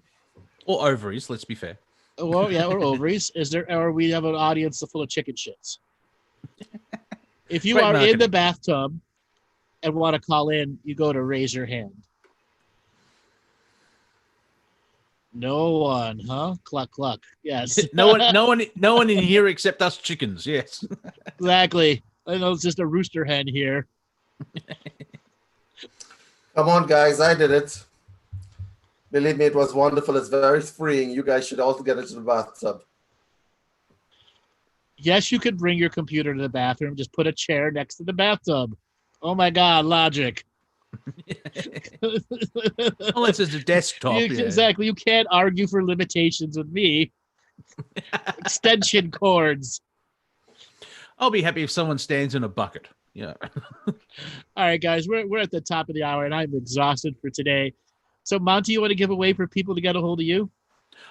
Or ovaries, let's be fair. Well, yeah, or ovaries. Or we have an audience full of chicken shits. If you are in the bathtub and want to call in, you go to raise your hand. No one, huh? Cluck cluck. Yes. No one in here except us chickens. Yes. Exactly. I know it's just a rooster hen here. Come on, guys, I did it. Believe me, it was wonderful. It's very freeing. You guys should also get into the bathtub. Yes, you could bring your computer to the bathroom. Just put a chair next to the bathtub. Oh my God, logic. Unless it's a desktop. Exactly. You can't argue for limitations with me. Extension cords. I'll be happy if someone stands in a bucket. Yeah. All right, guys, we're at the top of the hour, and I'm exhausted for today. So, Monty, you want to give away for people to get a hold of you?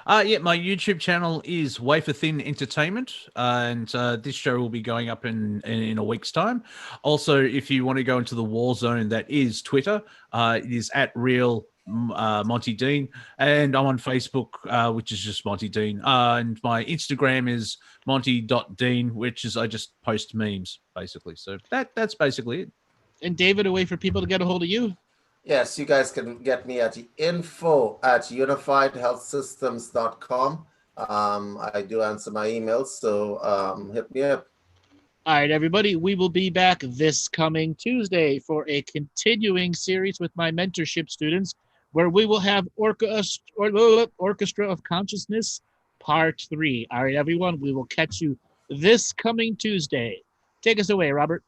Yeah, my YouTube channel is Wafer Thin Entertainment, and this show will be going up in a week's time. Also, if you want to go into the war zone, that is Twitter. It is at Real Monty Dean, and I'm on Facebook, which is just Monty Dean. And my Instagram is monty.dean, which is I just post memes, basically. So that's basically it. And David, a way for people to get a hold of you? Yes, you guys can get me at info@unifiedhealthsystems.com. I do answer my emails, so hit me up. All right, everybody, we will be back this coming Tuesday for a continuing series with my mentorship students, where we will have Orchestra of Consciousness Part 3. All right, everyone, we will catch you this coming Tuesday. Take us away, Robert.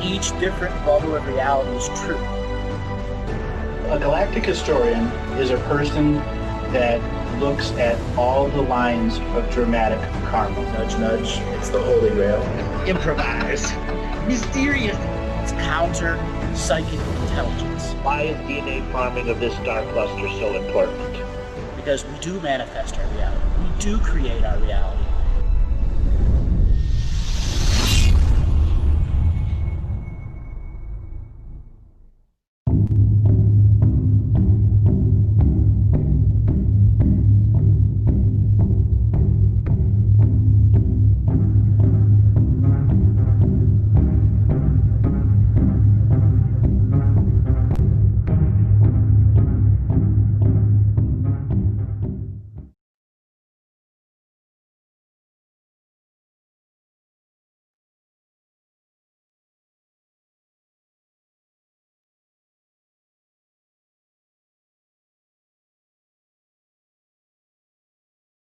Each different bubble of reality is true. A galactic historian is a person that looks at all the lines of dramatic karma. Nudge, nudge, it's the Holy Grail. Improvise. Mysterious. It's counter psychic intelligence. Why is DNA farming of this star cluster so important? Because we do manifest our reality. We do create our reality.